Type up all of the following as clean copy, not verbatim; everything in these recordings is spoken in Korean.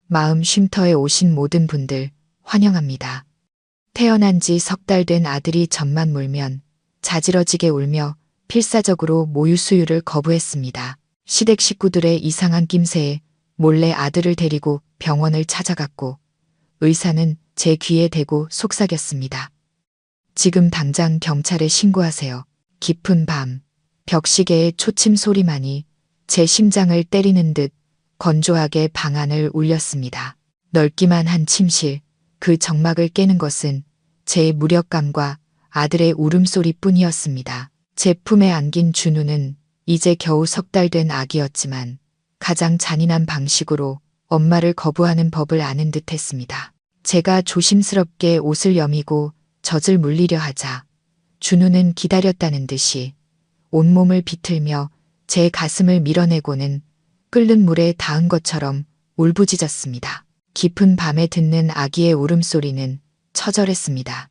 마음 쉼터에 오신 모든 분들 환영합니다. 태어난 지 석 달 된 아들이 젖만 물면 자지러지게 울며 필사적으로 모유 수유를 거부했습니다. 시댁 식구들의 이상한 낌새에 몰래 아들을 데리고 병원을 찾아갔고 의사는 제 귀에 대고 속삭였습니다. 지금 당장 경찰에 신고하세요. 깊은 밤, 벽시계의 초침 소리만이 제 심장을 때리는 듯 건조하게 방 안을 울렸습니다. 넓기만 한 침실, 그 정막을 깨는 것은 제 무력감과 아들의 울음소리뿐이었습니다. 제 품에 안긴 준우는 이제 겨우 석 달 된 아기였지만 가장 잔인한 방식으로 엄마를 거부하는 법을 아는 듯 했습니다. 제가 조심스럽게 옷을 여미고 젖을 물리려 하자 준우는 기다렸다는 듯이 온몸을 비틀며 제 가슴을 밀어내고는 끓는 물에 닿은 것처럼 울부짖었습니다. 깊은 밤에 듣는 아기의 울음소리는 처절했습니다.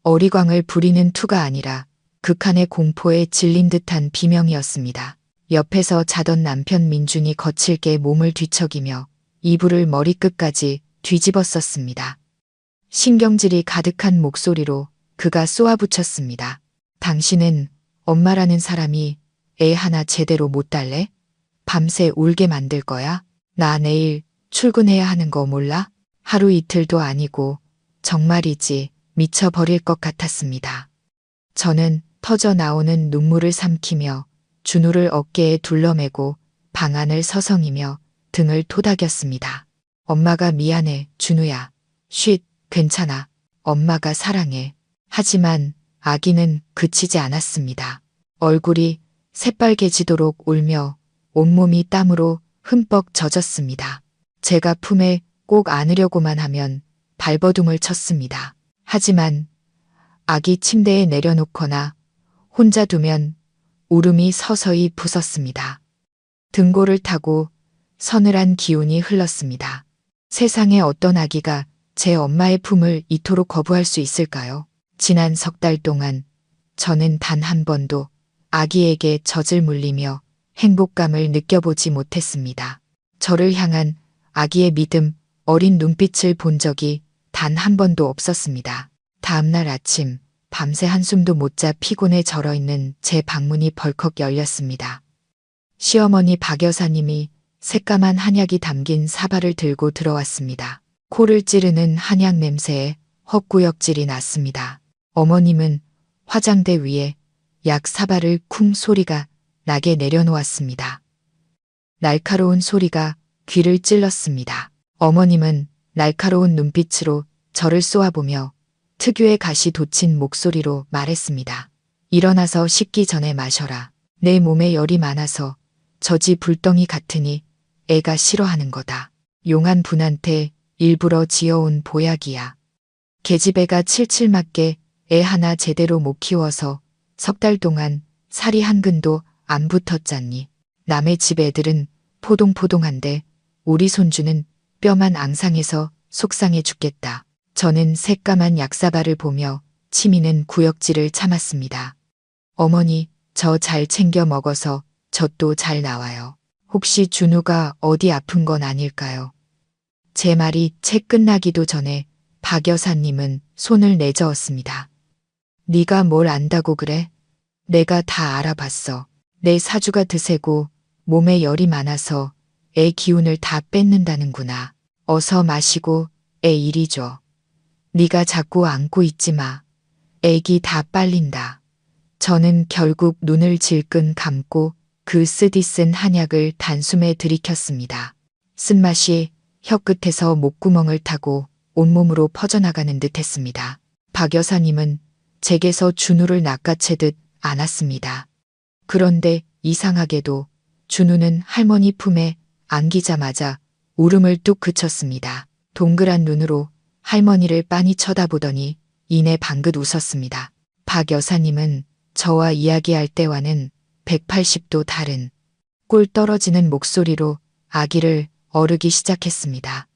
어리광을 부리는 투가 아니라 극한의 공포에 질린 듯한 비명이었습니다. 옆에서 자던 남편 민준이 거칠게 몸을 뒤척이며 이불을 머리끝까지 뒤집었었습니다. 신경질이 가득한 목소리로 그가 쏘아붙였습니다. 당신은 엄마라는 사람이 애 하나 제대로 못 달래? 밤새 울게 만들 거야? 나 내일 출근해야 하는 거 몰라? 하루 이틀도 아니고 정말이지 미쳐버릴 것 같았습니다. 저는 터져 나오는 눈물을 삼키며 준우를 어깨에 둘러매고 방 안을 서성이며 등을 토닥였습니다. 엄마가 미안해, 준우야. 쉿, 괜찮아. 엄마가 사랑해. 하지만 아기는 그치지 않았습니다. 얼굴이 새빨개지도록 울며 온몸이 땀으로 흠뻑 젖었습니다. 제가 품에 꼭 안으려고만 하면 발버둥을 쳤습니다. 하지만 아기 침대에 내려놓거나 혼자 두면 울음이 서서히 부섰습니다. 등골을 타고 서늘한 기운이 흘렀습니다. 세상에 어떤 아기가 제 엄마의 품을 이토록 거부할 수 있을까요? 지난 석 달 동안 저는 단 한 번도 아기에게 젖을 물리며 행복감을 느껴보지 못했습니다. 저를 향한 아기의 믿음, 어린 눈빛을 본 적이 단 한 번도 없었습니다. 다음날 아침, 밤새 한숨도 못 자 피곤해 절어있는 제 방문이 벌컥 열렸습니다. 시어머니 박 여사님이 새까만 한약이 담긴 사발을 들고 들어왔습니다. 코를 찌르는 한약 냄새에 헛구역질이 났습니다. 어머님은 화장대 위에 약 사발을 쿵 소리가 나게 내려놓았습니다. 날카로운 소리가 귀를 찔렀습니다. 어머님은 날카로운 눈빛으로 저를 쏘아보며 특유의 가시 돋친 목소리로 말했습니다. 일어나서 씻기 전에 마셔라. 내 몸에 열이 많아서 젖이 불덩이 같으니 애가 싫어하는 거다. 용한 분한테 일부러 지어온 보약이야. 계집애가 칠칠 맞게 애 하나 제대로 못 키워서 석 달 동안 살이 한 근도 안 붙었잖니. 남의 집 애들은 포동포동한데 우리 손주는 뼈만 앙상해서 속상해 죽겠다. 저는 새까만 약사발을 보며 치미는 구역질을 참았습니다. 어머니, 저 잘 챙겨 먹어서 젖도 잘 나와요. 혹시 준우가 어디 아픈 건 아닐까요? 제 말이 채 끝나기도 전에 박 여사님은 손을 내저었습니다. 네가 뭘 안다고 그래? 내가 다 알아봤어. 내 사주가 드세고 몸에 열이 많아서 애 기운을 다 뺏는다는구나. 어서 마시고 애 이리 줘. 네가 자꾸 안고 있지 마. 애기 다 빨린다. 저는 결국 눈을 질끈 감고 그 쓰디쓴 한약을 단숨에 들이켰습니다. 쓴맛이 혀끝에서 목구멍을 타고 온몸으로 퍼져나가는 듯 했습니다. 박 여사님은 제게서 준우를 낚아채듯 안았습니다. 그런데 이상하게도 준우는 할머니 품에 안기자마자 울음을 뚝 그쳤습니다. 동그란 눈으로 할머니를 빤히 쳐다보더니 이내 방긋 웃었습니다. 박 여사님은 저와 이야기할 때와는 180도 다른 꿀 떨어지는 목소리로 아기를 어르기 시작했습니다.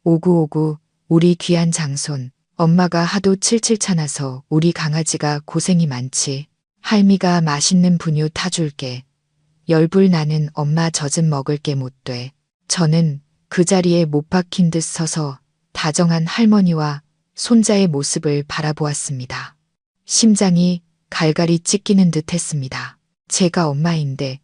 오구오구 우리 귀한 장손, 엄마가 하도 칠칠 차나서 우리 강아지가 고생이 많지. 할미가 맛있는 분유 타줄게. 열불 나는 엄마 젖은 먹을 게 못 돼. 저는 그 자리에 못 박힌 듯 서서 다정한 할머니와 손자의 모습을 바라보았습니다. 심장이 갈갈이 찢기는 듯 했습니다. 제가 엄마인데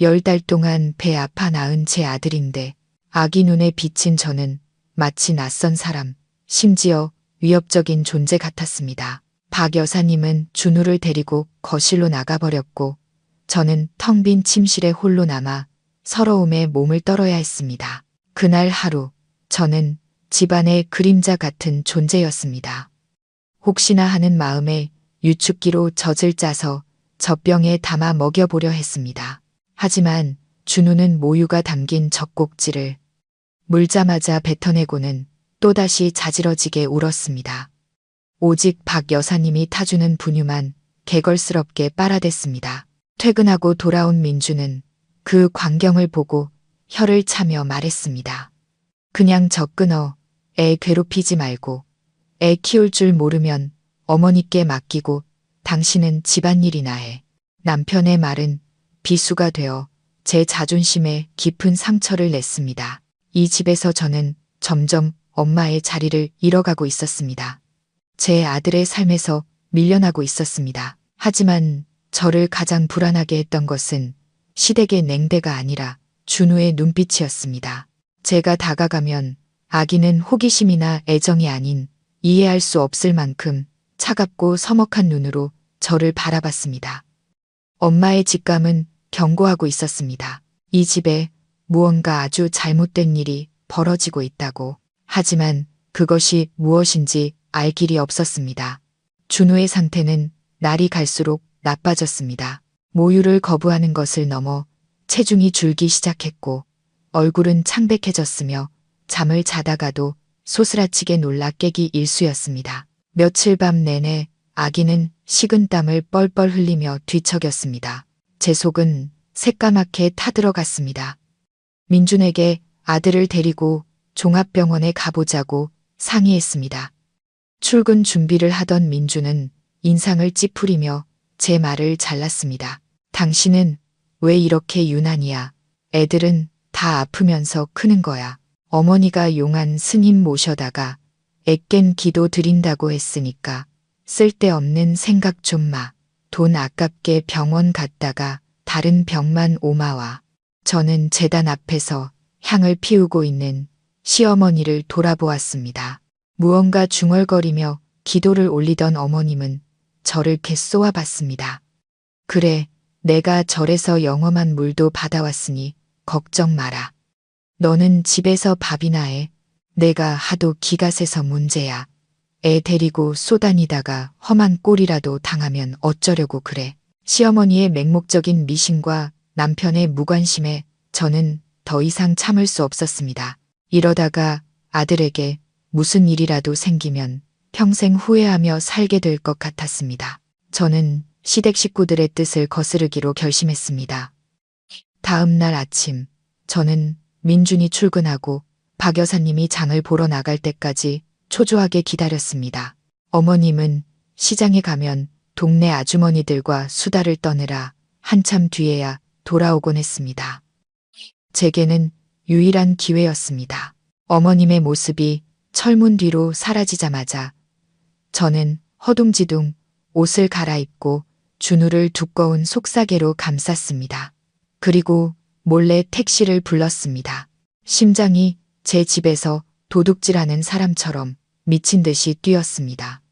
10달 동안 배 아파 낳은 제 아들인데 아기 눈에 비친 저는 마치 낯선 사람, 심지어 위협적인 존재 같았습니다. 박 여사님은 준우를 데리고 거실로 나가버렸고 저는 텅 빈 침실에 홀로 남아 서러움에 몸을 떨어야 했습니다. 그날 하루 저는 집안의 그림자 같은 존재였습니다. 혹시나 하는 마음에 유축기로 젖을 짜서 젖병에 담아 먹여보려 했습니다. 하지만 준우는 모유가 담긴 젖꼭지를 물자마자 뱉어내고는 또다시 자지러지게 울었습니다. 오직 박 여사님이 타주는 분유만 개걸스럽게 빨아댔습니다. 퇴근하고 돌아온 민주는 그 광경을 보고 혀를 차며 말했습니다. 그냥 젖 끊어. 애 괴롭히지 말고. 애 키울 줄 모르면 어머니께 맡기고 당신은 집안일이나 해. 남편의 말은 비수가 되어 제 자존심에 깊은 상처를 냈습니다. 이 집에서 저는 점점 엄마의 자리를 잃어가고 있었습니다. 제 아들의 삶에서 밀려나고 있었습니다. 하지만 저를 가장 불안하게 했던 것은 시댁의 냉대가 아니라 준우의 눈빛이었습니다. 제가 다가가면 아기는 호기심이나 애정이 아닌 이해할 수 없을 만큼 차갑고 서먹한 눈으로 저를 바라봤습니다. 엄마의 직감은 경고하고 있었습니다. 이 집에 무언가 아주 잘못된 일이 벌어지고 있다고. 하지만 그것이 무엇인지 알 길이 없었습니다. 준우의 상태는 날이 갈수록 나빠졌습니다. 모유를 거부하는 것을 넘어 체중이 줄기 시작했고 얼굴은 창백해졌으며 잠을 자다가도 소스라치게 놀라 깨기 일쑤였습니다. 며칠 밤 내내 아기는 식은땀을 뻘뻘 흘리며 뒤척였습니다. 제 속은 새까맣게 타들어갔습니다. 민준에게 아들을 데리고 종합병원에 가보자고 상의했습니다. 출근 준비를 하던 민준은 인상을 찌푸리며 제 말을 잘랐습니다. 당신은 왜 이렇게 유난이야? 애들은 다 아프면서 크는 거야. 어머니가 용한 스님 모셔다가 애꿴 기도 드린다고 했으니까 쓸데없는 생각 좀 마. 돈 아깝게 병원 갔다가 다른 병만 오마와. 저는 제단 앞에서 향을 피우고 있는 시어머니를 돌아보았습니다. 무언가 중얼거리며 기도를 올리던 어머님은 저를 개 쏘아봤습니다. 그래, 내가 절에서 영험한 물도 받아왔으니 걱정 마라. 너는 집에서 밥이나 해. 내가 하도 기가 세서 문제야. 애 데리고 쏘다니다가 험한 꼴이라도 당하면 어쩌려고 그래. 시어머니의 맹목적인 미신과 남편의 무관심에 저는 더 이상 참을 수 없었습니다. 이러다가 아들에게 무슨 일이라도 생기면 평생 후회하며 살게 될 것 같았습니다. 저는 시댁 식구들의 뜻을 거스르기로 결심했습니다. 다음 날 아침 저는 민준이 출근하고 박 여사님이 장을 보러 나갈 때까지 초조하게 기다렸습니다. 어머님은 시장에 가면 동네 아주머니들과 수다를 떠느라 한참 뒤에야 돌아오곤 했습니다. 제게는 유일한 기회였습니다. 어머님의 모습이 철문 뒤로 사라지자마자 저는 허둥지둥 옷을 갈아입고 준우를 두꺼운 속사개로 감쌌습니다. 그리고 몰래 택시를 불렀습니다. 심장이 제 집에서 도둑질하는 사람처럼 미친 듯이 뛰었습니다.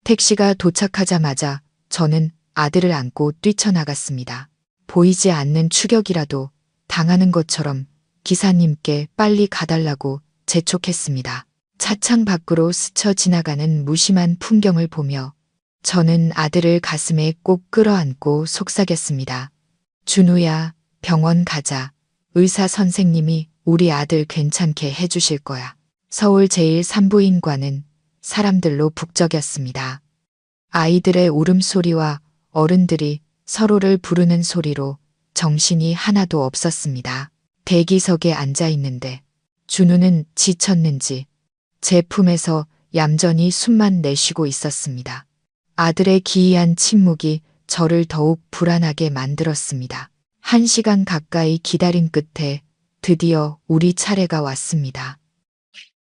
택시가 도착하자마자 저는 아들을 안고 뛰쳐나갔습니다. 보이지 않는 추격이라도 당하는 것처럼 기사님께 빨리 가달라고 재촉했습니다. 차창 밖으로 스쳐 지나가는 무심한 풍경을 보며 저는 아들을 가슴에 꼭 끌어안고 속삭였습니다. 준우야, 병원 가자. 의사 선생님이 우리 아들 괜찮게 해주실 거야. 서울 제1산부인과는 사람들로 북적였습니다. 아이들의 울음소리와 어른들이 서로를 부르는 소리로 정신이 하나도 없었습니다. 대기석에 앉아 있는데 준우는 지쳤는지 제 품에서 얌전히 숨만 내쉬고 있었습니다. 아들의 기이한 침묵이 저를 더욱 불안하게 만들었습니다. 1시간 가까이 기다린 끝에 드디어 우리 차례가 왔습니다.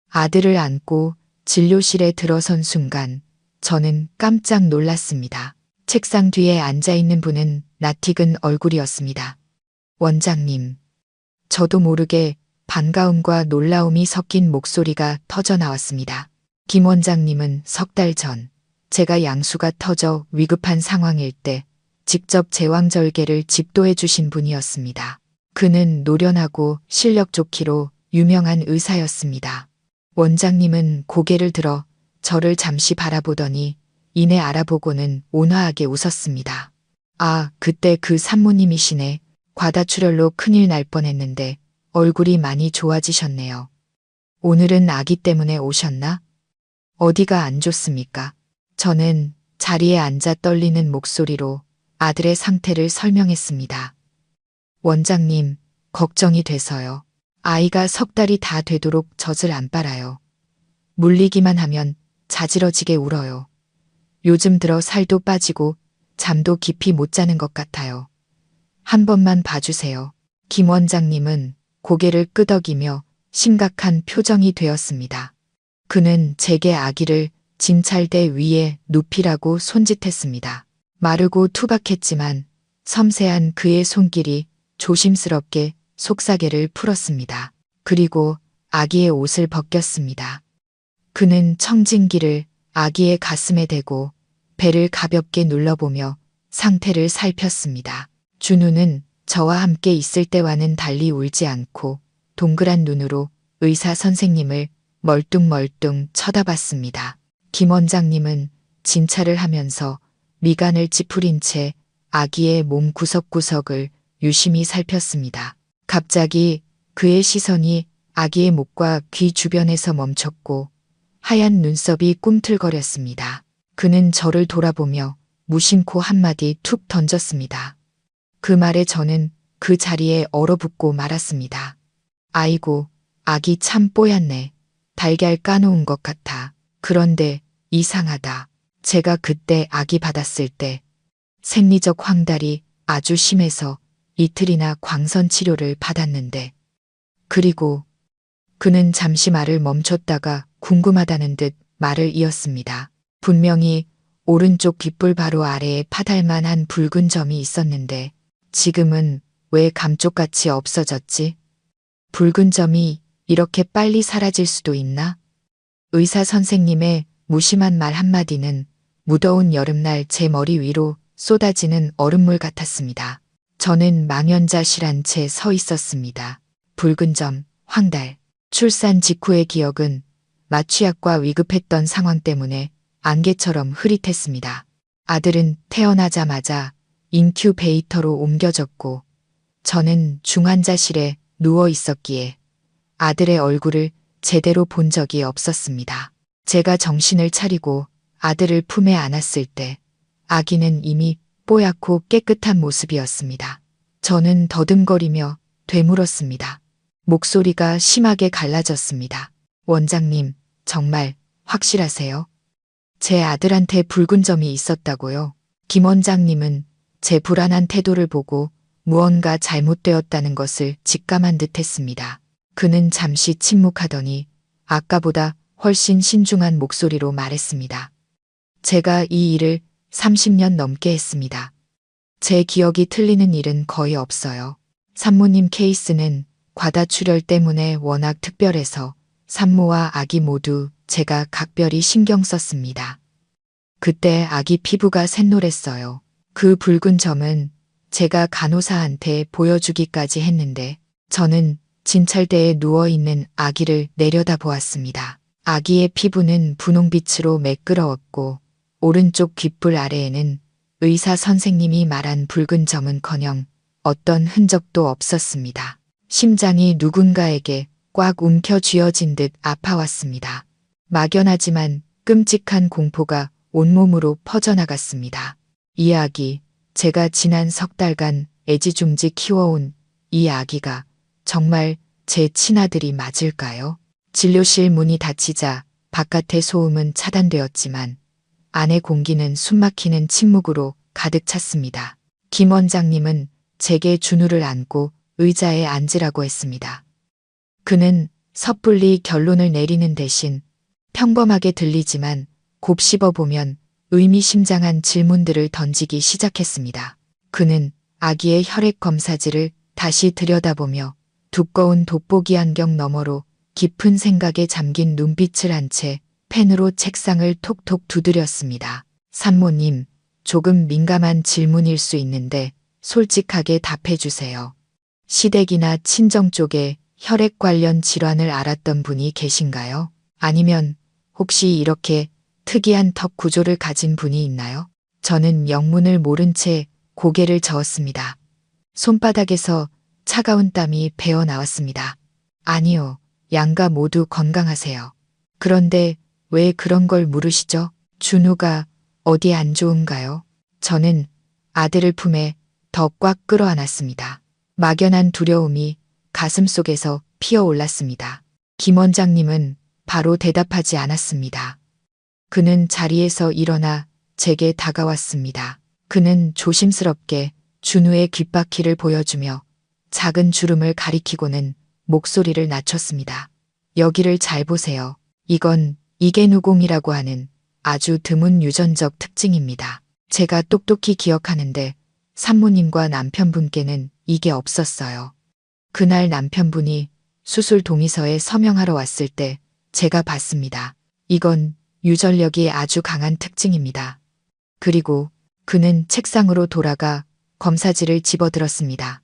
아들을 안고 진료실에 들어선 순간 저는 깜짝 놀랐습니다. 책상 뒤에 앉아 있는 분은 낯익은 얼굴이었습니다. 원장님. 저도 모르게 반가움과 놀라움이 섞인 목소리가 터져 나왔습니다. 김 원장님은 석 달 전 제가 양수가 터져 위급한 상황일 때 직접 제왕절개를 집도해 주신 분이었습니다. 그는 노련하고 실력 좋기로 유명한 의사였습니다. 원장님은 고개를 들어 저를 잠시 바라보더니 이내 알아보고는 온화하게 웃었습니다. 아, 그때 그 산모님이시네. 과다출혈로 큰일 날 뻔했는데 얼굴이 많이 좋아지셨네요. 오늘은 아기 때문에 오셨나? 어디가 안 좋습니까? 저는 자리에 앉아 떨리는 목소리로 아들의 상태를 설명했습니다. 원장님, 걱정이 돼서요. 아이가 석 달이 다 되도록 젖을 안 빨아요. 물리기만 하면 자지러지게 울어요. 요즘 들어 살도 빠지고 잠도 깊이 못 자는 것 같아요. 한 번만 봐주세요. 김 원장님은 고개를 끄덕이며 심각한 표정이 되었습니다. 그는 제게 아기를 진찰대 위에 눕히라고 손짓했습니다. 마르고 투박했지만 섬세한 그의 손길이 조심스럽게 속사계를 풀었습니다. 그리고 아기의 옷을 벗겼습니다. 그는 청진기를 아기의 가슴에 대고 배를 가볍게 눌러보며 상태를 살폈습니다. 준우는 저와 함께 있을 때와는 달리 울지 않고 동그란 눈으로 의사 선생님을 멀뚱멀뚱 쳐다봤습니다. 김 원장님은 진찰을 하면서 미간을 찌푸린 채 아기의 몸 구석구석을 유심히 살폈습니다. 갑자기 그의 시선이 아기의 목과 귀 주변에서 멈췄고 하얀 눈썹이 꿈틀거렸습니다. 그는 저를 돌아보며 무심코 한마디 툭 던졌습니다. 그 말에 저는 그 자리에 얼어붙고 말았습니다. 아이고, 아기 참 뽀얗네. 달걀 까놓은 것 같아. 그런데 이상하다. 제가 그때 아기 받았을 때 생리적 황달이 아주 심해서 이틀이나 광선 치료를 받았는데 그리고 그는 잠시 말을 멈췄다가 궁금하다는 듯 말을 이었습니다. 분명히 오른쪽 귓불 바로 아래에 파달만한 붉은 점이 있었는데 지금은 왜 감쪽같이 없어졌지? 붉은 점이 이렇게 빨리 사라질 수도 있나? 의사 선생님의 무심한 말 한마디는 무더운 여름날 제 머리 위로 쏟아지는 얼음물 같았습니다. 저는 망연자실한 채 서 있었습니다. 붉은 점, 황달, 출산 직후의 기억은 마취약과 위급했던 상황 때문에 안개처럼 흐릿했습니다. 아들은 태어나자마자 인큐베이터로 옮겨졌고 저는 중환자실에 누워 있었기에 아들의 얼굴을 제대로 본 적이 없었습니다. 제가 정신을 차리고 아들을 품에 안았을 때 아기는 이미 뽀얗고 깨끗한 모습이었습니다. 저는 더듬거리며 되물었습니다. 목소리가 심하게 갈라졌습니다. 원장님, 정말 확실하세요? 제 아들한테 붉은 점이 있었다고요? 김 원장님은 제 불안한 태도를 보고 무언가 잘못되었다는 것을 직감한 듯 했습니다. 그는 잠시 침묵하더니 아까보다 훨씬 신중한 목소리로 말했습니다. 제가 이 일을 30년 넘게 했습니다. 제 기억이 틀리는 일은 거의 없어요. 산모님 케이스는 과다출혈 때문에 워낙 특별해서 산모와 아기 모두 제가 각별히 신경 썼습니다. 그때 아기 피부가 샛노랬어요. 그 붉은 점은 제가 간호사한테 보여주기까지 했는데 저는 진찰대에 누워있는 아기를 내려다보았습니다. 아기의 피부는 분홍빛으로 매끄러웠고 오른쪽 귓불 아래에는 의사 선생님이 말한 붉은 점은커녕 어떤 흔적도 없었습니다. 심장이 누군가에게 꽉 움켜쥐어진 듯 아파왔습니다. 막연하지만 끔찍한 공포가 온몸으로 퍼져나갔습니다. 이 아기, 제가 지난 석 달간 애지중지 키워온 이 아기가 정말 제 친아들이 맞을까요? 진료실 문이 닫히자 바깥의 소음은 차단되었지만 안의 공기는 숨막히는 침묵으로 가득 찼습니다. 김 원장님은 제게 준우를 안고 의자에 앉으라고 했습니다. 그는 섣불리 결론을 내리는 대신 평범하게 들리지만 곱씹어 보면 의미심장한 질문들을 던지기 시작했습니다. 그는 아기의 혈액 검사지를 다시 들여다보며 두꺼운 돋보기 안경 너머로 깊은 생각에 잠긴 눈빛을 한 채 펜으로 책상을 톡톡 두드렸습니다. 산모님, 조금 민감한 질문일 수 있는데 솔직하게 답해 주세요. 시댁이나 친정 쪽에 혈액 관련 질환을 앓았던 분이 계신가요? 아니면 혹시 이렇게 특이한 턱 구조를 가진 분이 있나요? 저는 영문을 모른 채 고개를 저었습니다. 손바닥에서 차가운 땀이 배어 나왔습니다. 아니요, 양가 모두 건강하세요. 그런데 왜 그런 걸 물으시죠? 준우가 어디 안 좋은가요? 저는 아들을 품에 더 꽉 끌어안았습니다. 막연한 두려움이 가슴 속에서 피어올랐습니다. 김 원장님은 바로 대답하지 않았습니다. 그는 자리에서 일어나 제게 다가왔습니다. 그는 조심스럽게 준우의 귓바퀴를 보여주며 작은 주름을 가리키고는 목소리를 낮췄습니다. 여기를 잘 보세요. 이건 이계누공이라고 하는 아주 드문 유전적 특징입니다. 제가 똑똑히 기억하는데 산모님과 남편분께는 이게 없었어요. 그날 남편분이 수술 동의서에 서명하러 왔을 때 제가 봤습니다. 이건 유전력이 아주 강한 특징입니다. 그리고 그는 책상으로 돌아가 검사지를 집어들었습니다.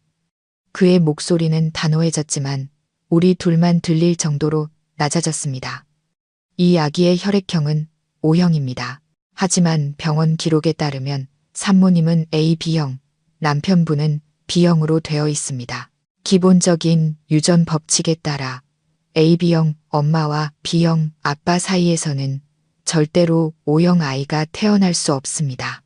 그의 목소리는 단호해졌지만 우리 둘만 들릴 정도로 낮아졌습니다. 이 아기의 혈액형은 O형입니다. 하지만 병원 기록에 따르면 산모님은 AB 형, 남편분은 B형으로 되어 있습니다. 기본적인 유전 법칙에 따라 AB형 엄마와 B형 아빠 사이에서는 절대로 O형 아이가 태어날 수 없습니다.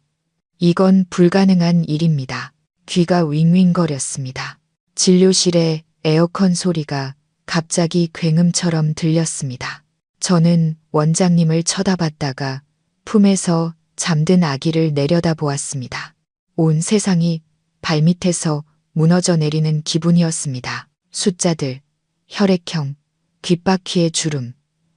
이건 불가능한 일입니다. 귀가 윙윙거렸습니다. 진료실에 에어컨 소리가 갑자기 굉음처럼 들렸습니다. 저는 원장님을 쳐다봤다가 품에서 잠든 아기를 내려다보았습니다. 온 세상이 발밑에서 무너져 내리는 기분이었습니다. 숫자들, 혈액형, 귓바퀴의 주름,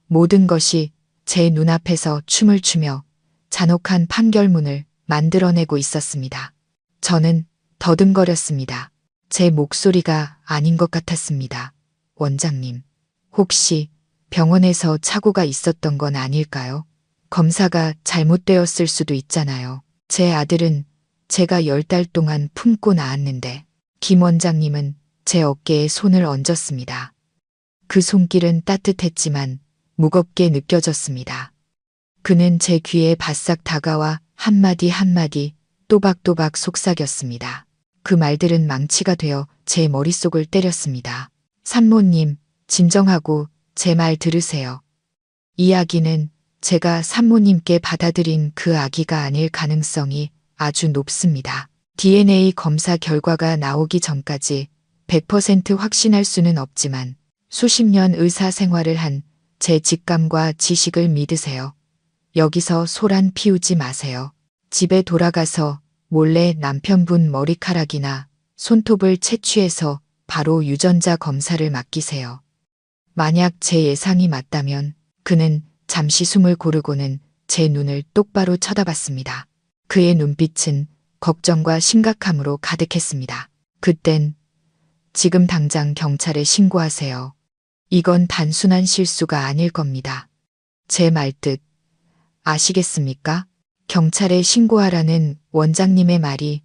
모든 것이 제 눈앞에서 춤을 추며 잔혹한 판결문을 만들어내고 있었습니다. 저는 더듬거렸습니다. 제 목소리가 아닌 것 같았습니다. 원장님, 혹시 병원에서 착오가 있었던 건 아닐까요? 검사가 잘못되었을 수도 있잖아요. 제 아들은 제가 10달 동안 품고 낳았는데. 김 원장님은 제 어깨에 손을 얹었습니다. 그 손길은 따뜻했지만 무겁게 느껴졌습니다. 그는 제 귀에 바싹 다가와 한마디 한마디 또박또박 속삭였습니다. 그 말들은 망치가 되어 제 머릿속을 때렸습니다. 산모님, 진정하고 제 말 들으세요. 이 아기는 제가 산모님께 받아들인 그 아기가 아닐 가능성이 아주 높습니다. DNA 검사 결과가 나오기 전까지 100% 확신할 수는 없지만 수십 년 의사 생활을 한 제 직감과 지식을 믿으세요. 여기서 소란 피우지 마세요. 집에 돌아가서 몰래 남편분 머리카락이나 손톱을 채취해서 바로 유전자 검사를 맡기세요. 만약 제 예상이 맞다면 그는 잠시 숨을 고르고는 제 눈을 똑바로 쳐다봤습니다. 그의 눈빛은 걱정과 심각함으로 가득했습니다. 그땐 지금 당장 경찰에 신고하세요. 이건 단순한 실수가 아닐 겁니다. 제 말뜻 아시겠습니까? 경찰에 신고하라는 원장님의 말이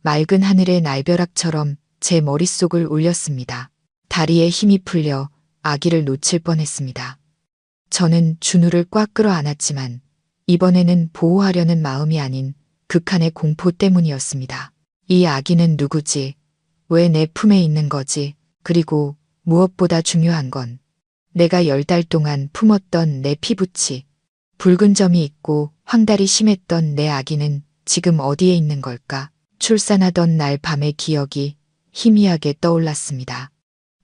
맑은 하늘의 날벼락처럼 제 머릿속을 울렸습니다. 다리에 힘이 풀려 아기를 놓칠 뻔했습니다. 저는 준우를 꽉 끌어안았지만 이번에는 보호하려는 마음이 아닌 극한의 공포 때문이었습니다. 이 아기는 누구지? 왜 내 품에 있는 거지? 그리고 무엇보다 중요한 건 내가 10달 동안 품었던 내 피부치, 붉은 점이 있고 황달이 심했던 내 아기는 지금 어디에 있는 걸까? 출산하던 날 밤의 기억이 희미하게 떠올랐습니다.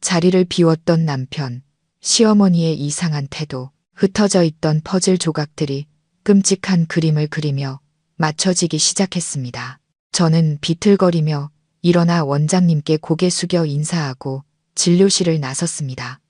자리를 비웠던 남편, 시어머니의 이상한 태도, 흩어져 있던 퍼즐 조각들이 끔찍한 그림을 그리며 맞춰지기 시작했습니다. 저는 비틀거리며 일어나 원장님께 고개 숙여 인사하고 진료실을 나섰습니다.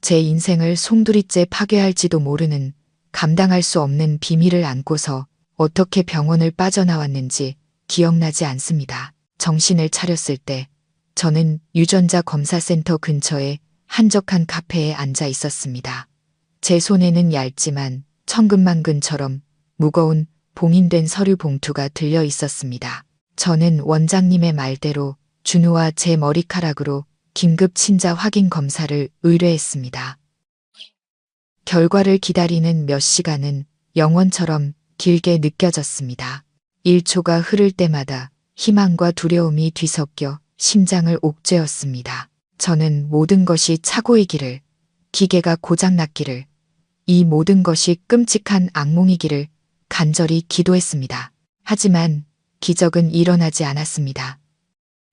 제 인생을 송두리째 파괴할지도 모르는 감당할 수 없는 비밀을 안고서 어떻게 병원을 빠져나왔는지 기억나지 않습니다. 정신을 차렸을 때 저는 유전자 검사센터 근처에 한적한 카페에 앉아 있었습니다. 제 손에는 얇지만 천근만근처럼 무거운 봉인된 서류 봉투가 들려 있었습니다. 저는 원장님의 말대로 준우와 제 머리카락으로 긴급 친자 확인 검사를 의뢰했습니다. 결과를 기다리는 몇 시간은 영원처럼 길게 느껴졌습니다. 1초가 흐를 때마다 희망과 두려움이 뒤섞여 심장을 옥죄었습니다. 저는 모든 것이 착오이기를, 기계가 고장났기를, 이 모든 것이 끔찍한 악몽이기를 간절히 기도했습니다. 하지만 기적은 일어나지 않았습니다.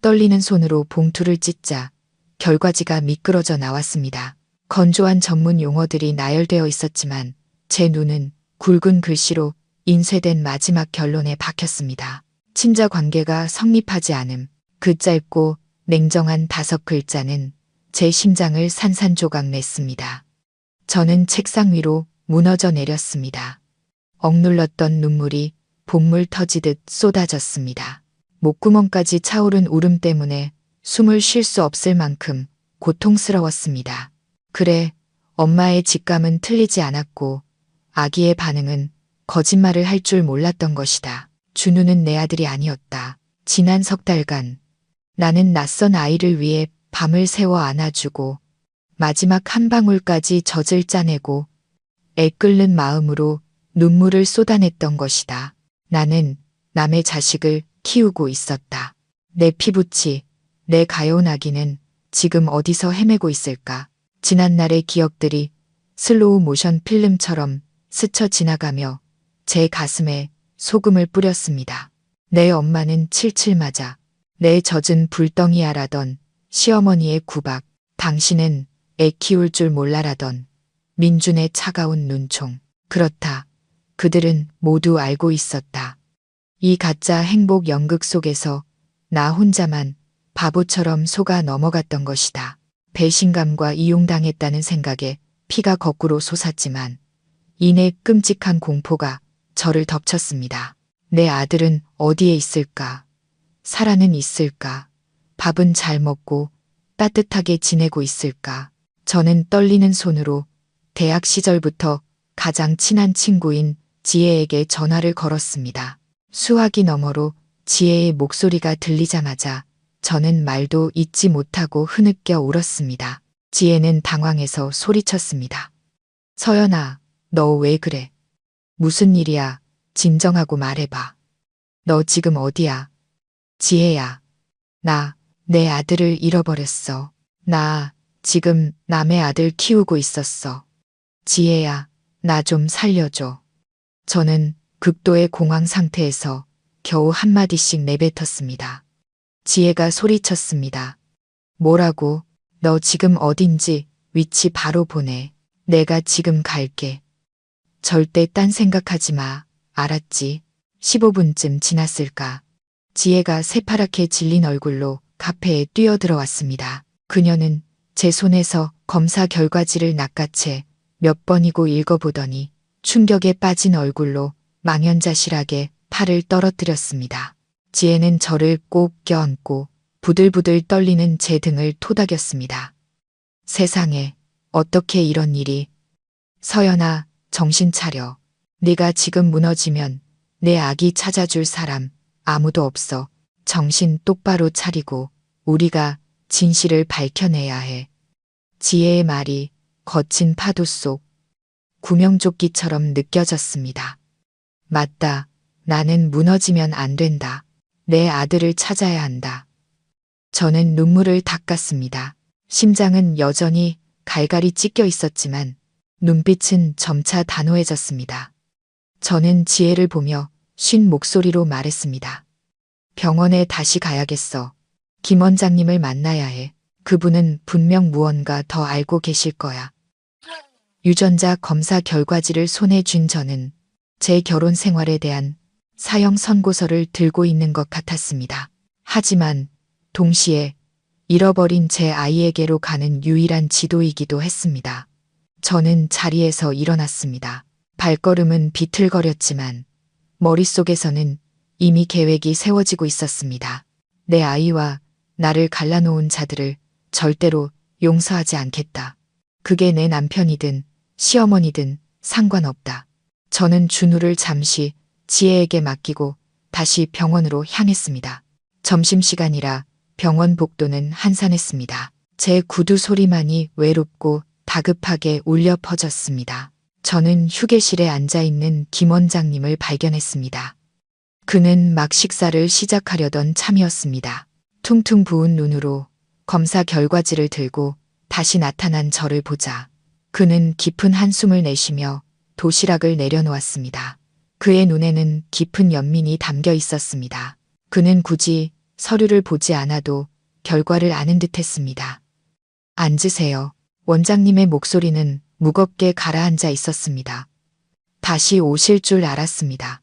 떨리는 손으로 봉투를 찢자 결과지가 미끄러져 나왔습니다. 건조한 전문 용어들이 나열되어 있었지만 제 눈은 굵은 글씨로 인쇄된 마지막 결론에 박혔습니다. 친자 관계가 성립하지 않음. 그 짧고 냉정한 5글자는 제 심장을 산산조각 냈습니다. 저는 책상 위로 무너져 내렸습니다. 억눌렀던 눈물이 본물 터지듯 쏟아졌습니다. 목구멍까지 차오른 울음 때문에 숨을 쉴 수 없을 만큼 고통스러웠습니다. 그래, 엄마의 직감은 틀리지 않았고 아기의 반응은 거짓말을 할 줄 몰랐던 것이다. 준우는 내 아들이 아니었다. 지난 석 달간 나는 낯선 아이를 위해 밤을 새워 안아주고 마지막 한 방울까지 젖을 짜내고 애끓는 마음으로 눈물을 쏟아냈던 것이다. 나는 남의 자식을 키우고 있었다. 내 피부치, 내 가여운 아기는 지금 어디서 헤매고 있을까? 지난날의 기억들이 슬로우 모션 필름처럼 스쳐 지나가며 제 가슴에 소금을 뿌렸습니다. 내 엄마는 칠칠 맞아 내 젖은 불덩이야라던 시어머니의 구박, 당신은 애 키울 줄 몰라라던 민준의 차가운 눈총. 그렇다. 그들은 모두 알고 있었다. 이 가짜 행복 연극 속에서 나 혼자만 바보처럼 속아 넘어갔던 것이다. 배신감과 이용당했다는 생각에 피가 거꾸로 솟았지만 이내 끔찍한 공포가 저를 덮쳤습니다. 내 아들은 어디에 있을까? 살아는 있을까? 밥은 잘 먹고 따뜻하게 지내고 있을까? 저는 떨리는 손으로 대학 시절부터 가장 친한 친구인 지혜에게 전화를 걸었습니다. 수화기 너머로 지혜의 목소리가 들리자마자 저는 말도 잇지 못하고 흐느껴 울었습니다. 지혜는 당황해서 소리쳤습니다. 서연아, 너 왜 그래? 무슨 일이야? 진정하고 말해봐. 너 지금 어디야? 지혜야, 내 아들을 잃어버렸어. 나 지금 남의 아들 키우고 있었어. 지혜야, 나 좀 살려줘. 저는 극도의 공황 상태에서 겨우 한마디씩 내뱉었습니다. 지혜가 소리쳤습니다. 뭐라고? 너 지금 어딘지 위치 바로 보내. 내가 지금 갈게. 절대 딴 생각하지 마. 알았지? 15분쯤 지났을까? 지혜가 새파랗게 질린 얼굴로 카페에 뛰어들어왔습니다. 그녀는 제 손에서 검사 결과지를 낚아채 몇 번이고 읽어보더니 충격에 빠진 얼굴로 망연자실하게 팔을 떨어뜨렸습니다. 지혜는 저를 꼭 껴안고 부들부들 떨리는 제 등을 토닥였습니다. 세상에, 어떻게 이런 일이. 서연아, 정신 차려. 네가 지금 무너지면 내 아기 찾아줄 사람 아무도 없어. 정신 똑바로 차리고 우리가 진실을 밝혀내야 해. 지혜의 말이 거친 파도 속 구명조끼처럼 느껴졌습니다. 맞다. 나는 무너지면 안 된다. 내 아들을 찾아야 한다. 저는 눈물을 닦았습니다. 심장은 여전히 갈갈이 찢겨 있었지만 눈빛은 점차 단호해졌습니다. 저는 지혜를 보며 쉰 목소리로 말했습니다. 병원에 다시 가야겠어. 김 원장님을 만나야 해. 그분은 분명 무언가 더 알고 계실 거야. 유전자 검사 결과지를 손에 쥔 저는 제 결혼 생활에 대한 사형 선고서를 들고 있는 것 같았습니다. 하지만 동시에 잃어버린 제 아이에게로 가는 유일한 지도이기도 했습니다. 저는 자리에서 일어났습니다. 발걸음은 비틀거렸지만 머릿속에서는 이미 계획이 세워지고 있었습니다. 내 아이와 나를 갈라놓은 자들을 절대로 용서하지 않겠다. 그게 내 남편이든 시어머니든 상관없다. 저는 준우를 잠시 지혜에게 맡기고 다시 병원으로 향했습니다. 점심시간이라 병원 복도는 한산했습니다. 제 구두 소리만이 외롭고 다급하게 울려 퍼졌습니다. 저는 휴게실에 앉아있는 김 원장님을 발견했습니다. 그는 막 식사를 시작하려던 참이었습니다. 퉁퉁 부은 눈으로 검사 결과지를 들고 다시 나타난 저를 보자 그는 깊은 한숨을 내쉬며 도시락을 내려놓았습니다. 그의 눈에는 깊은 연민이 담겨 있었습니다. 그는 굳이 서류를 보지 않아도 결과를 아는 듯했습니다. 앉으세요. 원장님의 목소리는 무겁게 가라앉아 있었습니다. 다시 오실 줄 알았습니다.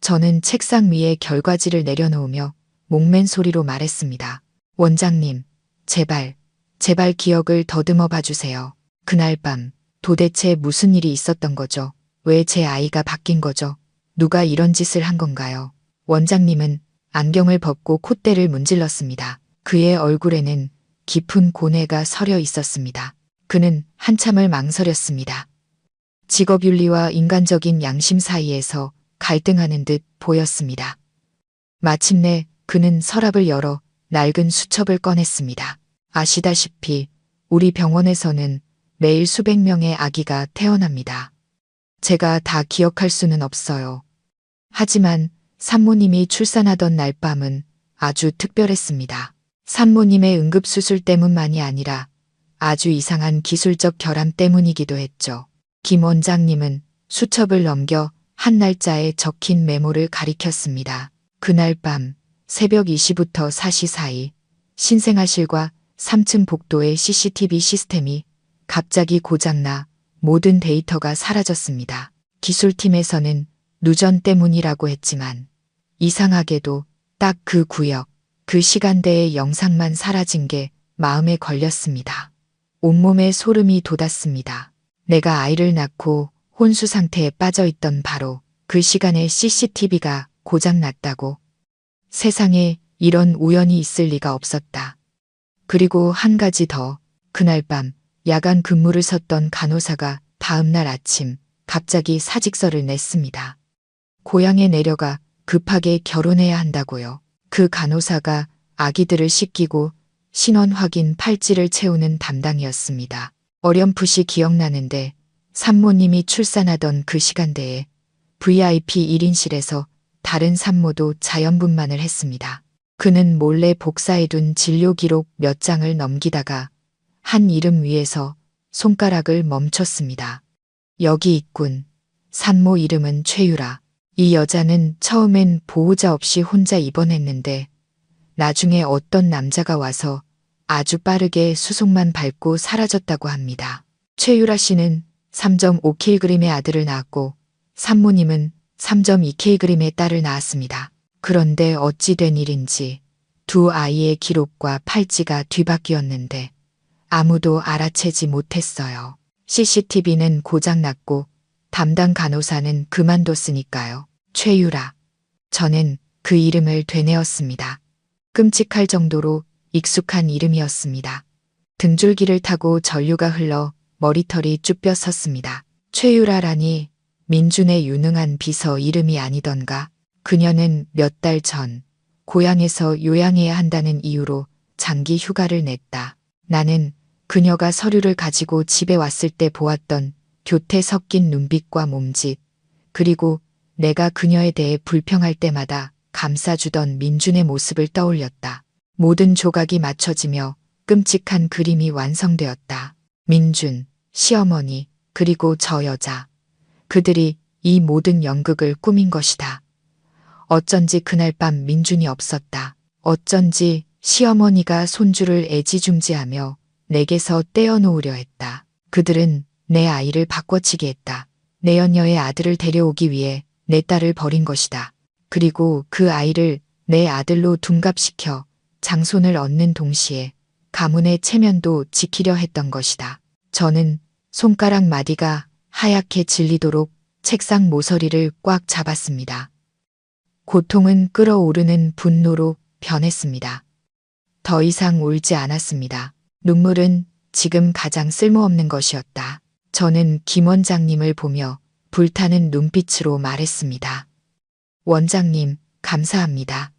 저는 책상 위에 결과지를 내려놓으며 목맨 소리로 말했습니다. 원장님, 제발 기억을 더듬어 봐주세요. 그날 밤 도대체 무슨 일이 있었던 거죠? 왜 제 아이가 바뀐 거죠? 누가 이런 짓을 한 건가요? 원장님은 안경을 벗고 콧대를 문질렀습니다. 그의 얼굴에는 깊은 고뇌가 서려 있었습니다. 그는 한참을 망설였습니다. 직업윤리와 인간적인 양심 사이에서 갈등하는 듯 보였습니다. 마침내 그는 서랍을 열어 낡은 수첩을 꺼냈습니다. 아시다시피 우리 병원에서는 매일 수백 명의 아기가 태어납니다. 제가 다 기억할 수는 없어요. 하지만 산모님이 출산하던 날 밤은 아주 특별했습니다. 산모님의 응급수술 때문만이 아니라 아주 이상한 기술적 결함 때문이기도 했죠. 김 원장님은 수첩을 넘겨 한 날짜에 적힌 메모를 가리켰습니다. 그날 밤 새벽 2시부터 4시 사이 신생아실과 3층 복도의 CCTV 시스템이 갑자기 고장나 모든 데이터가 사라졌습니다. 기술팀에서는 누전 때문이라고 했지만 이상하게도 딱 그 구역, 그 시간대의 영상만 사라진 게 마음에 걸렸습니다. 온몸에 소름이 돋았습니다. 내가 아이를 낳고 혼수 상태에 빠져 있던 바로 그 시간에 CCTV가 고장났다고. 세상에 이런 우연이 있을 리가 없었다. 그리고 한 가지 더. 그날 밤 야간 근무를 섰던 간호사가 다음날 아침 갑자기 사직서를 냈습니다. 고향에 내려가 급하게 결혼해야 한다고요. 그 간호사가 아기들을 씻기고 신원 확인 팔찌를 채우는 담당이었습니다. 어렴풋이 기억나는데 산모님이 출산하던 그 시간대에 VIP 1인실에서 다른 산모도 자연분만을 했습니다. 그는 몰래 복사해둔 진료 기록 몇 장을 넘기다가 한 이름 위에서 손가락을 멈췄습니다. 여기 있군. 산모 이름은 최유라. 이 여자는 처음엔 보호자 없이 혼자 입원했는데 나중에 어떤 남자가 와서 아주 빠르게 수속만 밟고 사라졌다고 합니다. 최유라 씨는 3.5kg의 아들을 낳았고 산모님은 3.2kg의 딸을 낳았습니다. 그런데 어찌 된 일인지 두 아이의 기록과 팔찌가 뒤바뀌었는데 아무도 알아채지 못했어요. CCTV는 고장났고 담당 간호사는 그만뒀으니까요. 최유라. 저는 그 이름을 되뇌었습니다. 끔찍할 정도로 익숙한 이름이었습니다. 등줄기를 타고 전류가 흘러 머리털이 쭈뼛 섰습니다. 최유라라니 민준의 유능한 비서 이름이 아니던가. 그녀는 몇 달 전 고향에서 요양해야 한다는 이유로 장기 휴가를 냈다. 나는 그녀가 서류를 가지고 집에 왔을 때 보았던 교태 섞인 눈빛과 몸짓, 그리고 내가 그녀에 대해 불평할 때마다 감싸주던 민준의 모습을 떠올렸다. 모든 조각이 맞춰지며 끔찍한 그림이 완성되었다. 민준, 시어머니, 그리고 저 여자. 그들이 이 모든 연극을 꾸민 것이다. 어쩐지 그날 밤 민준이 없었다. 어쩐지 시어머니가 손주를 애지중지하며 내게서 떼어놓으려 했다. 그들은 내 아이를 바꿔치기 했다. 내연녀의 아들을 데려오기 위해 내 딸을 버린 것이다. 그리고 그 아이를 내 아들로 둔갑시켜 장손을 얻는 동시에 가문의 체면도 지키려 했던 것이다. 저는 손가락 마디가 하얗게 질리도록 책상 모서리를 꽉 잡았습니다. 고통은 끓어오르는 분노로 변했습니다. 더 이상 울지 않았습니다. 눈물은 지금 가장 쓸모없는 것이었다. 저는 김 원장님을 보며 불타는 눈빛으로 말했습니다. 원장님, 감사합니다.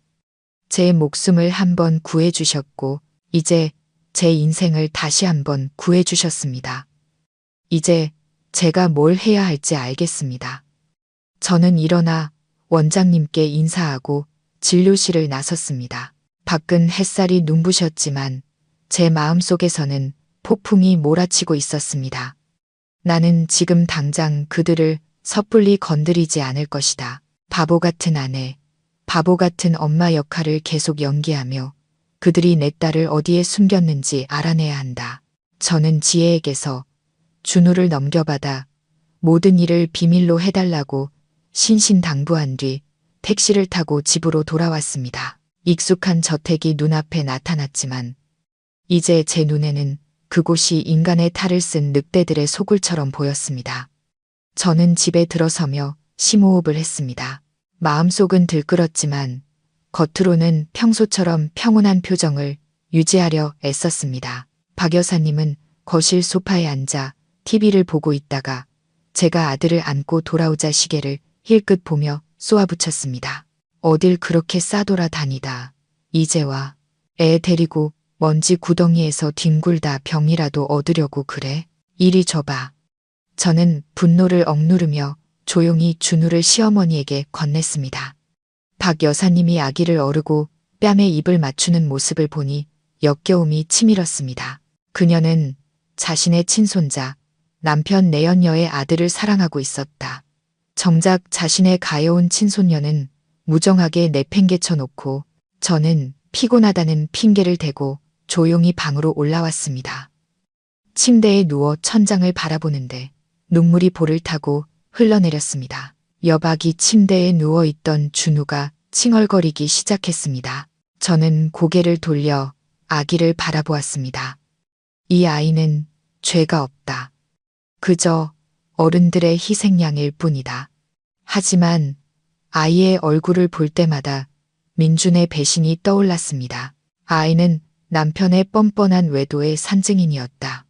제 목숨을 한번 구해주셨고, 이제 제 인생을 다시 한번 구해주셨습니다. 이제 제가 뭘 해야 할지 알겠습니다. 저는 일어나 원장님께 인사하고 진료실을 나섰습니다. 밖은 햇살이 눈부셨지만 제 마음속에서는 폭풍이 몰아치고 있었습니다. 나는 지금 당장 그들을 섣불리 건드리지 않을 것이다. 바보 같은 아내, 바보 같은 엄마 역할을 계속 연기하며 그들이 내 딸을 어디에 숨겼는지 알아내야 한다. 저는 지혜에게서 준우를 넘겨받아 모든 일을 비밀로 해달라고 신신당부한 뒤 택시를 타고 집으로 돌아왔습니다. 익숙한 저택이 눈앞에 나타났지만 이제 제 눈에는 그곳이 인간의 탈을 쓴 늑대들의 소굴처럼 보였습니다. 저는 집에 들어서며 심호흡을 했습니다. 마음속은 들끓었지만 겉으로는 평소처럼 평온한 표정을 유지하려 애썼습니다. 박 여사님은 거실 소파에 앉아 TV를 보고 있다가 제가 아들을 안고 돌아오자 시계를 힐끗 보며 쏘아붙였습니다. 어딜 그렇게 싸돌아 다니다. 이제 와. 애 데리고 먼지 구덩이에서 뒹굴다 병이라도 얻으려고 그래? 이리 줘봐. 저는 분노를 억누르며 조용히 준우를 시어머니에게 건넸습니다. 박 여사님이 아기를 어르고 뺨에 입을 맞추는 모습을 보니 역겨움이 치밀었습니다. 그녀는 자신의 친손자, 남편 내연녀의 아들을 사랑하고 있었다. 정작 자신의 가여운 친손녀는 무정하게 내팽개쳐 놓고 저는 피곤하다는 핑계를 대고 조용히 방으로 올라왔습니다. 침대에 누워 천장을 바라보는데 눈물이 볼을 타고 흘러내렸습니다. 여박이 침대에 누워있던 준우가 칭얼거리기 시작했습니다. 저는 고개를 돌려 아기를 바라보았습니다. 이 아이는 죄가 없다. 그저 어른들의 희생양일 뿐이다. 하지만 아이의 얼굴을 볼 때마다 민준의 배신이 떠올랐습니다. 아이는 남편의 뻔뻔한 외도의 산증인이었다.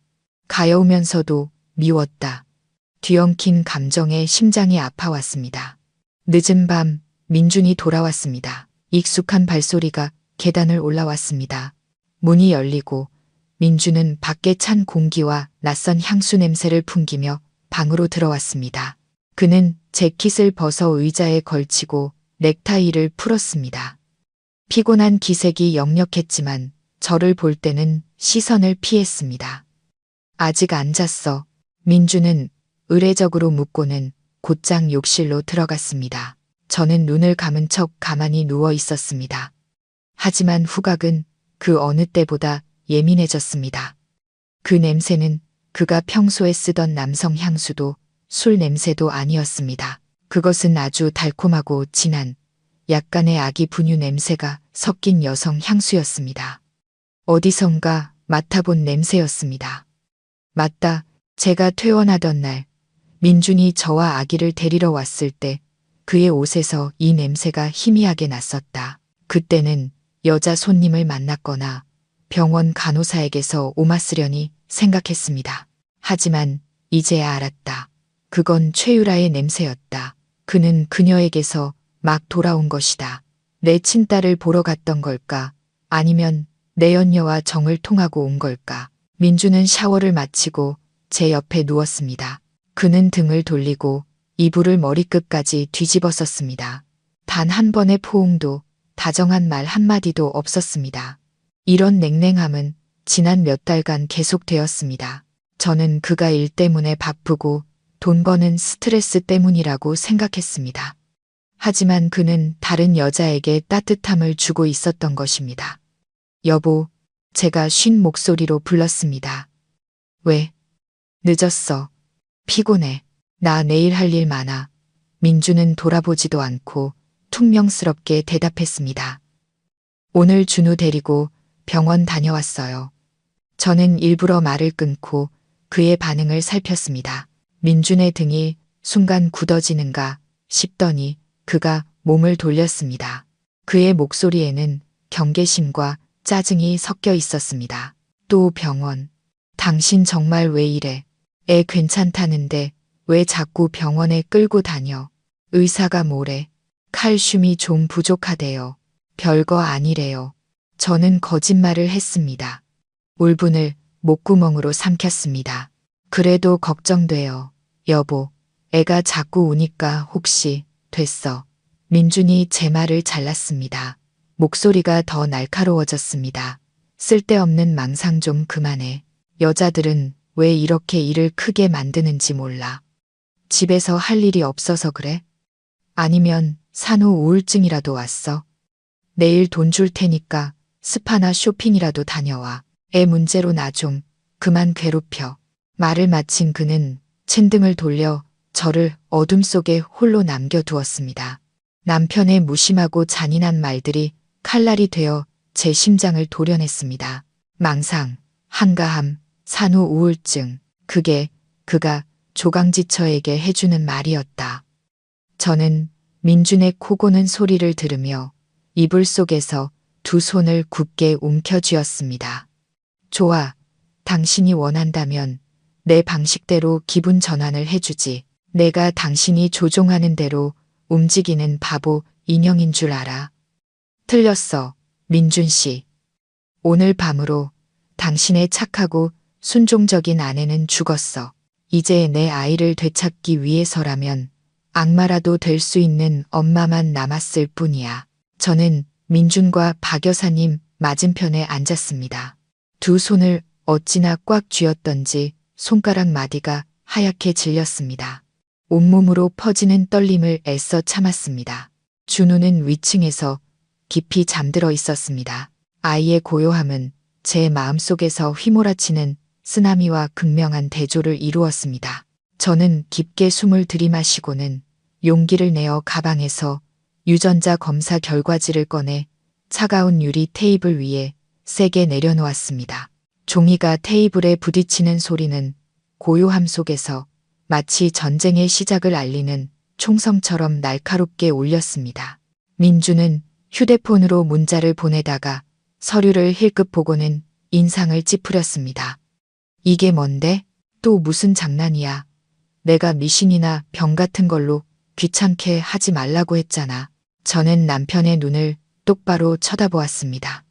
가여우면서도 미웠다. 뒤엉킨 감정에 심장이 아파왔습니다. 늦은 밤 민준이 돌아왔습니다. 익숙한 발소리가 계단을 올라왔습니다. 문이 열리고 민준은 밖에 찬 공기와 낯선 향수 냄새를 풍기며 방으로 들어왔습니다. 그는 재킷을 벗어 의자에 걸치고 넥타이를 풀었습니다. 피곤한 기색이 역력했지만 저를 볼 때는 시선을 피했습니다. 아직 안 잤어. 민준은 의례적으로 묻고는 곧장 욕실로 들어갔습니다. 저는 눈을 감은 척 가만히 누워 있었습니다. 하지만 후각은 그 어느 때보다 예민해졌습니다. 그 냄새는 그가 평소에 쓰던 남성 향수도 술 냄새도 아니었습니다. 그것은 아주 달콤하고 진한 약간의 아기 분유 냄새가 섞인 여성 향수였습니다. 어디선가 맡아본 냄새였습니다. 맞다. 제가 퇴원하던 날 민준이 저와 아기를 데리러 왔을 때 그의 옷에서 이 냄새가 희미하게 났었다. 그때는 여자 손님을 만났거나 병원 간호사에게서 오맞으려니 생각했습니다. 하지만 이제야 알았다. 그건 최유라의 냄새였다. 그는 그녀에게서 막 돌아온 것이다. 내 친딸을 보러 갔던 걸까? 아니면 내연녀와 정을 통하고 온 걸까? 민주는 샤워를 마치고 제 옆에 누웠습니다. 그는 등을 돌리고 이불을 머리끝까지 뒤집어 썼습니다. 단 한 번의 포옹도 다정한 말 한마디도 없었습니다. 이런 냉랭함은 지난 몇 달간 계속되었습니다. 저는 그가 일 때문에 바쁘고 돈 버는 스트레스 때문이라고 생각했습니다. 하지만 그는 다른 여자에게 따뜻함을 주고 있었던 것입니다. 여보, 제가 쉰 목소리로 불렀습니다. 왜? 늦었어. 피곤해. 나 내일 할 일 많아. 민주는 돌아보지도 않고 퉁명스럽게 대답했습니다. 오늘 준우 데리고 병원 다녀왔어요. 저는 일부러 말을 끊고 그의 반응을 살폈습니다. 민준의 등이 순간 굳어지는가 싶더니 그가 몸을 돌렸습니다. 그의 목소리에는 경계심과 짜증이 섞여 있었습니다. 또 병원. 당신 정말 왜 이래? 애 괜찮다는데 왜 자꾸 병원에 끌고 다녀? 의사가 뭐래? 칼슘이 좀 부족하대요. 별거 아니래요. 저는 거짓말을 했습니다. 울분을 목구멍으로 삼켰습니다. 그래도 걱정돼요. 여보, 애가 자꾸 우니까 혹시 됐어. 민준이 제 말을 잘랐습니다. 목소리가 더 날카로워졌습니다. 쓸데없는 망상 좀 그만해. 여자들은 왜 이렇게 일을 크게 만드는지 몰라. 집에서 할 일이 없어서 그래? 아니면 산후 우울증이라도 왔어? 내일 돈 줄 테니까 스파나 쇼핑이라도 다녀와. 애 문제로 나 좀 그만 괴롭혀. 말을 마친 그는 챈등을 돌려 저를 어둠 속에 홀로 남겨두었습니다. 남편의 무심하고 잔인한 말들이 칼날이 되어 제 심장을 도려냈습니다. 망상, 한가함, 산후 우울증. 그게 그가 조강지처에게 해주는 말이었다. 저는 민준의 코 고는 소리를 들으며 이불 속에서 두 손을 굳게 움켜쥐었습니다. 좋아. 당신이 원한다면 내 방식대로 기분 전환을 해주지. 내가 당신이 조종하는 대로 움직이는 바보 인형인 줄 알아. 틀렸어, 민준 씨. 오늘 밤으로 당신의 착하고 순종적인 아내는 죽었어. 이제 내 아이를 되찾기 위해서라면 악마라도 될 수 있는 엄마만 남았을 뿐이야. 저는 민준과 박 여사님 맞은편에 앉았습니다. 두 손을 어찌나 꽉 쥐었던지 손가락 마디가 하얗게 질렸습니다. 온몸으로 퍼지는 떨림을 애써 참았습니다. 준우는 위층에서 깊이 잠들어 있었습니다. 아이의 고요함은 제 마음속에서 휘몰아치는 쓰나미와 극명한 대조를 이루었습니다. 저는 깊게 숨을 들이마시고는 용기를 내어 가방에서 유전자 검사 결과지를 꺼내 차가운 유리 테이블 위에 세게 내려놓았습니다. 종이가 테이블에 부딪히는 소리는 고요함 속에서 마치 전쟁의 시작을 알리는 총성처럼 날카롭게 울렸습니다. 민주는 휴대폰으로 문자를 보내다가 서류를 힐끗 보고는 인상을 찌푸렸습니다. 이게 뭔데? 또 무슨 장난이야. 내가 미신이나 병 같은 걸로 귀찮게 하지 말라고 했잖아. 저는 남편의 눈을 똑바로 쳐다보았습니다.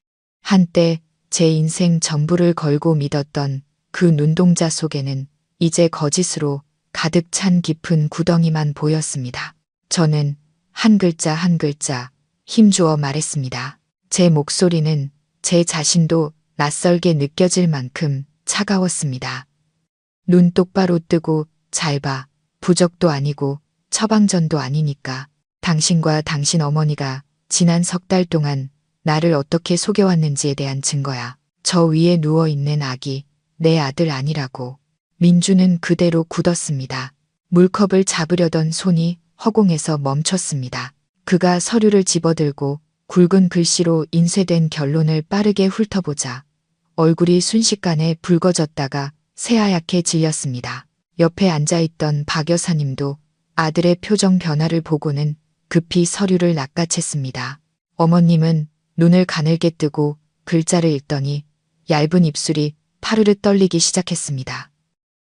한때 제 인생 전부를 걸고 믿었던 그 눈동자 속에는 이제 거짓으로 가득 찬 깊은 구덩이만 보였습니다. 저는 한 글자 한 글자 힘주어 말했습니다. 제 목소리는 제 자신도 낯설게 느껴질 만큼 차가웠습니다. 눈 똑바로 뜨고 잘 봐. 부적도 아니고 처방전도 아니니까. 당신과 당신 어머니가 지난 석 달 동안 나를 어떻게 속여왔는지에 대한 증거야. 저 위에 누워있는 아기, 내 아들 아니라고. 민주는 그대로 굳었습니다. 물컵을 잡으려던 손이 허공에서 멈췄습니다. 그가 서류를 집어들고 굵은 글씨로 인쇄된 결론을 빠르게 훑어보자 얼굴이 순식간에 붉어졌다가 새하얗게 질렸습니다. 옆에 앉아있던 박 여사님도 아들의 표정 변화를 보고는 급히 서류를 낚아챘습니다. 어머님은 눈을 가늘게 뜨고 글자를 읽더니 얇은 입술이 파르르 떨리기 시작했습니다.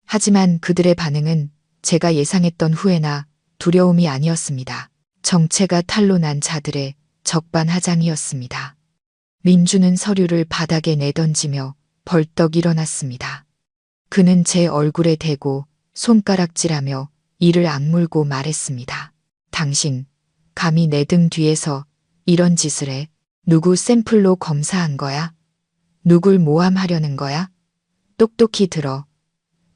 하지만 그들의 반응은 제가 예상했던 후회나 두려움이 아니었습니다. 정체가 탄로난 자들의 적반하장이었습니다. 민주는 서류를 바닥에 내던지며 벌떡 일어났습니다. 그는 제 얼굴에 대고 손가락질하며 이를 악물고 말했습니다. 당신, 감히 내 등 뒤에서 이런 짓을 해? 누구 샘플로 검사한 거야? 누굴 모함하려는 거야? 똑똑히 들어.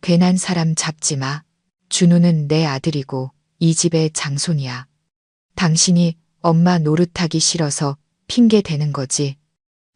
괜한 사람 잡지 마. 준우는 내 아들이고 이 집의 장손이야. 당신이 엄마 노릇하기 싫어서 핑계 대는 거지.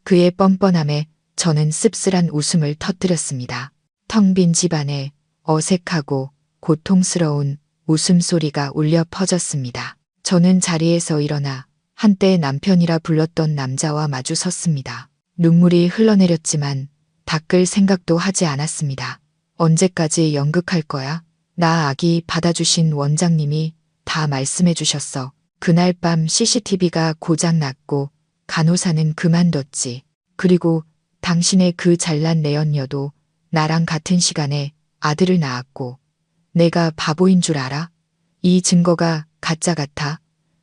그의 뻔뻔함에 저는 씁쓸한 웃음을 터뜨렸습니다. 텅 빈 집안에 어색하고 고통스러운 웃음소리가 울려 퍼졌습니다. 저는 자리에서 일어나 한때 남편이라 불렀던 남자와 마주 섰습니다. 눈물이 흘러내렸지만 닦을 생각도 하지 않았습니다. 언제까지 연극할 거야? 나 아기 받아주신 원장님이 다 말씀해 주셨어. 그날 밤 CCTV가 고장 났고 간호사는 그만뒀지. 그리고 당신의 그 잘난 내연녀도 나랑 같은 시간에 아들을 낳았고 내가 바보인 줄 알아? 이 증거가 가짜 같아.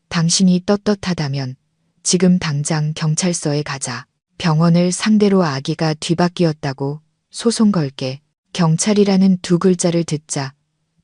당신이 떳떳하다면 지금 당장 경찰서에 가자. 병원을 상대로 아기가 뒤바뀌었다고 소송 걸게. 경찰이라는 두 글자를 듣자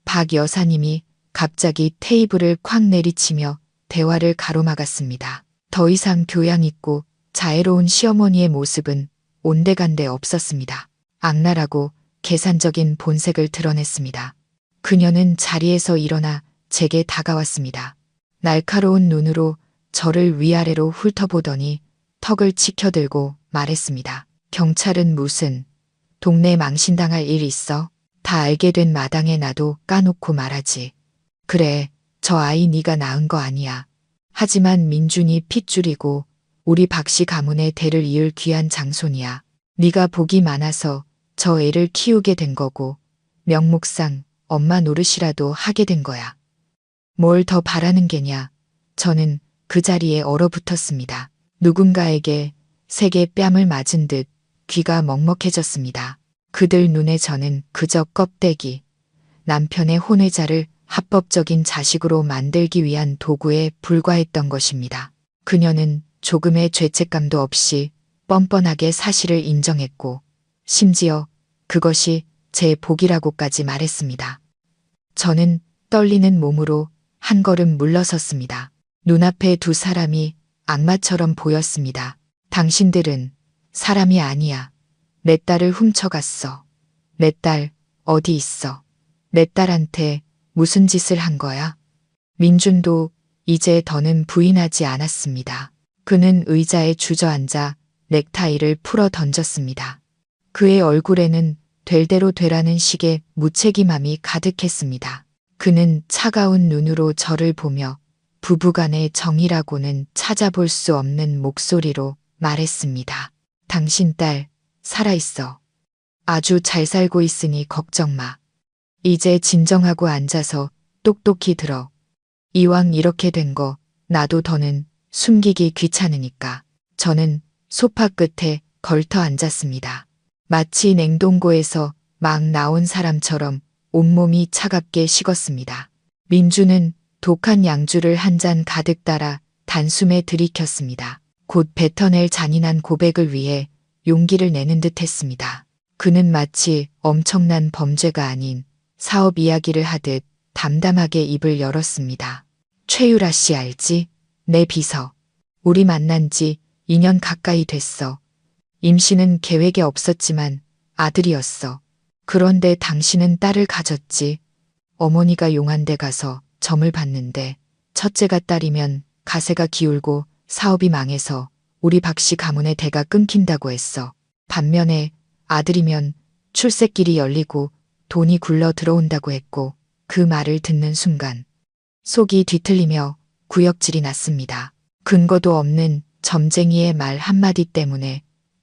박 여사님이 갑자기 테이블을 콱 내리치며 대화를 가로막았습니다. 더 이상 교양 있고 자애로운 시어머니의 모습은 온데간데 없었습니다. 악랄하고 계산적인 본색을 드러냈습니다. 그녀는 자리에서 일어나 제게 다가왔습니다. 날카로운 눈으로 저를 위아래로 훑어보더니 턱을 치켜들고 말했습니다. 경찰은 무슨, 동네 망신당할 일 있어? 다 알게 된 마당에 나도 까놓고 말하지. 그래, 저 아이 네가 낳은 거 아니야. 하지만 민준이 핏줄이고 우리 박씨 가문의 대를 이을 귀한 장손이야. 네가 복이 많아서 저 애를 키우게 된 거고 명목상 엄마 노릇이라도 하게 된 거야. 뭘 더 바라는 게냐. 저는 그 자리에 얼어붙었습니다. 누군가에게 세게 뺨을 맞은 듯 귀가 먹먹해졌습니다. 그들 눈에 저는 그저 껍데기, 남편의 혼외자를 합법적인 자식으로 만들기 위한 도구에 불과했던 것입니다. 그녀는 조금의 죄책감도 없이 뻔뻔하게 사실을 인정했고 심지어 그것이 제 복이라고까지 말했습니다. 저는 떨리는 몸으로 한 걸음 물러섰습니다. 눈앞에 두 사람이 악마처럼 보였습니다. 당신들은 사람이 아니야. 내 딸을 훔쳐갔어. 내 딸 어디 있어? 내 딸한테 무슨 짓을 한 거야? 민준도 이제 더는 부인하지 않았습니다. 그는 의자에 주저앉아 넥타이를 풀어 던졌습니다. 그의 얼굴에는 될 대로 되라는 식의 무책임함이 가득했습니다. 그는 차가운 눈으로 저를 보며 부부간의 정이라고는 찾아볼 수 없는 목소리로 말했습니다. 당신 딸 살아있어. 아주 잘 살고 있으니 걱정 마. 이제 진정하고 앉아서 똑똑히 들어. 이왕 이렇게 된 거 나도 더는 숨기기 귀찮으니까. 저는 소파 끝에 걸터 앉았습니다. 마치 냉동고에서 막 나온 사람처럼 온몸이 차갑게 식었습니다. 민주는 독한 양주를 한 잔 가득 따라 단숨에 들이켰습니다. 곧 뱉어낼 잔인한 고백을 위해 용기를 내는 듯 했습니다. 그는 마치 엄청난 범죄가 아닌 사업 이야기를 하듯 담담하게 입을 열었습니다. 최유라 씨 알지? 내 비서. 우리 만난 지 2년 가까이 됐어. 임신은 계획에 없었지만 아들이었어. 그런데 당신은 딸을 가졌지. 어머니가 용한 데 가서 점을 봤는데 첫째가 딸이면 가세가 기울고 사업이 망해서 우리 박씨 가문의 대가 끊긴다고 했어. 반면에 아들이면 출세길이 열리고 돈이 굴러 들어온다고 했고 그 말을 듣는 순간 속이 뒤틀리며 구역질이 났습니다. 근거도 없는 점쟁이의 말 한마디 때문에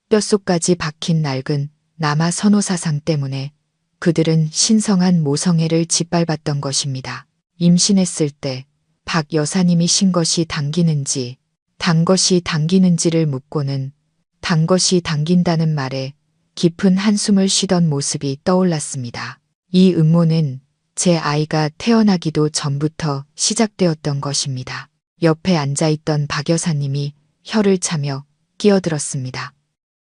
뼛속까지 박힌 낡은 남아 선호사상 때문에 그들은 신성한 모성애를 짓밟았던 것입니다. 임신했을 때 박 여사님이 신 것이 당기는지 단 것이 당기는지를 묻고는 단 것이 당긴다는 말에 깊은 한숨을 쉬던 모습이 떠올랐습니다. 이 음모는 제 아이가 태어나기도 전부터 시작되었던 것입니다. 옆에 앉아있던 박 여사님이 혀를 차며 끼어들었습니다.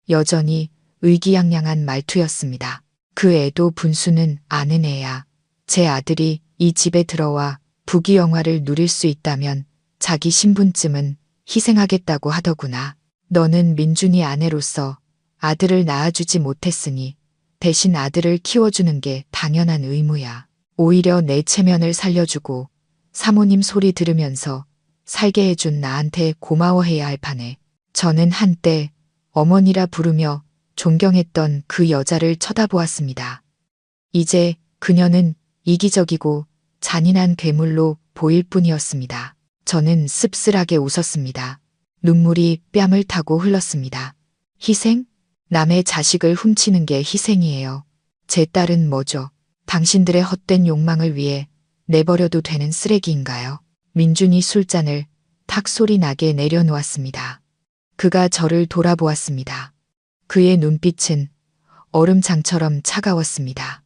여전히 의기양양한 말투였습니다. 그 애도 분수는 아는 애야. 제 아들이 이 집에 들어와 부귀영화를 누릴 수 있다면 자기 신분쯤은 희생하겠다고 하더구나. 너는 민준이 아내로서 아들을 낳아주지 못했으니 대신 아들을 키워주는 게 당연한 의무야. 오히려 내 체면을 살려주고 사모님 소리 들으면서 살게 해준 나한테 고마워해야 할 판에 저는 한때 어머니라 부르며 존경했던 그 여자를 쳐다보았습니다. 이제 그녀는 이기적이고 잔인한 괴물로 보일 뿐이었습니다. 저는 씁쓸하게 웃었습니다. 눈물이 뺨을 타고 흘렀습니다. 희생? 남의 자식을 훔치는 게 희생이에요. 제 딸은 뭐죠? 당신들의 헛된 욕망을 위해 내버려도 되는 쓰레기인가요? 민준이 술잔을 탁 소리 나게 내려놓았습니다. 그가 저를 돌아보았습니다. 그의 눈빛은 얼음장처럼 차가웠습니다.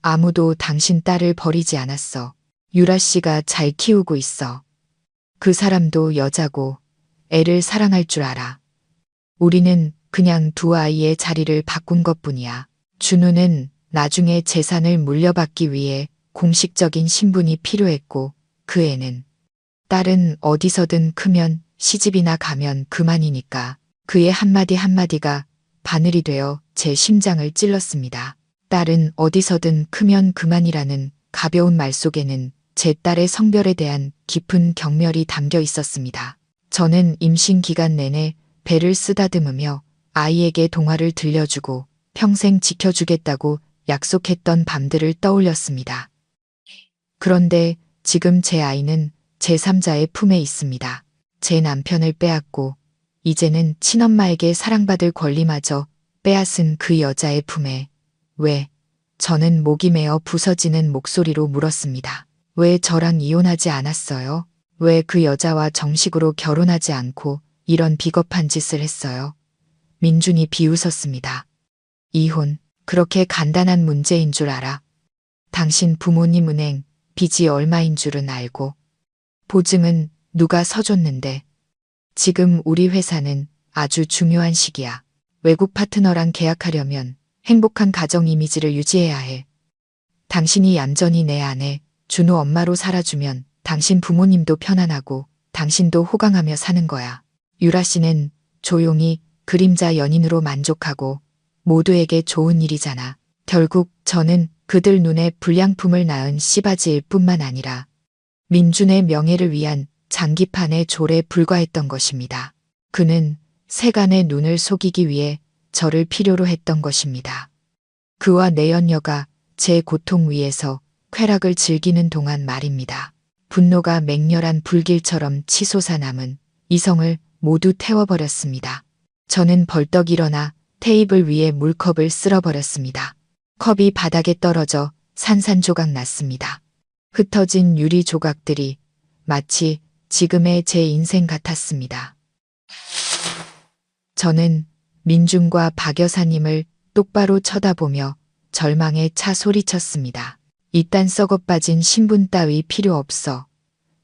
아무도 당신 딸을 버리지 않았어. 유라 씨가 잘 키우고 있어. 그 사람도 여자고 애를 사랑할 줄 알아. 우리는 그냥 두 아이의 자리를 바꾼 것뿐이야. 준우는 나중에 재산을 물려받기 위해 공식적인 신분이 필요했고 그 애는 딸은 어디서든 크면 시집이나 가면 그만이니까. 그의 한마디 한마디가 바늘이 되어 제 심장을 찔렀습니다. 딸은 어디서든 크면 그만이라는 가벼운 말 속에는 제 딸의 성별에 대한 깊은 경멸이 담겨 있었습니다. 저는 임신 기간 내내 배를 쓰다듬으며 아이에게 동화를 들려주고 평생 지켜주겠다고 약속했던 밤들을 떠올렸습니다. 그런데 지금 제 아이는 제3자의 품에 있습니다. 제 남편을 빼앗고 이제는 친엄마에게 사랑받을 권리마저 빼앗은 그 여자의 품에. 왜? 저는 목이 메어 부서지는 목소리로 물었습니다. 왜 저랑 이혼하지 않았어요? 왜 그 여자와 정식으로 결혼하지 않고 이런 비겁한 짓을 했어요? 민준이 비웃었습니다. 이혼, 그렇게 간단한 문제인 줄 알아? 당신 부모님 은행 빚이 얼마인 줄은 알고. 보증은 누가 서줬는데. 지금 우리 회사는 아주 중요한 시기야. 외국 파트너랑 계약하려면 행복한 가정 이미지를 유지해야 해. 당신이 얌전히 내 아내, 준우 엄마로 살아주면 당신 부모님도 편안하고 당신도 호강하며 사는 거야. 유라 씨는 조용히 그림자 연인으로 만족하고 모두에게 좋은 일이잖아. 결국 저는 그들 눈에 불량품을 낳은 씨바지일 뿐만 아니라 민준의 명예를 위한 장기판의 졸에 불과했던 것입니다. 그는 세간의 눈을 속이기 위해 저를 필요로 했던 것입니다. 그와 내연녀가 제 고통 위에서 쾌락을 즐기는 동안 말입니다. 분노가 맹렬한 불길처럼 치솟아 남은 이성을 모두 태워버렸습니다. 저는 벌떡 일어나 테이블 위에 물컵을 쓸어버렸습니다. 컵이 바닥에 떨어져 산산조각 났습니다. 흩어진 유리 조각들이 마치 지금의 제 인생 같았습니다. 저는 민준과 박 여사님을 똑바로 쳐다보며 절망에 차 소리쳤습니다. 이딴 썩어빠진 신분 따위 필요 없어.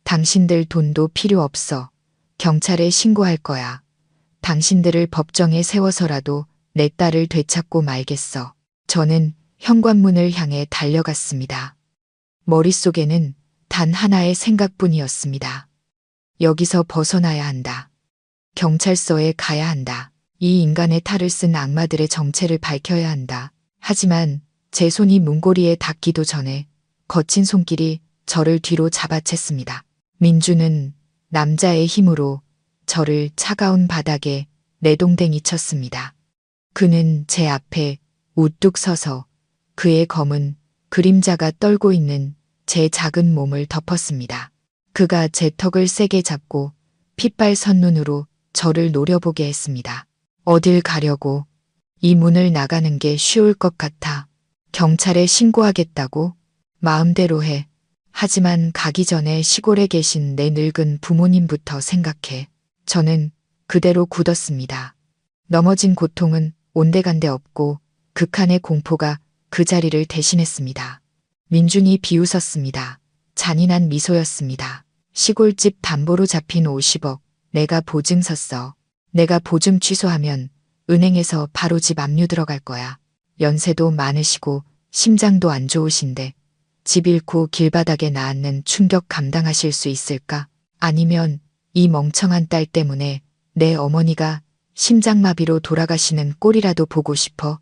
당신들 돈도 필요 없어. 경찰에 신고할 거야. 당신들을 법정에 세워서라도 내 딸을 되찾고 말겠어. 저는 현관문을 향해 달려갔습니다. 머릿속에는 단 하나의 생각뿐이었습니다. 여기서 벗어나야 한다. 경찰서에 가야 한다. 이 인간의 탈을 쓴 악마들의 정체를 밝혀야 한다. 하지만 제 손이 문고리에 닿기도 전에 거친 손길이 저를 뒤로 잡아챘습니다. 민주는 남자의 힘으로 저를 차가운 바닥에 내동댕이 쳤습니다. 그는 제 앞에 우뚝 서서 그의 검은 그림자가 떨고 있는 제 작은 몸을 덮었습니다. 그가 제 턱을 세게 잡고 핏발 선눈으로 저를 노려보게 했습니다. 어딜 가려고? 이 문을 나가는 게 쉬울 것 같아. 경찰에 신고하겠다고? 마음대로 해. 하지만 가기 전에 시골에 계신 내 늙은 부모님부터 생각해. 저는 그대로 굳었습니다. 넘어진 고통은 온데간데 없고 극한의 공포가 그 자리를 대신했습니다. 민준이 비웃었습니다. 잔인한 미소였습니다. 시골집 담보로 잡힌 50억, 내가 보증 섰어. 내가 보증 취소하면 은행에서 바로 집 압류 들어갈 거야. 연세도 많으시고 심장도 안 좋으신데 집 잃고 길바닥에 나앉는 충격 감당하실 수 있을까? 아니면 이 멍청한 딸 때문에 내 어머니가 심장마비로 돌아가시는 꼴이라도 보고 싶어?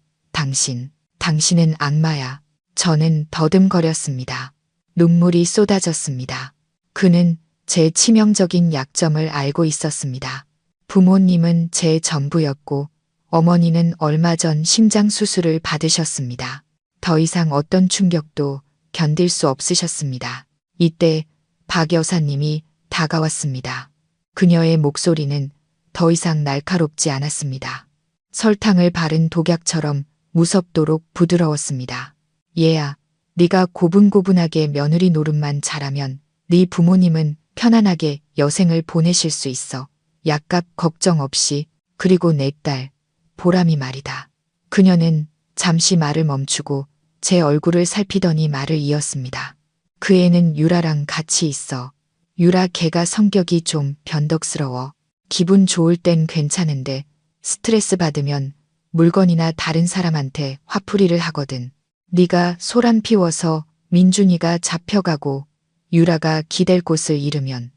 당신은 악마야. 저는 더듬거렸습니다. 눈물이 쏟아졌습니다. 그는 제 치명적인 약점을 알고 있었습니다. 부모님은 제 전부였고 어머니는 얼마 전 심장 수술을 받으셨습니다. 더 이상 어떤 충격도 견딜 수 없으셨습니다. 이때 박 여사님이 다가왔습니다. 그녀의 목소리는 더 이상 날카롭지 않았습니다. 설탕을 바른 독약처럼 무섭도록 부드러웠습니다. 얘야, 네가 고분고분하게 며느리 노릇만 잘하면 네 부모님은 편안하게 여생을 보내실 수 있어. 약값 걱정 없이. 그리고 내 딸, 보람이 말이다. 그녀는 잠시 말을 멈추고 제 얼굴을 살피더니 말을 이었습니다. 그 애는 유라랑 같이 있어. 유라 걔가 성격이 좀 변덕스러워. 기분 좋을 땐 괜찮은데 스트레스 받으면 물건이나 다른 사람한테 화풀이를 하거든. 네가 소란 피워서 민준이가 잡혀가고 유라가 기댈 곳을 잃으면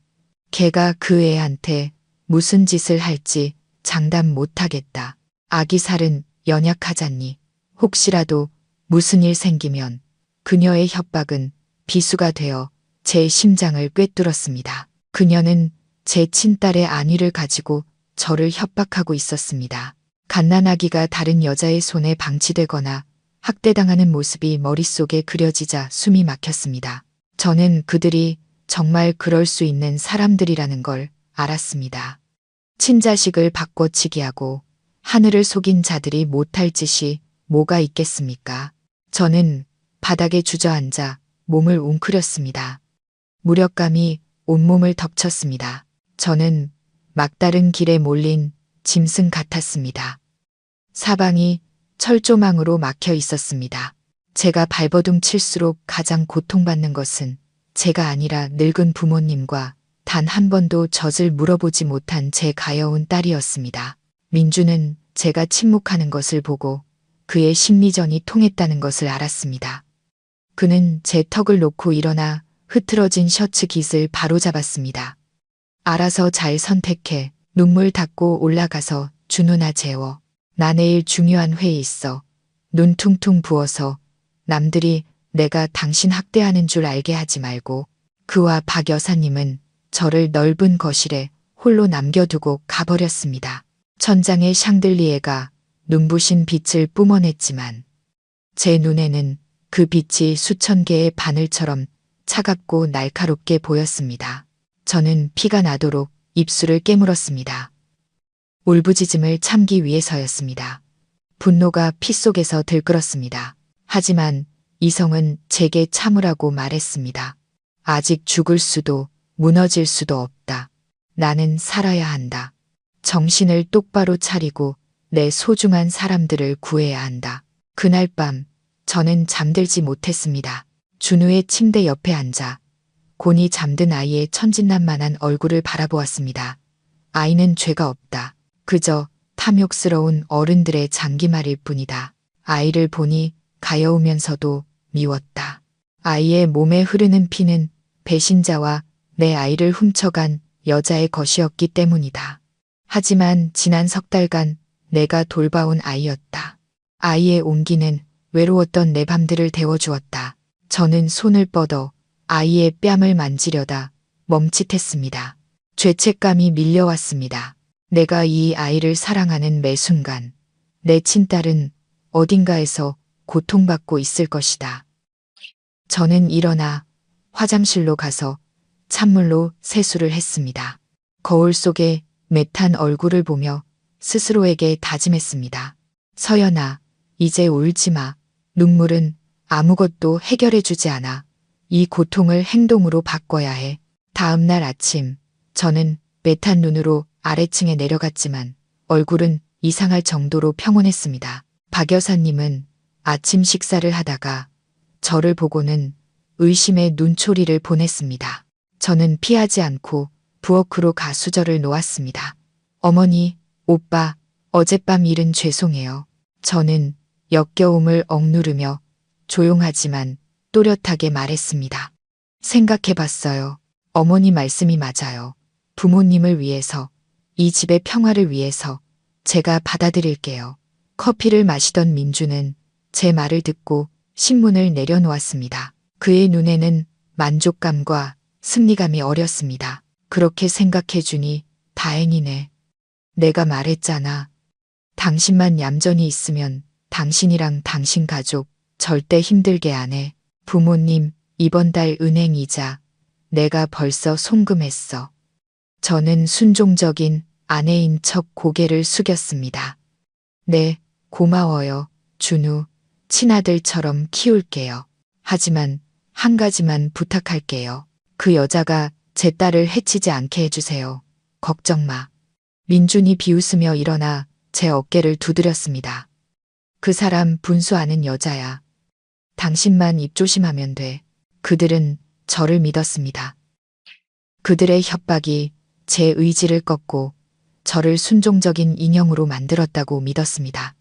걔가 그 애한테 무슨 짓을 할지 장담 못하겠다. 아기 살은 연약하잖니. 혹시라도 무슨 일 생기면 그녀의 협박은 비수가 되어 제 심장을 꿰뚫었습니다. 그녀는 제 친딸의 안위를 가지고 저를 협박하고 있었습니다. 갓난아기가 다른 여자의 손에 방치되거나 학대당하는 모습이 머릿속에 그려지자 숨이 막혔습니다. 저는 그들이 정말 그럴 수 있는 사람들이라는 걸 알았습니다. 친자식을 바꿔치기 하고 하늘을 속인 자들이 못할 짓이 뭐가 있겠습니까? 저는 바닥에 주저앉아 몸을 웅크렸습니다. 무력감이 온몸을 덮쳤습니다. 저는 막다른 길에 몰린 짐승 같았습니다. 사방이 철조망으로 막혀 있었습니다. 제가 발버둥 칠수록 가장 고통받는 것은 제가 아니라 늙은 부모님과 단 한 번도 젖을 물어보지 못한 제 가여운 딸이었습니다. 민주는 제가 침묵하는 것을 보고 그의 심리전이 통했다는 것을 알았습니다. 그는 제 턱을 놓고 일어나 흐트러진 셔츠 깃을 바로잡았습니다. 알아서 잘 선택해. 눈물 닦고 올라가서 주누나 재워. 나 내일 중요한 회의 있어. 눈 퉁퉁 부어서 남들이 내가 당신 학대하는 줄 알게 하지 말고. 그와 박 여사님은 저를 넓은 거실에 홀로 남겨두고 가버렸습니다. 천장의 샹들리에가 눈부신 빛을 뿜어냈지만 제 눈에는 그 빛이 수천 개의 바늘처럼 차갑고 날카롭게 보였습니다. 저는 피가 나도록 입술을 깨물었습니다. 울부짖음을 참기 위해서였습니다. 분노가 피 속에서 들끓었습니다. 하지만 이성은 제게 참으라고 말했습니다. 아직 죽을 수도 무너질 수도 없다. 나는 살아야 한다. 정신을 똑바로 차리고 내 소중한 사람들을 구해야 한다. 그날 밤 저는 잠들지 못했습니다. 준우의 침대 옆에 앉아 곤히 잠든 아이의 천진난만한 얼굴을 바라보았습니다. 아이는 죄가 없다. 그저 탐욕스러운 어른들의 장기말일 뿐이다. 아이를 보니 가여우면서도 미웠다. 아이의 몸에 흐르는 피는 배신자와 내 아이를 훔쳐간 여자의 것이었기 때문이다. 하지만 지난 석 달간 내가 돌봐온 아이였다. 아이의 온기는 외로웠던 내 밤들을 데워주었다. 저는 손을 뻗어 아이의 뺨을 만지려다 멈칫했습니다. 죄책감이 밀려왔습니다. 내가 이 아이를 사랑하는 매 순간 내 친딸은 어딘가에서 고통받고 있을 것이다. 저는 일어나 화장실로 가서 찬물로 세수를 했습니다. 거울 속에 매탄 얼굴을 보며 스스로에게 다짐했습니다. 서연아, 이제 울지 마. 눈물은 아무것도 해결해주지 않아. 이 고통을 행동으로 바꿔야 해. 다음 날 아침, 저는 매탄 눈으로 아래층에 내려갔지만 얼굴은 이상할 정도로 평온했습니다. 박 여사님은 아침 식사를 하다가 저를 보고는 의심의 눈초리를 보냈습니다. 저는 피하지 않고 부엌으로 가 수저를 놓았습니다. 어머니, 오빠, 어젯밤 일은 죄송해요. 저는 역겨움을 억누르며 조용하지만 또렷하게 말했습니다. 생각해봤어요. 어머니 말씀이 맞아요. 부모님을 위해서, 이 집의 평화를 위해서 제가 받아들일게요. 커피를 마시던 민주는 제 말을 듣고 신문을 내려놓았습니다. 그의 눈에는 만족감과 승리감이 어렸습니다. 그렇게 생각해주니 다행이네. 내가 말했잖아. 당신만 얌전히 있으면 당신이랑 당신 가족 절대 힘들게 안 해. 부모님, 이번 달 은행 이자 내가 벌써 송금했어. 저는 순종적인 아내인 척 고개를 숙였습니다. 네, 고마워요. 준우, 친아들처럼 키울게요. 하지만 한 가지만 부탁할게요. 그 여자가 제 딸을 해치지 않게 해주세요. 걱정 마. 민준이 비웃으며 일어나 제 어깨를 두드렸습니다. 그 사람 분수 아는 여자야. 당신만 입 조심하면 돼. 그들은 저를 믿었습니다. 그들의 협박이 제 의지를 꺾고 저를 순종적인 인형으로 만들었다고 믿었습니다.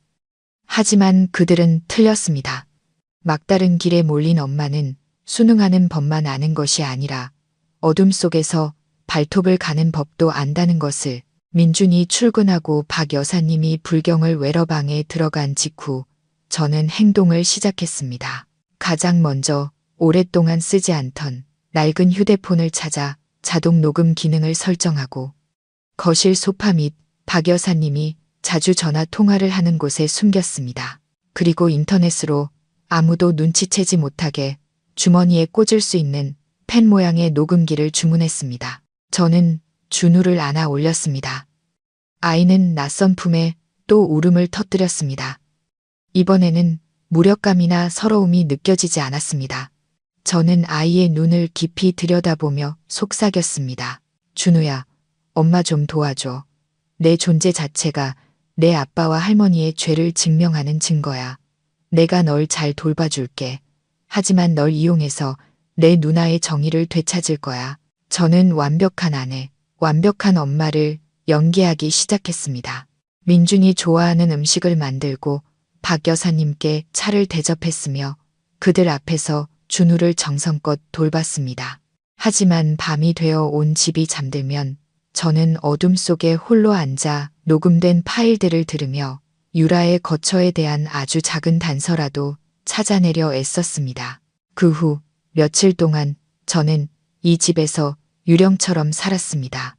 하지만 그들은 틀렸습니다. 막다른 길에 몰린 엄마는 순응하는 법만 아는 것이 아니라 어둠 속에서 발톱을 가는 법도 안다는 것을 민준이 출근하고 박 여사님이 불경을 외러방에 들어간 직후 저는 행동을 시작했습니다. 가장 먼저 오랫동안 쓰지 않던 낡은 휴대폰을 찾아 자동 녹음 기능을 설정하고 거실 소파 및 박 여사님이 자주 전화 통화를 하는 곳에 숨겼습니다. 그리고 인터넷으로 아무도 눈치채지 못하게 주머니에 꽂을 수 있는 펜 모양의 녹음기를 주문했습니다. 저는 준우를 안아 올렸습니다. 아이는 낯선 품에 또 울음을 터뜨렸습니다. 이번에는 무력감이나 서러움이 느껴지지 않았습니다. 저는 아이의 눈을 깊이 들여다보며 속삭였습니다. 준우야, 엄마 좀 도와줘. 내 존재 자체가 내 아빠와 할머니의 죄를 증명하는 증거야. 내가 널 잘 돌봐줄게. 하지만 널 이용해서 내 누나의 정의를 되찾을 거야. 저는 완벽한 아내, 완벽한 엄마를 연기하기 시작했습니다. 민준이 좋아하는 음식을 만들고 박 여사님께 차를 대접했으며 그들 앞에서 준우를 정성껏 돌봤습니다. 하지만 밤이 되어 온 집이 잠들면 저는 어둠 속에 홀로 앉아 녹음된 파일들을 들으며 유라의 거처에 대한 아주 작은 단서라도 찾아내려 애썼습니다. 그 후 며칠 동안 저는 이 집에서 유령처럼 살았습니다.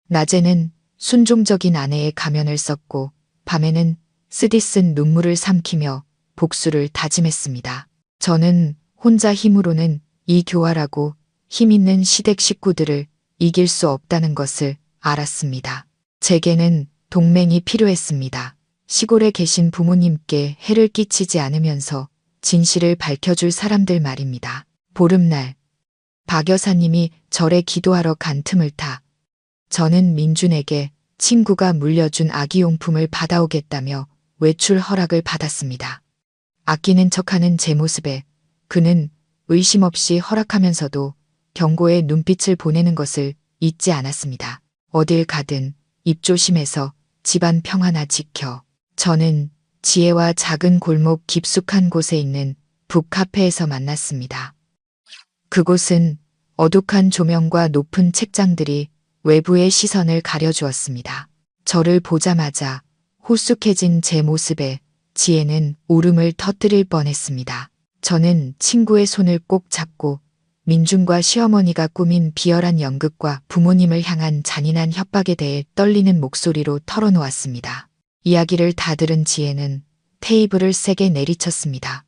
낮에는 순종적인 아내의 가면을 썼고 밤에는 쓰디쓴 눈물을 삼키며 복수를 다짐했습니다. 저는 혼자 힘으로는 이 교활하고 힘있는 시댁 식구들을 이길 수 없다는 것을 알았습니다. 제게는 동맹이 필요했습니다. 시골에 계신 부모님께 해를 끼치지 않으면서 진실을 밝혀줄 사람들 말입니다. 보름날, 박 여사님이 절에 기도하러 간 틈을 타 저는 민준에게 친구가 물려준 아기용품을 받아오겠다며 외출 허락을 받았습니다. 아끼는 척하는 제 모습에 그는 의심 없이 허락하면서도 경고의 눈빛을 보내는 것을 잊지 않았습니다. 어딜 가든 입조심해서 집안 평화나 지켜. 저는 지혜와 작은 골목 깊숙한 곳에 있는 북카페에서 만났습니다. 그곳은 어둑한 조명과 높은 책장들이 외부의 시선을 가려주었습니다. 저를 보자마자 호쑥해진 제 모습에 지혜는 울음을 터뜨릴 뻔했습니다. 저는 친구의 손을 꼭 잡고 민준과 시어머니가 꾸민 비열한 연극과 부모님을 향한 잔인한 협박에 대해 떨리는 목소리로 털어놓았습니다. 이야기를 다 들은 지혜는 테이블을 세게 내리쳤습니다.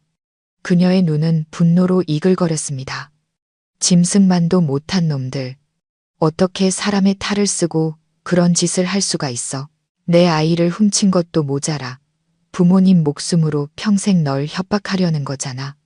그녀의 눈은 분노로 이글거렸습니다. 짐승만도 못한 놈들. 어떻게 사람의 탈을 쓰고 그런 짓을 할 수가 있어. 내 아이를 훔친 것도 모자라. 부모님 목숨으로 평생 널 협박하려는 거잖아.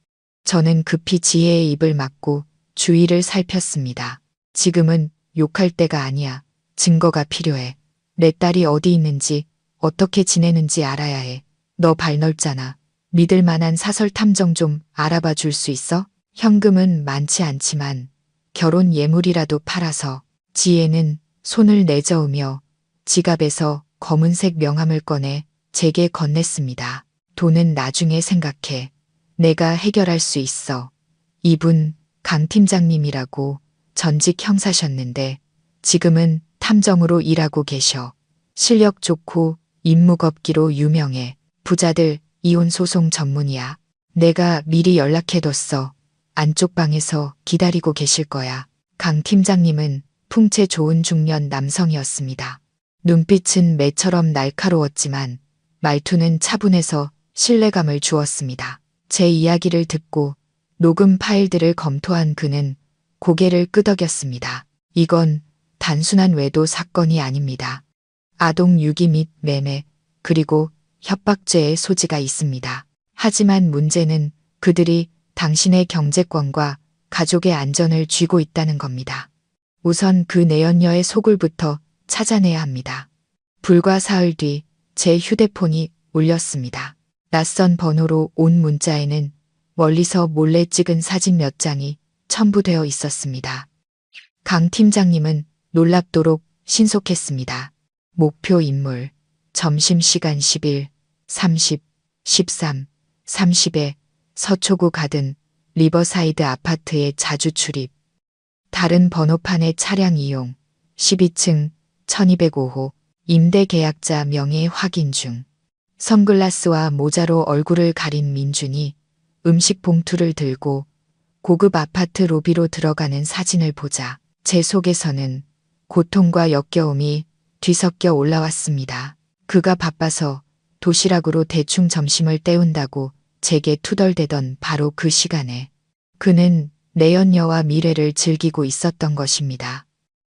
저는 급히 지혜의 입을 막고 주위를 살폈습니다. 지금은 욕할 때가 아니야. 증거가 필요해. 내 딸이 어디 있는지 어떻게 지내는지 알아야 해. 너 발 넓잖아. 믿을 만한 사설 탐정 좀 알아봐 줄 수 있어? 현금은 많지 않지만 결혼 예물이라도 팔아서. 지혜는 손을 내저으며 지갑에서 검은색 명함을 꺼내 제게 건넸습니다. 돈은 나중에 생각해. 내가 해결할 수 있어. 이분 강 팀장님이라고 전직 형사셨는데 지금은 탐정으로 일하고 계셔. 실력 좋고 임무겁기로 유명해. 부자들 이혼 소송 전문이야. 내가 미리 연락해뒀어. 안쪽 방에서 기다리고 계실 거야. 강 팀장님은 풍채 좋은 중년 남성이었습니다. 눈빛은 매처럼 날카로웠지만 말투는 차분해서 신뢰감을 주었습니다. 제 이야기를 듣고 녹음 파일들을 검토한 그는 고개를 끄덕였습니다. 이건 단순한 외도 사건이 아닙니다. 아동 유기 및 매매, 그리고 협박죄의 소지가 있습니다. 하지만 문제는 그들이 당신의 경제권과 가족의 안전을 쥐고 있다는 겁니다. 우선 그 내연녀의 소굴부터 찾아내야 합니다. 불과 사흘 뒤 제 휴대폰이 울렸습니다. 낯선 번호로 온 문자에는 멀리서 몰래 찍은 사진 몇 장이 첨부되어 있었습니다. 강 팀장님은 놀랍도록 신속했습니다. 목표 인물, 점심시간 11, 30, 13, 30에 서초구 가든 리버사이드 아파트에 자주 출입. 다른 번호판의 차량 이용, 12층 1205호, 임대 계약자 명의 확인 중. 선글라스와 모자로 얼굴을 가린 민준이 음식 봉투를 들고 고급 아파트 로비로 들어가는 사진을 보자 제 속에서는 고통과 역겨움이 뒤섞여 올라왔습니다. 그가 바빠서 도시락으로 대충 점심을 때운다고 제게 투덜대던 바로 그 시간에 그는 내연녀와 미래를 즐기고 있었던 것입니다.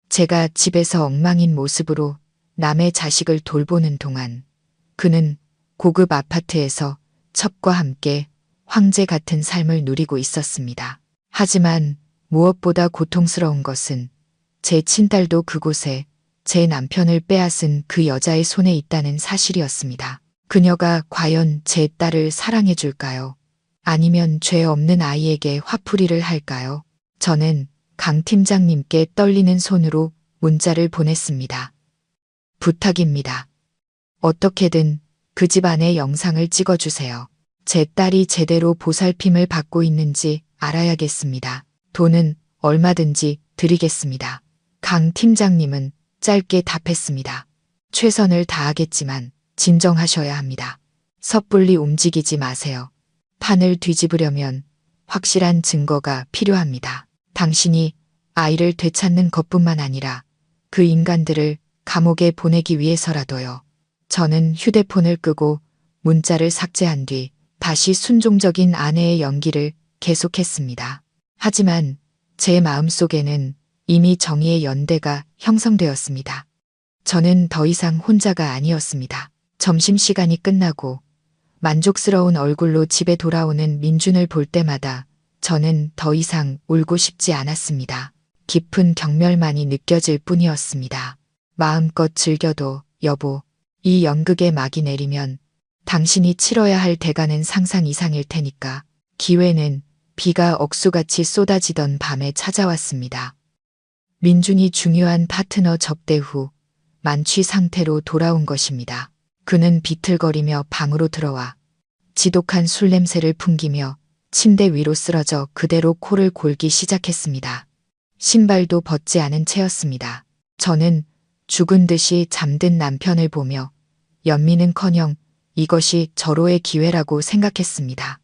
제가 집에서 엉망인 모습으로 남의 자식을 돌보는 동안 그는 고급 아파트에서 첩과 함께 황제 같은 삶을 누리고 있었습니다. 하지만 무엇보다 고통스러운 것은 제 친딸도 그곳에 제 남편을 빼앗은 그 여자의 손에 있다는 사실이었습니다. 그녀가 과연 제 딸을 사랑해 줄까요? 아니면 죄 없는 아이에게 화풀이를 할까요? 저는 강 팀장님께 떨리는 손으로 문자를 보냈습니다. 부탁입니다. 어떻게든 그 집안의 영상을 찍어주세요. 제 딸이 제대로 보살핌을 받고 있는지 알아야겠습니다. 돈은 얼마든지 드리겠습니다. 강 팀장님은 짧게 답했습니다. 최선을 다하겠지만 진정하셔야 합니다. 섣불리 움직이지 마세요. 판을 뒤집으려면 확실한 증거가 필요합니다. 당신이 아이를 되찾는 것뿐만 아니라 그 인간들을 감옥에 보내기 위해서라도요. 저는 휴대폰을 끄고 문자를 삭제한 뒤 다시 순종적인 아내의 연기를 계속했습니다. 하지만 제 마음속에는 이미 정의의 연대가 형성되었습니다. 저는 더 이상 혼자가 아니었습니다. 점심시간이 끝나고 만족스러운 얼굴로 집에 돌아오는 민준을 볼 때마다 저는 더 이상 울고 싶지 않았습니다. 깊은 경멸만이 느껴질 뿐이었습니다. 마음껏 즐겨도 여보, 이 연극에 막이 내리면 당신이 치러야 할 대가는 상상 이상일 테니까. 기회는 비가 억수같이 쏟아지던 밤에 찾아왔습니다. 민준이 중요한 파트너 접대 후 만취 상태로 돌아온 것입니다. 그는 비틀거리며 방으로 들어와 지독한 술 냄새를 풍기며 침대 위로 쓰러져 그대로 코를 골기 시작했습니다. 신발도 벗지 않은 채였습니다. 저는 죽은 듯이 잠든 남편을 보며 연민은커녕 이것이 절호의 기회라고 생각했습니다.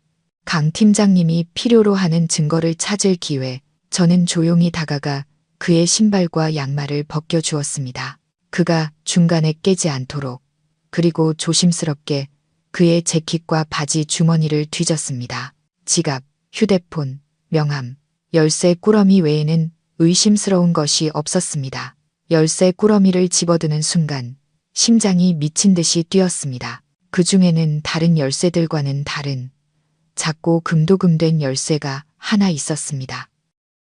강 팀장님이 필요로 하는 증거를 찾을 기회, 저는 조용히 다가가 그의 신발과 양말을 벗겨주었습니다. 그가 중간에 깨지 않도록, 그리고 조심스럽게 그의 재킷과 바지 주머니를 뒤졌습니다. 지갑, 휴대폰, 명함, 열쇠 꾸러미 외에는 의심스러운 것이 없었습니다. 열쇠 꾸러미를 집어드는 순간 심장이 미친 듯이 뛰었습니다. 그 중에는 다른 열쇠들과는 다른 작고 금도금된 열쇠가 하나 있었습니다.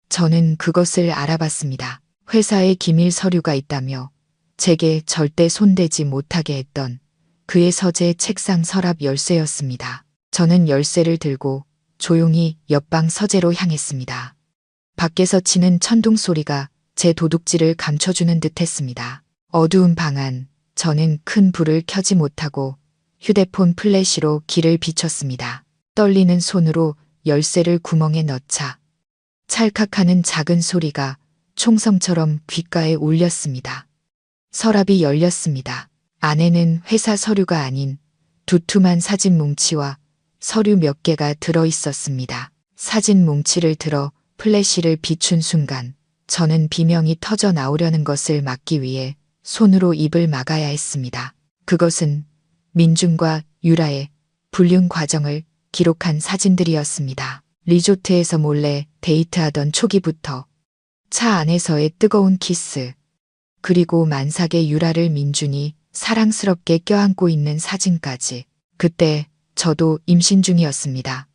저는 그것을 알아봤습니다. 회사에 기밀 서류가 있다며 제게 절대 손대지 못하게 했던 그의 서재 책상 서랍 열쇠였습니다. 저는 열쇠를 들고 조용히 옆방 서재로 향했습니다. 밖에서 치는 천둥 소리가 제 도둑질을 감춰주는 듯했습니다. 어두운 방 안, 저는 큰 불을 켜지 못하고 휴대폰 플래시로 길을 비췄습니다. 떨리는 손으로 열쇠를 구멍에 넣자 찰칵하는 작은 소리가 총성처럼 귓가에 울렸습니다. 서랍이 열렸습니다. 안에는 회사 서류가 아닌 두툼한 사진 뭉치와 서류 몇 개가 들어 있었습니다. 사진 뭉치를 들어 플래시를 비춘 순간 저는 비명이 터져 나오려는 것을 막기 위해 손으로 입을 막아야 했습니다. 그것은 민준과 유라의 불륜 과정을 기록한 사진들이었습니다. 리조트에서 몰래 데이트하던 초기부터 차 안에서의 뜨거운 키스, 그리고 만삭의 유라를 민준이 사랑스럽게 껴안고 있는 사진까지. 그때 저도 임신 중이었습니다.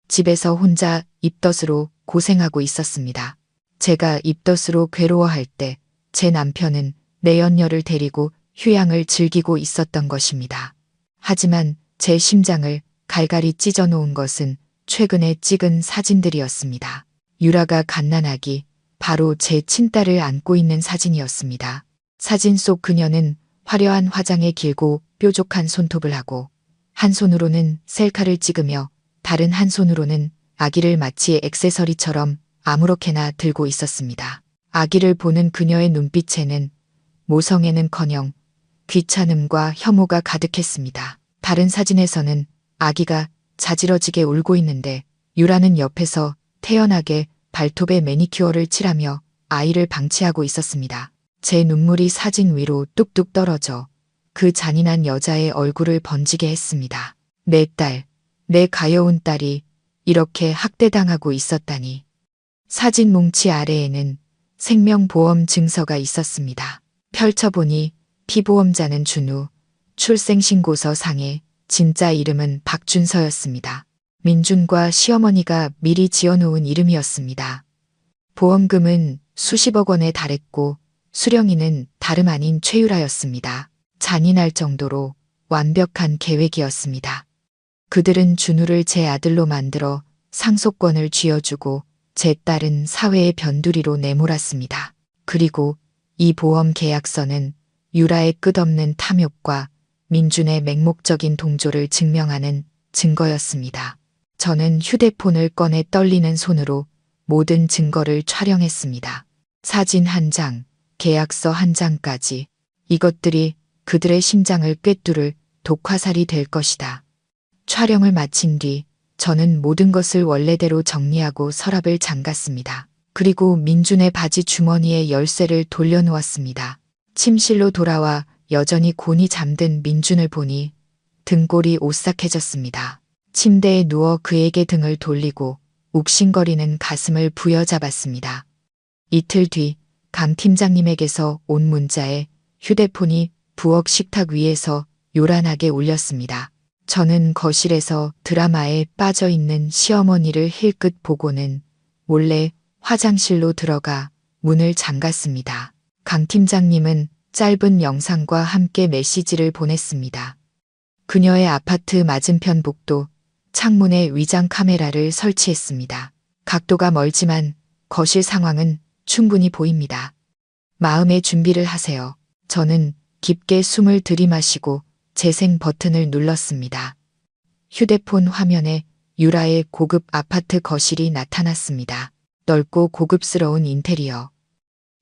집에서 혼자 입덧으로 고생하고 있었습니다. 제가 입덧으로 괴로워할 때 제 남편은 내연녀를 데리고 휴양을 즐기고 있었던 것입니다. 하지만 제 심장을 갈갈이 찢어 놓은 것은 최근에 찍은 사진들이었습니다. 유라가 갓난아기, 바로 제 친딸을 안고 있는 사진이었습니다. 사진 속 그녀는 화려한 화장에 길고 뾰족한 손톱을 하고 한 손으로는 셀카를 찍으며 다른 한 손으로는 아기를 마치 액세서리처럼 아무렇게나 들고 있었습니다. 아기를 보는 그녀의 눈빛에는 모성애는커녕 귀찮음과 혐오가 가득했습니다. 다른 사진에서는 아기가 자지러지게 울고 있는데 유라는 옆에서 태연하게 발톱에 매니큐어를 칠하며 아이를 방치하고 있었습니다. 제 눈물이 사진 위로 뚝뚝 떨어져 그 잔인한 여자의 얼굴을 번지게 했습니다. 내 딸, 내 가여운 딸이 이렇게 학대당하고 있었다니. 사진 뭉치 아래에는 생명보험 증서가 있었습니다. 펼쳐보니 피보험자는 준우, 출생신고서 상에 진짜 이름은 박준서였습니다. 민준과 시어머니가 미리 지어놓은 이름이었습니다. 보험금은 수십억 원에 달했고 수령인은 다름 아닌 최유라였습니다. 잔인할 정도로 완벽한 계획이었습니다. 그들은 준우를 제 아들로 만들어 상속권을 쥐어주고 제 딸은 사회의 변두리로 내몰았습니다. 그리고 이 보험 계약서는 유라의 끝없는 탐욕과 민준의 맹목적인 동조를 증명하는 증거였습니다. 저는 휴대폰을 꺼내 떨리는 손으로 모든 증거를 촬영했습니다. 사진 한 장, 계약서 한 장까지. 이것들이 그들의 심장을 꿰뚫을 독화살이 될 것이다. 촬영을 마친 뒤 저는 모든 것을 원래대로 정리하고 서랍을 잠갔습니다. 그리고 민준의 바지 주머니에 열쇠를 돌려놓았습니다. 침실로 돌아와 여전히 곤히 잠든 민준을 보니 등골이 오싹해졌습니다. 침대에 누워 그에게 등을 돌리고 욱신거리는 가슴을 부여잡았습니다. 이틀 뒤 강 팀장님에게서 온 문자에 휴대폰이 부엌 식탁 위에서 요란하게 울렸습니다. 저는 거실에서 드라마에 빠져있는 시어머니를 힐끗 보고는 몰래 화장실로 들어가 문을 잠갔습니다. 강 팀장님은 짧은 영상과 함께 메시지를 보냈습니다. 그녀의 아파트 맞은편 복도 창문에 위장 카메라를 설치했습니다. 각도가 멀지만 거실 상황은 충분히 보입니다. 마음의 준비를 하세요. 저는 깊게 숨을 들이마시고 재생 버튼을 눌렀습니다. 휴대폰 화면에 유라의 고급 아파트 거실이 나타났습니다. 넓고 고급스러운 인테리어.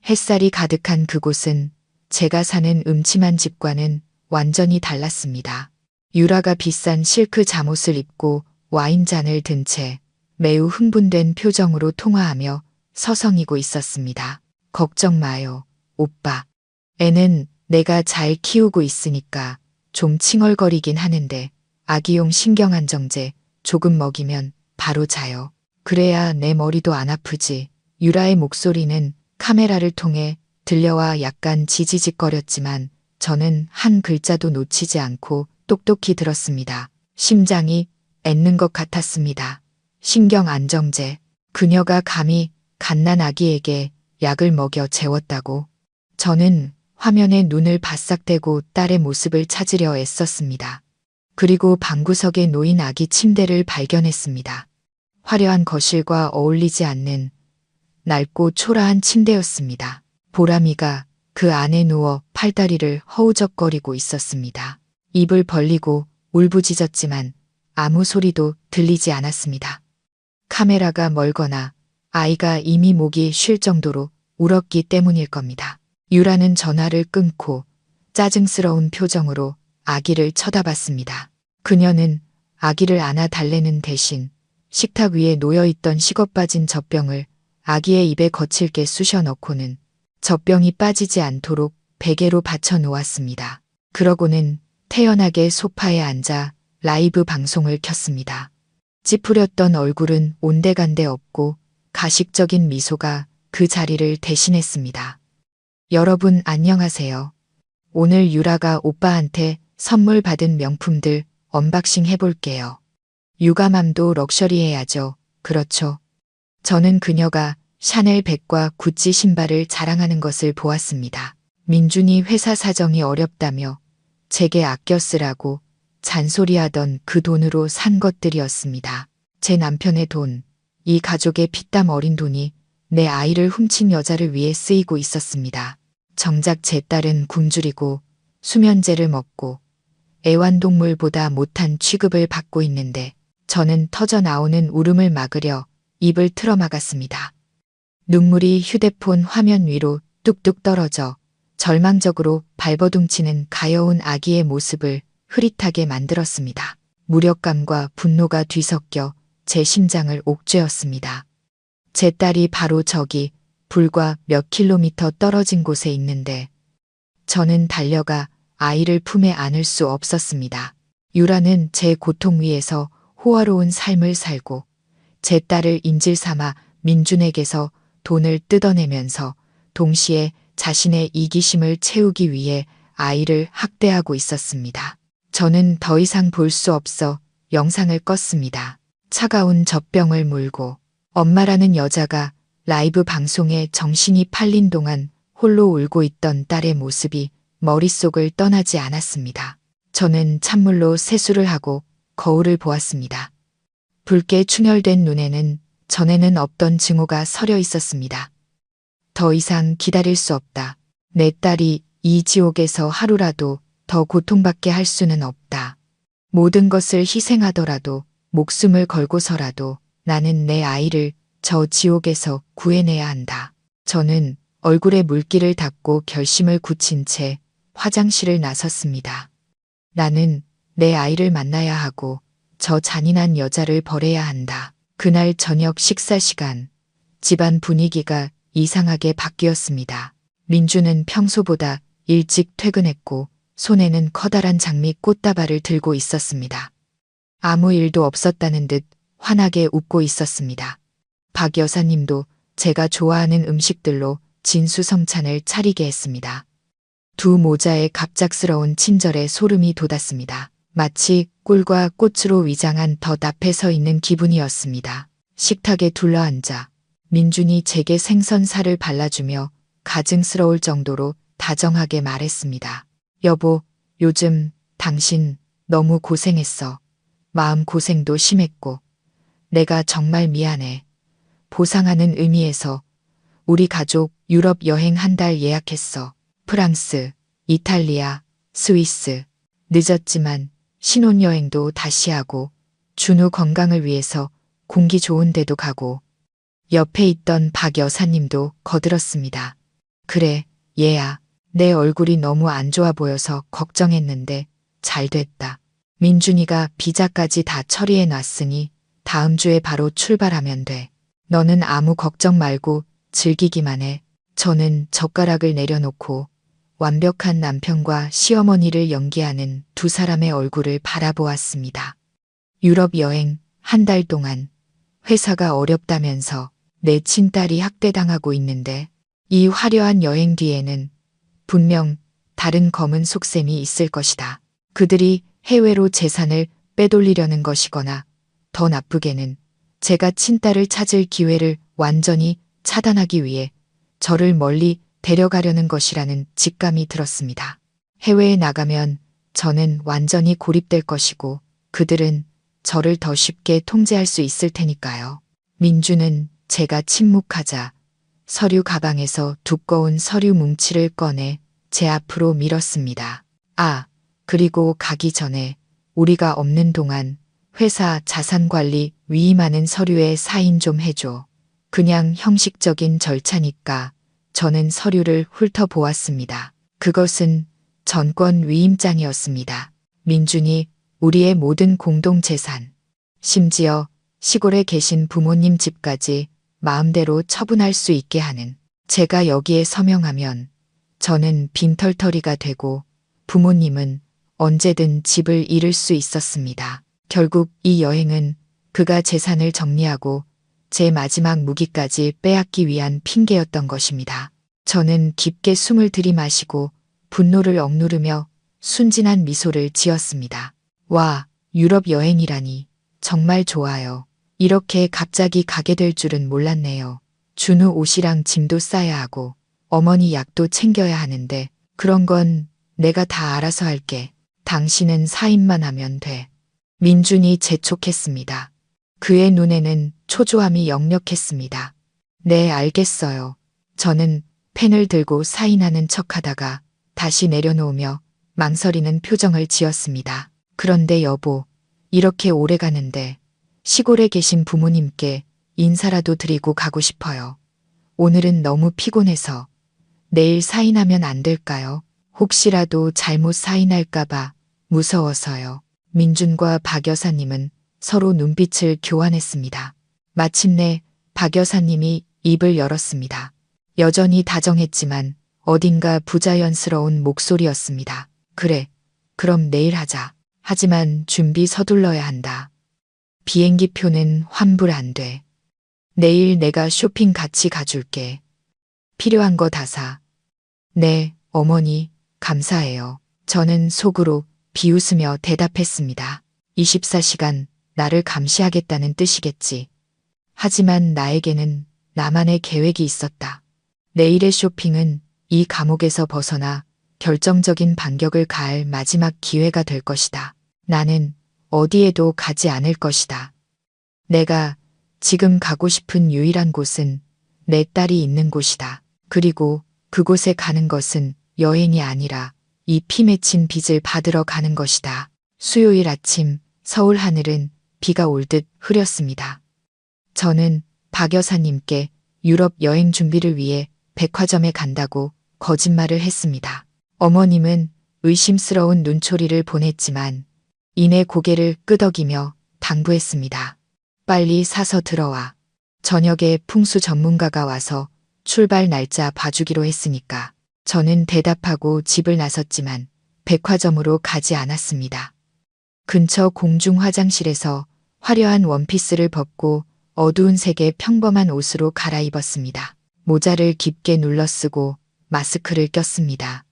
햇살이 가득한 그곳은 제가 사는 음침한 집과는 완전히 달랐습니다. 유라가 비싼 실크 잠옷을 입고 와인잔을 든 채 매우 흥분된 표정으로 통화하며 서성이고 있었습니다. 걱정 마요, 오빠. 애는 내가 잘 키우고 있으니까 좀 칭얼거리긴 하는데 아기용 신경안정제 조금 먹이면 바로 자요. 그래야 내 머리도 안 아프지. 유라의 목소리는 카메라를 통해 들려와 약간 지지직거렸지만 저는 한 글자도 놓치지 않고 똑똑히 들었습니다. 심장이 ඈ는 것 같았습니다. 신경안정제. 그녀가 감히 갓난아기에게 약을 먹여 재웠다고. 저는 화면에 눈을 바싹 떼고 딸의 모습을 찾으려 애썼습니다. 그리고 방구석에 놓인 아기 침대를 발견했습니다. 화려한 거실과 어울리지 않는 낡고 초라한 침대였습니다. 보람이가 그 안에 누워 팔다리를 허우적거리고 있었습니다. 입을 벌리고 울부짖었지만 아무 소리도 들리지 않았습니다. 카메라가 멀거나 아이가 이미 목이 쉴 정도로 울었기 때문일 겁니다. 유라는 전화를 끊고 짜증스러운 표정으로 아기를 쳐다봤습니다. 그녀는 아기를 안아 달래는 대신 식탁 위에 놓여있던 식어빠진 젖병을 아기의 입에 거칠게 쑤셔 넣고는 젖병이 빠지지 않도록 베개로 받쳐 놓았습니다. 그러고는 태연하게 소파에 앉아 라이브 방송을 켰습니다. 찌푸렸던 얼굴은 온데간데 없고 가식적인 미소가 그 자리를 대신했습니다. 여러분 안녕하세요. 오늘 유라가 오빠한테 선물 받은 명품들 언박싱 해볼게요. 육아맘도 럭셔리해야죠. 그렇죠. 저는 그녀가 샤넬 백과 구찌 신발을 자랑하는 것을 보았습니다. 민준이 회사 사정이 어렵다며 제게 아껴 쓰라고 잔소리하던 그 돈으로 산 것들이었습니다. 제 남편의 돈, 이 가족의 피땀 어린 돈이 내 아이를 훔친 여자를 위해 쓰이고 있었습니다. 정작 제 딸은 굶주리고 수면제를 먹고 애완동물보다 못한 취급을 받고 있는데 저는 터져 나오는 울음을 막으려 입을 틀어막았습니다. 눈물이 휴대폰 화면 위로 뚝뚝 떨어져 절망적으로 발버둥치는 가여운 아기의 모습을 흐릿하게 만들었습니다. 무력감과 분노가 뒤섞여 제 심장을 옥죄었습니다. 제 딸이 바로 저기 불과 몇 킬로미터 떨어진 곳에 있는데 저는 달려가 아이를 품에 안을 수 없었습니다. 유라는 제 고통 위에서 호화로운 삶을 살고 제 딸을 인질 삼아 민준에게서 돈을 뜯어내면서 동시에 자신의 이기심을 채우기 위해 아이를 학대하고 있었습니다. 저는 더 이상 볼 수 없어 영상을 껐습니다. 차가운 젖병을 물고 엄마라는 여자가 라이브 방송에 정신이 팔린 동안 홀로 울고 있던 딸의 모습이 머릿속을 떠나지 않았습니다. 저는 찬물로 세수를 하고 거울을 보았습니다. 붉게 충혈된 눈에는 전에는 없던 증오가 서려 있었습니다. 더 이상 기다릴 수 없다. 내 딸이 이 지옥에서 하루라도 더 고통받게 할 수는 없다. 모든 것을 희생하더라도 목숨을 걸고서라도 나는 내 아이를 저 지옥에서 구해내야 한다. 저는 얼굴에 물기를 닦고 결심을 굳힌 채 화장실을 나섰습니다. 나는 내 아이를 만나야 하고 저 잔인한 여자를 벌해야 한다. 그날 저녁 식사 시간, 집안 분위기가 이상하게 바뀌었습니다. 민주는 평소보다 일찍 퇴근했고 손에는 커다란 장미 꽃다발을 들고 있었습니다. 아무 일도 없었다는 듯 환하게 웃고 있었습니다. 박 여사님도 제가 좋아하는 음식들로 진수성찬을 차리게 했습니다. 두 모자의 갑작스러운 친절에 소름이 돋았습니다. 마치 꿀과 꽃으로 위장한 덫 앞에 서 있는 기분이었습니다. 식탁에 둘러앉아 민준이 제게 생선살을 발라주며 가증스러울 정도로 다정하게 말했습니다. 여보, 요즘 당신 너무 고생했어. 마음고생도 심했고 내가 정말 미안해. 보상하는 의미에서 우리 가족 유럽 여행 한 달 예약했어. 프랑스, 이탈리아, 스위스. 늦었지만 신혼여행도 다시 하고 준우 건강을 위해서 공기 좋은 데도 가고. 옆에 있던 박 여사님도 거들었습니다. 그래, 얘야. 내 얼굴이 너무 안 좋아 보여서 걱정했는데 잘 됐다. 민준이가 비자까지 다 처리해 놨으니 다음 주에 바로 출발하면 돼. 너는 아무 걱정 말고 즐기기만 해. 저는 젓가락을 내려놓고 완벽한 남편과 시어머니를 연기하는 두 사람의 얼굴을 바라보았습니다. 유럽 여행 한 달 동안 회사가 어렵다면서 내 친딸이 학대당하고 있는데 이 화려한 여행 뒤에는 분명 다른 검은 속셈이 있을 것이다. 그들이 해외로 재산을 빼돌리려는 것이거나 더 나쁘게는 제가 친딸을 찾을 기회를 완전히 차단하기 위해 저를 멀리 데려가려는 것이라는 직감이 들었습니다. 해외에 나가면 저는 완전히 고립될 것이고 그들은 저를 더 쉽게 통제할 수 있을 테니까요. 민주는 제가 침묵하자 서류 가방에서 두꺼운 서류 뭉치를 꺼내 제 앞으로 밀었습니다. 아, 그리고 가기 전에 우리가 없는 동안 회사 자산관리 위임하는 서류에 사인 좀 해줘. 그냥 형식적인 절차니까. 저는 서류를 훑어보았습니다. 그것은 전권 위임장이었습니다. 민준이 우리의 모든 공동재산, 심지어 시골에 계신 부모님 집까지 마음대로 처분할 수 있게 하는. 제가 여기에 서명하면 저는 빈털터리가 되고 부모님은 언제든 집을 잃을 수 있었습니다. 결국 이 여행은 그가 재산을 정리하고 제 마지막 무기까지 빼앗기 위한 핑계였던 것입니다. 저는 깊게 숨을 들이마시고 분노를 억누르며 순진한 미소를 지었습니다. 와, 유럽 여행이라니. 정말 좋아요. 이렇게 갑자기 가게 될 줄은 몰랐네요. 준우 옷이랑 짐도 싸야 하고 어머니 약도 챙겨야 하는데 그런 건 내가 다 알아서 할게. 당신은 사인만 하면 돼. 민준이 재촉했습니다. 그의 눈에는 초조함이 역력했습니다. 네, 알겠어요. 저는 펜을 들고 사인하는 척하다가 다시 내려놓으며 망설이는 표정을 지었습니다. 그런데 여보, 이렇게 오래 가는데 시골에 계신 부모님께 인사라도 드리고 가고 싶어요. 오늘은 너무 피곤해서 내일 사인하면 안 될까요? 혹시라도 잘못 사인할까봐 무서워서요. 민준과 박 여사님은 서로 눈빛을 교환했습니다. 마침내 박 여사님이 입을 열었습니다. 여전히 다정했지만 어딘가 부자연스러운 목소리였습니다. 그래, 그럼 내일 하자. 하지만 준비 서둘러야 한다. 비행기표는 환불 안 돼. 내일 내가 쇼핑 같이 가줄게. 필요한 거 다 사. 네, 어머니, 감사해요. 저는 속으로 비웃으며 대답했습니다. 24시간 나를 감시하겠다는 뜻이겠지. 하지만 나에게는 나만의 계획이 있었다. 내일의 쇼핑은 이 감옥에서 벗어나 결정적인 반격을 가할 마지막 기회가 될 것이다. 나는 어디에도 가지 않을 것이다. 내가 지금 가고 싶은 유일한 곳은 내 딸이 있는 곳이다. 그리고 그곳에 가는 것은 여행이 아니라 이 피 맺힌 빚을 받으러 가는 것이다. 수요일 아침 서울 하늘은 비가 올 듯 흐렸습니다. 저는 박 여사님께 유럽 여행 준비를 위해 백화점에 간다고 거짓말을 했습니다. 어머님은 의심스러운 눈초리를 보냈지만 이내 고개를 끄덕이며 당부했습니다. 빨리 사서 들어와. 저녁에 풍수 전문가가 와서 출발 날짜 봐주기로 했으니까. 저는 대답하고 집을 나섰지만 백화점으로 가지 않았습니다. 근처 공중 화장실에서 화려한 원피스를 벗고 어두운 색의 평범한 옷으로 갈아입었습니다. 모자를 깊게 눌러쓰고 마스크를 꼈습니다.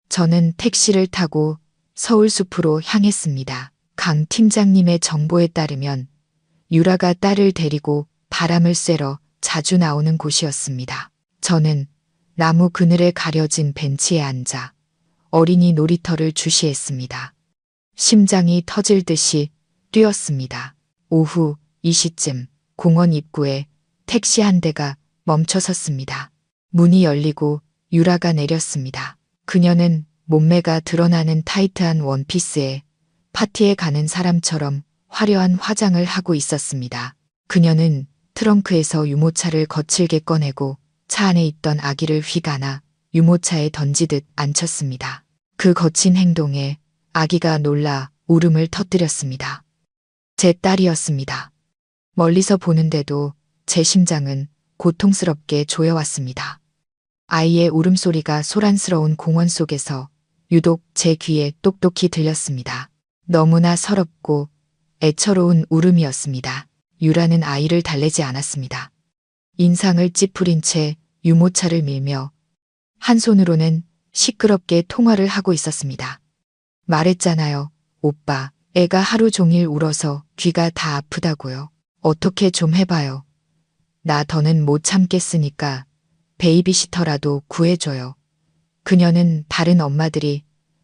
저는 택시를 타고 서울 숲으로 향했습니다. 강 팀장님의 정보에 따르면 유라가 딸을 데리고 바람을 쐬러 자주 나오는 곳이었습니다. 저는 나무 그늘에 가려진 벤치에 앉아 어린이 놀이터를 주시했습니다. 심장이 터질 듯이 뛰었습니다. 오후 이 시쯤 공원 입구에 택시 한 대가 멈춰 섰습니다. 문이 열리고 유라가 내렸습니다. 그녀는 몸매가 드러나는 타이트한 원피스에 파티에 가는 사람처럼 화려한 화장을 하고 있었습니다. 그녀는 트렁크에서 유모차를 거칠게 꺼내고 차 안에 있던 아기를 휙 안아 유모차에 던지듯 앉혔습니다. 그 거친 행동에 아기가 놀라 울음을 터뜨렸습니다. 제 딸이었습니다. 멀리서 보는데도 제 심장은 고통스럽게 조여왔습니다. 아이의 울음소리가 소란스러운 공원 속에서 유독 제 귀에 똑똑히 들렸습니다. 너무나 서럽고 애처로운 울음이었습니다. 유라는 아이를 달래지 않았습니다. 인상을 찌푸린 채 유모차를 밀며 한 손으로는 시끄럽게 통화를 하고 있었습니다. 말했잖아요, 오빠. 애가 하루 종일 울어서 귀가 다 아프다고요. 어떻게 좀 해봐요. 나 더는 못 참겠으니까 베이비시터라도 구해줘요. 그녀는 다른 엄마들이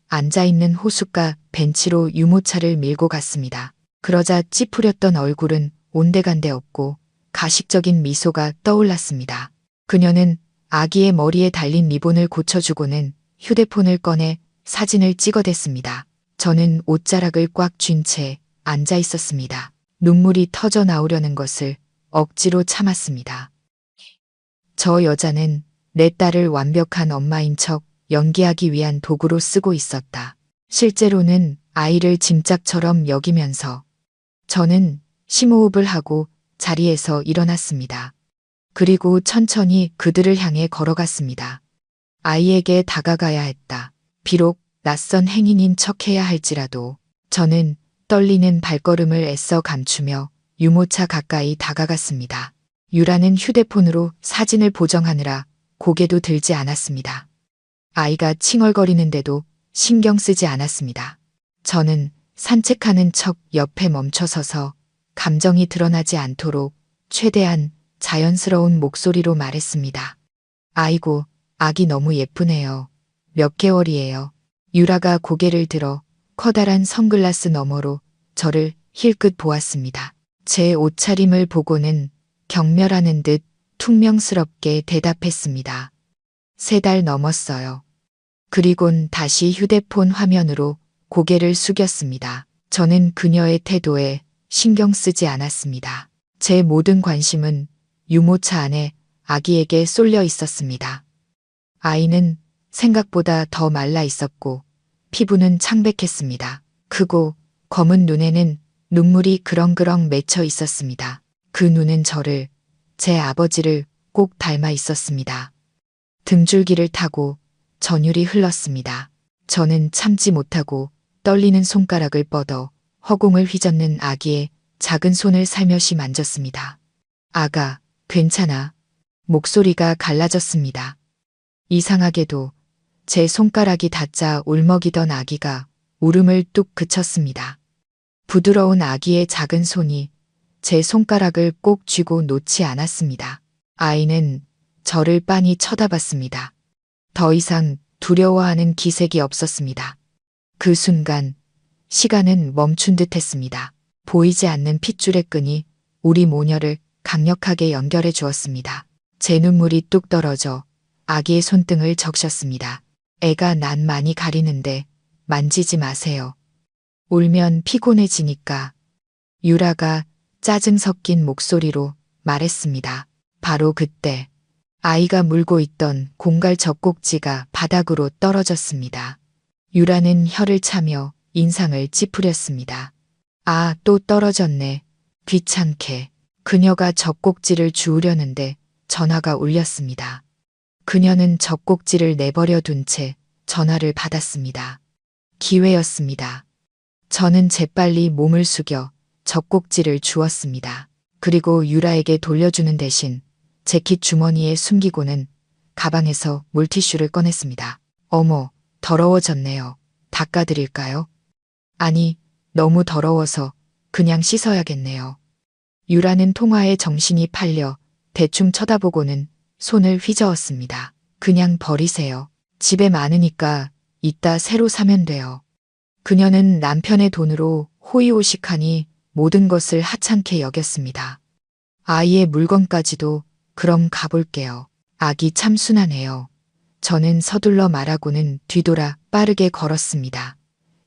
앉아있는 호숫가 벤치로 유모차를 밀고 갔습니다. 그러자 찌푸렸던 얼굴은 온데간데 없고 가식적인 미소가 떠올랐습니다. 그녀는 아기의 머리에 달린 리본을 고쳐주고는 휴대폰을 꺼내 사진을 찍어댔습니다. 저는 옷자락을 꽉 쥔 채 앉아 있었습니다. 눈물이 터져 나오려는 것을 억지로 참았습니다. 저 여자는 내 딸을 완벽한 엄마인 척 연기하기 위한 도구로 쓰고 있었다. 실제로는 아이를 짐짝처럼 여기면서 저는 심호흡을 하고 자리에서 일어났습니다. 그리고 천천히 그들을 향해 걸어갔습니다. 아이에게 다가가야 했다. 비록 낯선 행인인 척해야 할지라도 저는 떨리는 발걸음을 애써 감추며 유모차 가까이 다가갔습니다. 유라는 휴대폰으로 사진을 보정하느라 고개도 들지 않았습니다. 아이가 칭얼거리는데도 신경 쓰지 않았습니다. 저는 산책하는 척 옆에 멈춰서서 감정이 드러나지 않도록 최대한 자연스러운 목소리로 말했습니다. 아이고, 아기 너무 예쁘네요. 몇 개월이에요. 유라가 고개를 들어 커다란 선글라스 너머로 저를 힐끗 보았습니다. 제 옷차림을 보고는 경멸하는 듯 퉁명스럽게 대답했습니다. 3달 넘었어요. 그리곤 다시 휴대폰 화면으로 고개를 숙였습니다. 저는 그녀의 태도에 신경 쓰지 않았습니다. 제 모든 관심은 유모차 안에 아기에게 쏠려 있었습니다. 아이는 생각보다 더 말라 있었고 피부는 창백했습니다. 크고 검은 눈에는 눈물이 그렁그렁 맺혀 있었습니다. 그 눈은 저를, 제 아버지를 꼭 닮아 있었습니다. 등줄기를 타고 전율이 흘렀습니다. 저는 참지 못하고 떨리는 손가락을 뻗어 허공을 휘젓는 아기의 작은 손을 살며시 만졌습니다. 아가, 괜찮아. 목소리가 갈라졌습니다. 이상하게도 제 손가락이 닿자 울먹이던 아기가 울음을 뚝 그쳤습니다. 부드러운 아기의 작은 손이 제 손가락을 꼭 쥐고 놓지 않았습니다. 아이는 저를 빤히 쳐다봤습니다. 더 이상 두려워하는 기색이 없었습니다. 그 순간 시간은 멈춘 듯 했습니다. 보이지 않는 핏줄의 끈이 우리 모녀를 강력하게 연결해 주었습니다. 제 눈물이 뚝 떨어져 아기의 손등을 적셨습니다. 애가 난 많이 가리는데 만지지 마세요. 울면 피곤해지니까. 유라가 짜증 섞인 목소리로 말했습니다. 바로 그때 아이가 물고 있던 공갈 젖꼭지가 바닥으로 떨어졌습니다. 유라는 혀를 차며 인상을 찌푸렸습니다. 아, 또 떨어졌네. 귀찮게. 그녀가 젖꼭지를 주우려는데 전화가 울렸습니다. 그녀는 젖꼭지를 내버려 둔 채 전화를 받았습니다. 기회였습니다. 저는 재빨리 몸을 숙여 젖꼭지를 주었습니다. 그리고 유라에게 돌려주는 대신 재킷 주머니에 숨기고는 가방에서 물티슈를 꺼냈습니다. 어머, 더러워졌네요. 닦아드릴까요? 아니, 너무 더러워서 그냥 씻어야겠네요. 유라는 통화에 정신이 팔려 대충 쳐다보고는 손을 휘저었습니다. 그냥 버리세요. 집에 많으니까 이따 새로 사면 돼요. 그녀는 남편의 돈으로 호의호식하니 모든 것을 하찮게 여겼습니다. 아이의 물건까지도 그럼 가볼게요. 아기 참 순하네요. 저는 서둘러 말하고는 뒤돌아 빠르게 걸었습니다.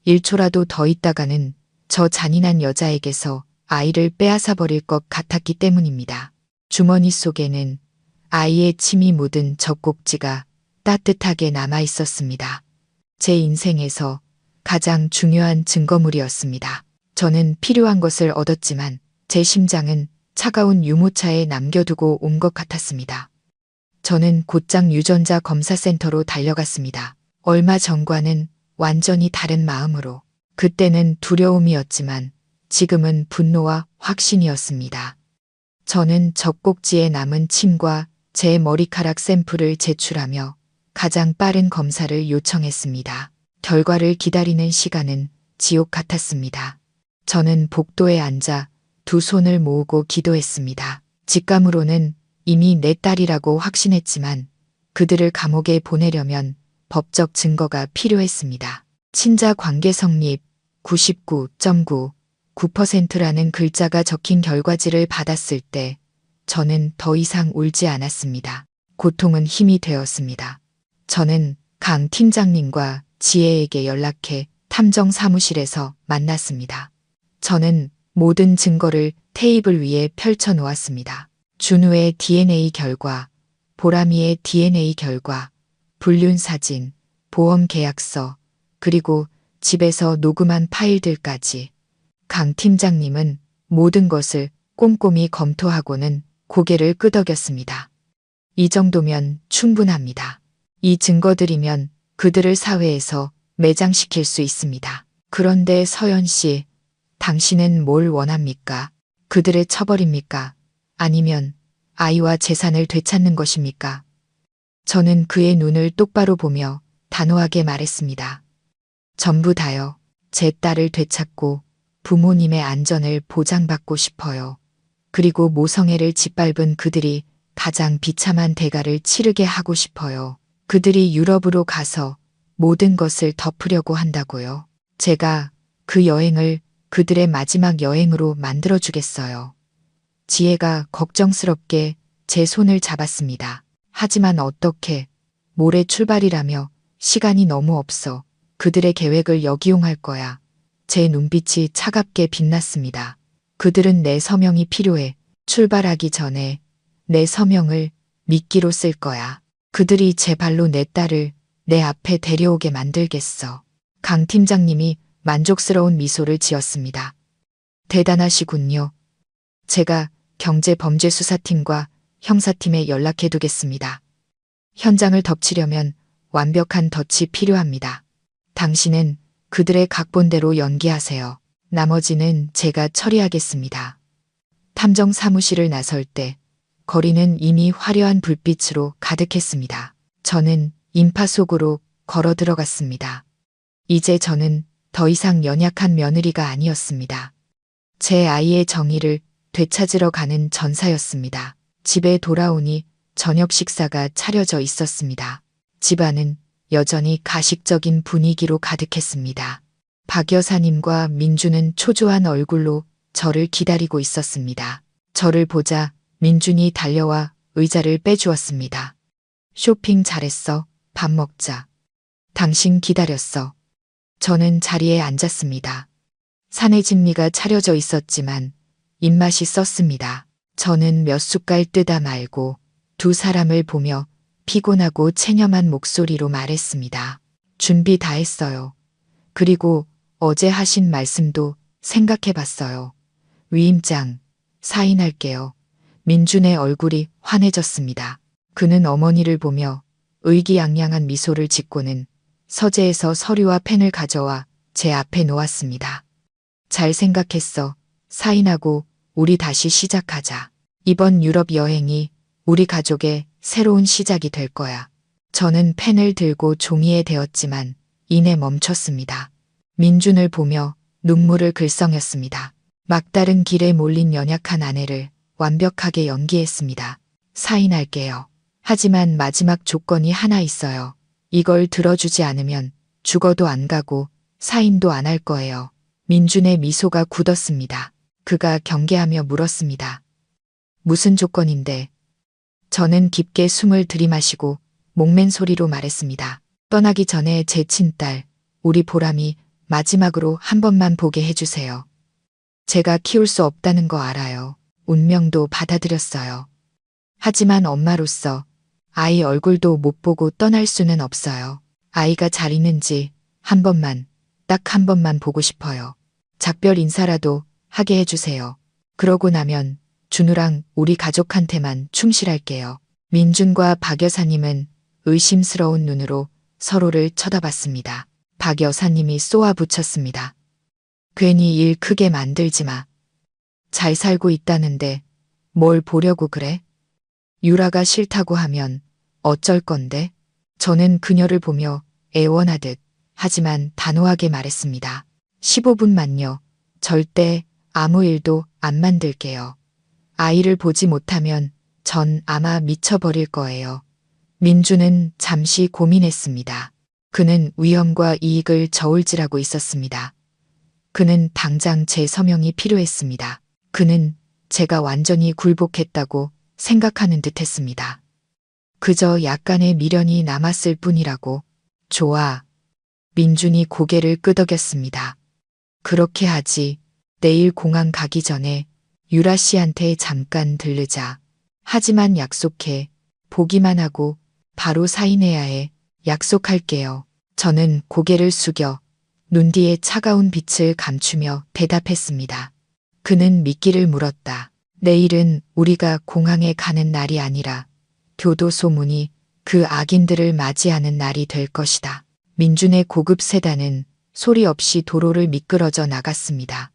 1초라도 더 있다가는 저 잔인한 여자에게서 아이를 빼앗아 버릴 것 같았기 때문입니다. 주머니 속에는 아이의 침이 묻은 젖꼭지가 따뜻하게 남아 있었습니다. 제 인생에서 가장 중요한 증거물이었습니다. 저는 필요한 것을 얻었지만 제 심장은 차가운 유모차에 남겨두고 온 것 같았습니다. 저는 곧장 유전자 검사센터로 달려갔습니다. 얼마 전과는 완전히 다른 마음으로. 그때는 두려움이었지만 지금은 분노와 확신이었습니다. 저는 젖꼭지에 남은 침과 제 머리카락 샘플을 제출하며 가장 빠른 검사를 요청했습니다. 결과를 기다리는 시간은 지옥 같았습니다. 저는 복도에 앉아 두 손을 모으고 기도했습니다. 직감으로는 이미 내 딸이라고 확신했지만 그들을 감옥에 보내려면 법적 증거가 필요했습니다. 친자 관계 성립 99.99%라는 글자가 적힌 결과지를 받았을 때 저는 더 이상 울지 않았습니다. 고통은 힘이 되었습니다. 저는 강 팀장님과 지혜에게 연락해 탐정 사무실에서 만났습니다. 저는 모든 증거를 테이블 위에 펼쳐 놓았습니다. 준우의 DNA 결과, 보람이의 DNA 결과, 불륜 사진, 보험 계약서, 그리고 집에서 녹음한 파일들까지. 강 팀장님은 모든 것을 꼼꼼히 검토하고는 고개를 끄덕였습니다. 이 정도면 충분합니다. 이 증거들이면 그들을 사회에서 매장시킬 수 있습니다. 그런데 서연 씨, 당신은 뭘 원합니까? 그들을 쳐버립니까? 아니면 아이와 재산을 되찾는 것입니까? 저는 그의 눈을 똑바로 보며 단호하게 말했습니다. 전부 다요. 제 딸을 되찾고 부모님의 안전을 보장받고 싶어요. 그리고 모성애를 짓밟은 그들이 가장 비참한 대가를 치르게 하고 싶어요. 그들이 유럽으로 가서 모든 것을 덮으려고 한다고요. 제가 그 여행을 그들의 마지막 여행으로 만들어주겠어요. 지혜가 걱정스럽게 제 손을 잡았습니다. 하지만 어떻게? 모레 출발이라며 시간이 너무 없어. 그들의 계획을 역이용할 거야. 제 눈빛이 차갑게 빛났습니다. 그들은 내 서명이 필요해. 출발하기 전에 내 서명을 미끼로 쓸 거야. 그들이 제 발로 내 딸을 내 앞에 데려오게 만들겠어. 강 팀장님이 만족스러운 미소를 지었습니다. 대단하시군요. 제가 경제범죄수사팀과 형사팀에 연락해 두겠습니다. 현장을 덮치려면 완벽한 덫이 필요합니다. 당신은 그들의 각본대로 연기하세요. 나머지는 제가 처리하겠습니다. 탐정 사무실을 나설 때 거리는 이미 화려한 불빛으로 가득했습니다. 저는 인파 속으로 걸어 들어갔습니다. 이제 저는 더 이상 연약한 며느리가 아니었습니다. 제 아이의 정의를 되찾으러 가는 전사였습니다. 집에 돌아오니 저녁 식사가 차려져 있었습니다. 집안은 여전히 가식적인 분위기로 가득했습니다. 박 여사님과 민주는 초조한 얼굴로 저를 기다리고 있었습니다. 저를 보자 민준이 달려와 의자를 빼주었습니다. 쇼핑 잘했어. 밥 먹자. 당신 기다렸어. 저는 자리에 앉았습니다. 산의 진미가 차려져 있었지만 입맛이 썼습니다. 저는 몇 숟갈 뜨다 말고 두 사람을 보며 피곤하고 체념한 목소리로 말했습니다. 준비 다 했어요. 그리고 어제 하신 말씀도 생각해 봤어요. 위임장, 사인할게요. 민준의 얼굴이 환해졌습니다. 그는 어머니를 보며 의기양양한 미소를 짓고는 서재에서 서류와 펜을 가져와 제 앞에 놓았습니다. 잘 생각했어. 사인하고 우리 다시 시작하자. 이번 유럽 여행이 우리 가족의 새로운 시작이 될 거야. 저는 펜을 들고 종이에 대었지만 이내 멈췄습니다. 민준을 보며 눈물을 글썽였습니다. 막다른 길에 몰린 연약한 아내를 완벽하게 연기했습니다. 사인할게요. 하지만 마지막 조건이 하나 있어요. 이걸 들어주지 않으면 죽어도 안 가고 사인도 안 할 거예요. 민준의 미소가 굳었습니다. 그가 경계하며 물었습니다. 무슨 조건인데? 저는 깊게 숨을 들이마시고 목맨 소리로 말했습니다. 떠나기 전에 제 친딸, 우리 보람이 마지막으로 한 번만 보게 해주세요. 제가 키울 수 없다는 거 알아요. 운명도 받아들였어요. 하지만 엄마로서 아이 얼굴도 못 보고 떠날 수는 없어요. 아이가 잘 있는지 한 번만, 딱 한 번만 보고 싶어요. 작별 인사라도 하게 해주세요. 그러고 나면 준우랑 우리 가족한테만 충실할게요. 민준과 박 여사님은 의심스러운 눈으로 서로를 쳐다봤습니다. 박 여사님이 쏘아붙였습니다. 괜히 일 크게 만들지 마. 잘 살고 있다는데 뭘 보려고 그래? 유라가 싫다고 하면 어쩔 건데? 저는 그녀를 보며 애원하듯 하지만 단호하게 말했습니다. 15분만요. 절대 아무 일도 안 만들게요. 아이를 보지 못하면 전 아마 미쳐버릴 거예요. 민주는 잠시 고민했습니다. 그는 위험과 이익을 저울질하고 있었습니다. 그는 당장 제 서명이 필요했습니다. 그는 제가 완전히 굴복했다고 생각하는 듯 했습니다. 그저 약간의 미련이 남았을 뿐이라고. 좋아. 민준이 고개를 끄덕였습니다. 그렇게 하지. 내일 공항 가기 전에 유라 씨한테 잠깐 들르자. 하지만 약속해. 보기만 하고 바로 사인해야 해. 약속할게요. 저는 고개를 숙여 눈 뒤에 차가운 빛을 감추며 대답했습니다. 그는 미끼를 물었다. 내일은 우리가 공항에 가는 날이 아니라 교도소 문이 그 악인들을 맞이하는 날이 될 것이다. 민준의 고급 세단은 소리 없이 도로를 미끄러져 나갔습니다.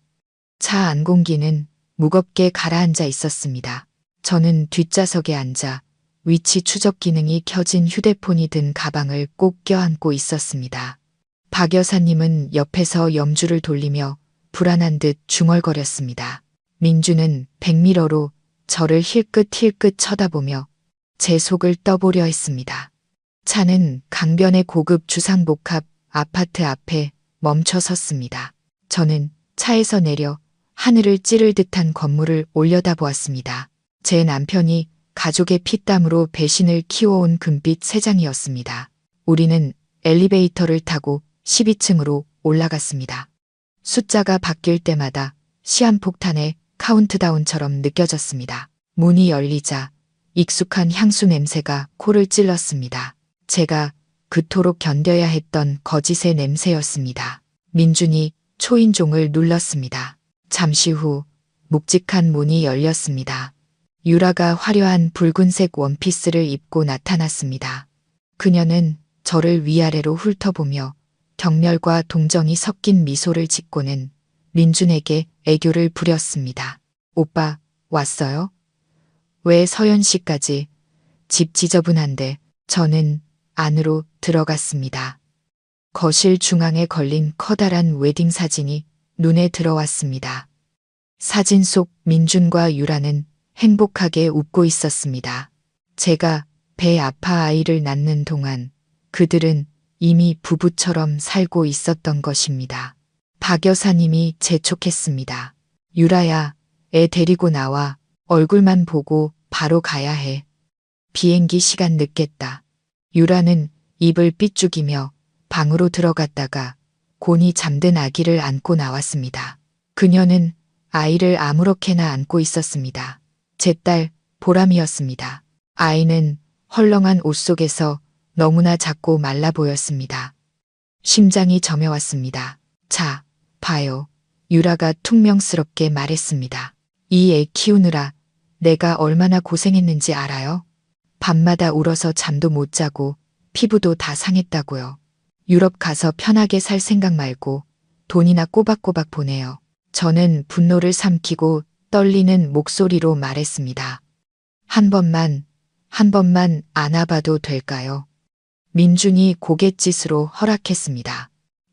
차 안공기는 무겁게 가라앉아 있었습니다. 저는 뒷좌석에 앉아 위치 추적 기능이 켜진 휴대폰이 든 가방을 꼭 껴안고 있었습니다. 박 여사님은 옆에서 염주를 돌리며 불안한 듯 중얼거렸습니다. 민주는 백미러로 저를 힐끗힐끗 쳐다보며 제 속을 떠보려 했습니다. 차는 강변의 고급 주상복합 아파트 앞에 멈춰 섰습니다. 저는 차에서 내려 하늘을 찌를 듯한 건물을 올려다보았습니다. 제 남편이 가족의 피땀으로 배신을 키워온 금빛 새장이었습니다. 우리는 엘리베이터를 타고 12층으로 올라갔습니다. 숫자가 바뀔 때마다 시한폭탄의 카운트다운처럼 느껴졌습니다. 문이 열리자 익숙한 향수 냄새가 코를 찔렀습니다. 제가 그토록 견뎌야 했던 거짓의 냄새였습니다. 민준이 초인종을 눌렀습니다. 잠시 후 묵직한 문이 열렸습니다. 유라가 화려한 붉은색 원피스를 입고 나타났습니다. 그녀는 저를 위아래로 훑어보며 경멸과 동정이 섞인 미소를 짓고는 민준에게 애교를 부렸습니다. 오빠, 왔어요? 왜 서연 씨까지? 집 지저분한데. 저는 안으로 들어갔습니다. 거실 중앙에 걸린 커다란 웨딩 사진이 눈에 들어왔습니다. 사진 속 민준과 유라는 행복하게 웃고 있었습니다. 제가 배 아파 아이를 낳는 동안 그들은 이미 부부처럼 살고 있었던 것입니다. 박 여사님이 재촉했습니다. 유라야, 애 데리고 나와. 얼굴만 보고 바로 가야 해. 비행기 시간 늦겠다. 유라는 입을 삐죽이며 방으로 들어갔다가 곤히 잠든 아기를 안고 나왔습니다. 그녀는 아이를 아무렇게나 안고 있었습니다. 제 딸 보람이었습니다. 아이는 헐렁한 옷 속에서 너무나 작고 말라 보였습니다. 심장이 저며왔습니다. 자, 봐요. 유라가 퉁명스럽게 말했습니다. 이 애 키우느라 내가 얼마나 고생했는지 알아요? 밤마다 울어서 잠도 못 자고 피부도 다 상했다고요. 유럽 가서 편하게 살 생각 말고 돈이나 꼬박꼬박 보내요. 저는 분노를 삼키고 떨리는 목소리로 말했습니다. 한 번만 안아봐도 될까요? 민준이 고갯짓으로 허락했습니다.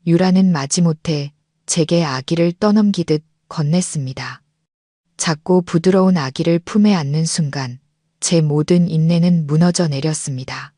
유라는 마지못해 제게 아기를 떠넘기듯 건넸습니다. 작고 부드러운 아기를 품에 안는 순간 제 모든 인내는 무너져 내렸습니다.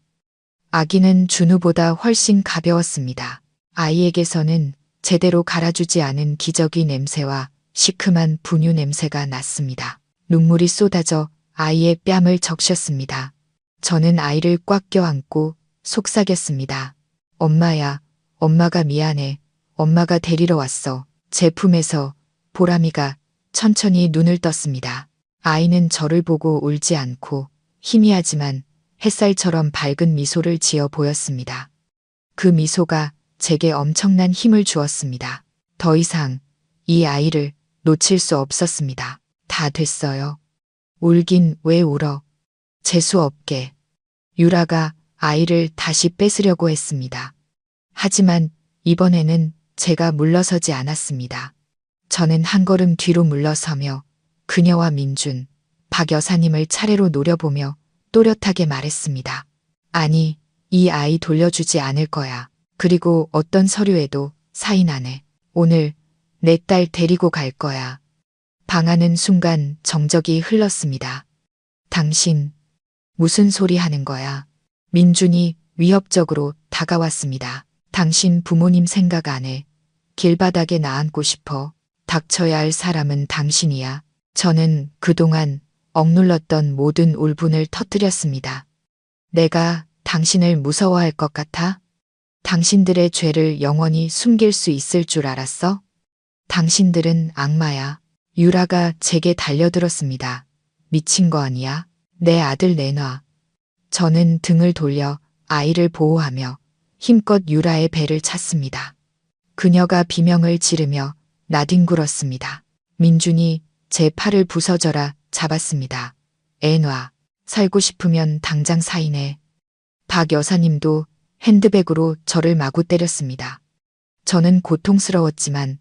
아기는 준우보다 훨씬 가벼웠습니다. 아이에게서는 제대로 갈아주지 않은 기저귀 냄새와 시큼한 분유 냄새가 났습니다. 눈물이 쏟아져 아이의 뺨을 적셨습니다. 저는 아이를 꽉 껴안고 속삭였습니다. 엄마야, 엄마가 미안해. 엄마가 데리러 왔어. 제 품에서 보람이가 천천히 눈을 떴습니다. 아이는 저를 보고 울지 않고 희미하지만 햇살처럼 밝은 미소를 지어 보였습니다. 그 미소가 제게 엄청난 힘을 주었습니다. 더 이상 이 아이를 놓칠 수 없었습니다. 다 됐어요. 울긴 왜 울어. 재수 없게. 유라가 아이를 다시 뺏으려고 했습니다. 하지만 이번에는 제가 물러서지 않았습니다. 저는 한 걸음 뒤로 물러서며 그녀와 민준, 박 여사님을 차례로 노려보며 또렷하게 말했습니다. 아니, 이 아이 돌려주지 않을 거야. 그리고 어떤 서류에도 사인 안 해. 오늘 내 딸 데리고 갈 거야. 방하는 순간 정적이 흘렀습니다. 당신, 무슨 소리 하는 거야? 민준이 위협적으로 다가왔습니다. 당신 부모님 생각 안 해. 길바닥에 나앉고 싶어. 닥쳐야 할 사람은 당신이야. 저는 그동안 억눌렀던 모든 울분을 터뜨렸습니다. 내가 당신을 무서워할 것 같아? 당신들의 죄를 영원히 숨길 수 있을 줄 알았어? 당신들은 악마야. 유라가 제게 달려들었습니다. 미친 거 아니야? 내 아들 내놔. 저는 등을 돌려 아이를 보호하며 힘껏 유라의 배를 찼습니다. 그녀가 비명을 지르며 나뒹굴었습니다. 민준이 제 팔을 부서져라 잡았습니다. 애 놔. 살고 싶으면 당장 사인해. 박 여사님도 핸드백으로 저를 마구 때렸습니다. 저는 고통스러웠지만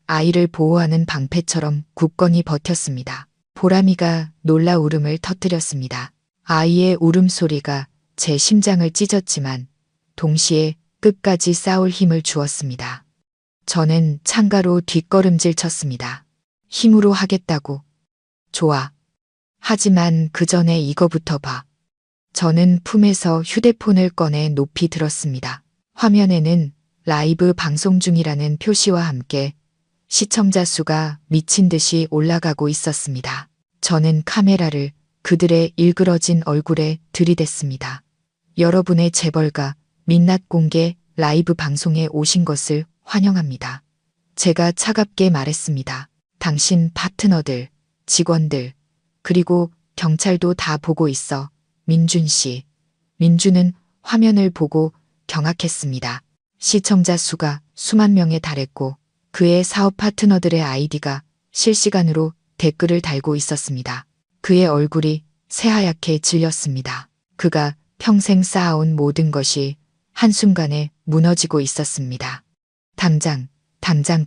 아이를 보호하는 방패처럼 굳건히 버텼습니다. 보람이가 놀라 울음을 터뜨렸습니다. 아이의 울음소리가 제 심장을 찢었지만 동시에 끝까지 싸울 힘을 주었습니다. 저는 창가로 뒷걸음질 쳤습니다. 힘으로 하겠다고. 좋아. 하지만 그 전에 이거부터 봐. 저는 품에서 휴대폰을 꺼내 높이 들었습니다. 화면에는 라이브 방송 중이라는 표시와 함께 시청자 수가 미친 듯이 올라가고 있었습니다. 저는 카메라를 그들의 일그러진 얼굴에 들이댔습니다. 여러분의 재벌가 민낯 공개 라이브 방송에 오신 것을 환영합니다. 제가 차갑게 말했습니다. 당신 파트너들, 직원들, 그리고 경찰도 다 보고 있어. 민준 씨. 민준은 화면을 보고 경악했습니다. 시청자 수가 수만 명에 달했고 그의 사업 파트너들의 아이디가 실시간으로 댓글을 달고 있었습니다. 그의 얼굴이 새하얗게 질렸습니다. 그가 평생 쌓아온 모든 것이 한순간에 무너지고 있었습니다. 당장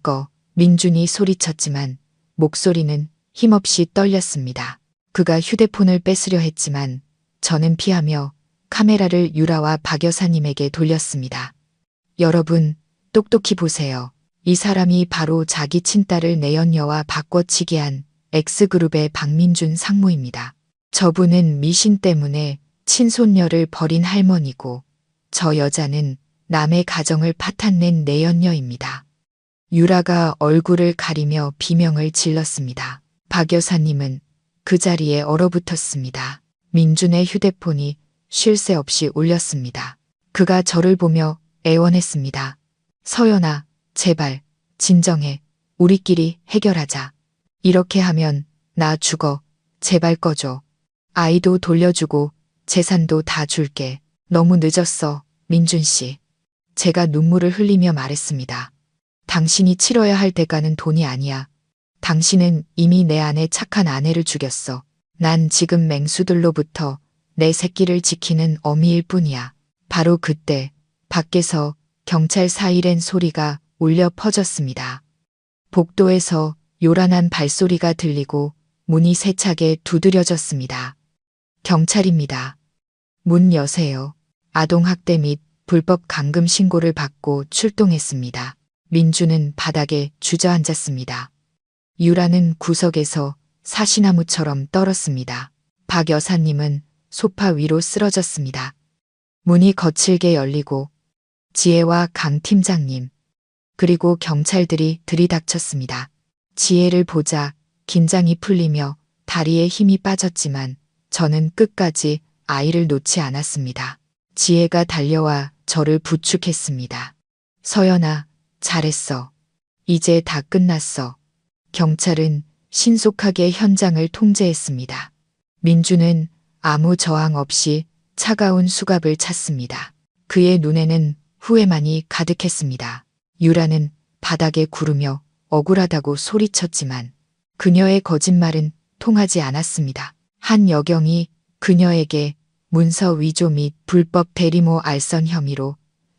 꺼. 민준이 소리쳤지만 목소리는 힘없이 떨렸습니다. 그가 휴대폰을 뺏으려 했지만 저는 피하며 카메라를 유라와 박 여사님에게 돌렸습니다. 여러분, 똑똑히 보세요. 이 사람이 바로 자기 친딸을 내연녀와 바꿔치기 한 X그룹의 박민준 상무입니다. 저분은 미신 때문에 친손녀를 버린 할머니고 저 여자는 남의 가정을 파탄낸 내연녀입니다. 유라가 얼굴을 가리며 비명을 질렀습니다. 박 여사님은 그 자리에 얼어붙었습니다. 민준의 휴대폰이 쉴 새 없이 울렸습니다. 그가 저를 보며 애원했습니다. 서연아, 제발, 진정해. 우리끼리 해결하자. 이렇게 하면 나 죽어. 제발 꺼줘. 아이도 돌려주고 재산도 다 줄게. 너무 늦었어, 민준 씨. 제가 눈물을 흘리며 말했습니다. 당신이 치러야 할 대가는 돈이 아니야. 당신은 이미 내 안에 착한 아내를 죽였어. 난 지금 맹수들로부터 내 새끼를 지키는 어미일 뿐이야. 바로 그때 밖에서 경찰 사이렌 소리가 울려 퍼졌습니다. 복도에서 요란한 발소리가 들리고 문이 세차게 두드려졌습니다. 경찰입니다. 문 여세요. 아동학대 및 불법 감금 신고를 받고 출동했습니다. 민준은 바닥에 주저앉았습니다. 유라는 구석에서 사시나무처럼 떨었습니다. 박 여사님은 소파 위로 쓰러졌습니다. 문이 거칠게 열리고 지혜와 강 팀장님, 그리고 경찰들이 들이닥쳤습니다. 지혜를 보자 긴장이 풀리며 다리에 힘이 빠졌지만 저는 끝까지 아이를 놓지 않았습니다. 지혜가 달려와 저를 부축했습니다. 서연아, 잘했어. 이제 다 끝났어. 경찰은 신속하게 현장을 통제했습니다. 민준은 아무 저항 없이 차가운 수갑을 찼습니다. 그의 눈에는 후회만이 가득했습니다. 유라는 바닥에 구르며 억울하다고 소리쳤지만 그녀의 거짓말은 통하지 않았습니다. 한 여경이 그녀에게 문서 위조 및 불법 대리모 알선 혐의로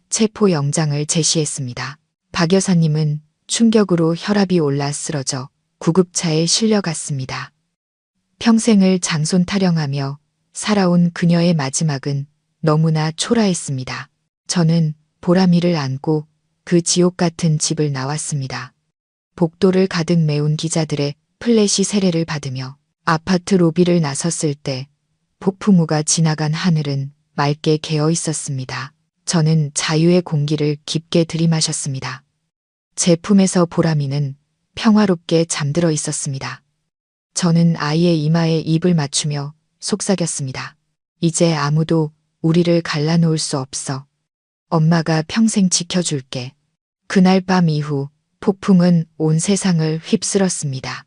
체포영장을 제시했습니다. 박 여사님은 충격으로 혈압이 올라 쓰러져 구급차에 실려갔습니다. 평생을 장손 타령하며 살아온 그녀의 마지막은 너무나 초라했습니다. 저는 보람이를 안고 그 지옥 같은 집을 나왔습니다. 복도를 가득 메운 기자들의 플래시 세례를 받으며 아파트 로비를 나섰을 때 폭풍우가 지나간 하늘은 맑게 개어 있었습니다. 저는 자유의 공기를 깊게 들이마셨습니다. 제 품에서 보람이는 평화롭게 잠들어 있었습니다. 저는 아이의 이마에 입을 맞추며 속삭였습니다. 이제 아무도 우리를 갈라놓을 수 없어. 엄마가 평생 지켜줄게. 그날 밤 이후 폭풍은 온 세상을 휩쓸었습니다.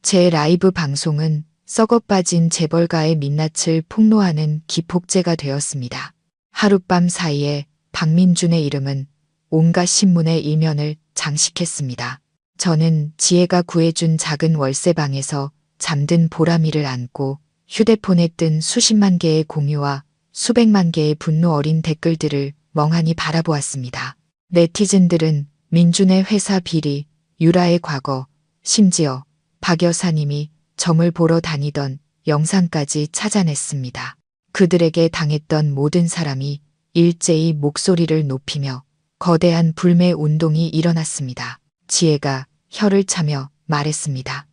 제 라이브 방송은 썩어빠진 재벌가의 민낯을 폭로하는 기폭제가 되었습니다. 하룻밤 사이에 박민준의 이름은 온갖 신문의 일면을 장식했습니다. 저는 지혜가 구해준 작은 월세방에서 잠든 보람이를 안고 휴대폰에 뜬 수십만 개의 공유와 수백만 개의 분노 어린 댓글들을 멍하니 바라보았습니다. 네티즌들은 민준의 회사 비리, 유라의 과거, 심지어 박 여사님이 점을 보러 다니던 영상까지 찾아냈습니다. 그들에게 당했던 모든 사람이 일제히 목소리를 높이며 거대한 불매 운동이 일어났습니다. 지혜가 혀를 차며 말했습니다.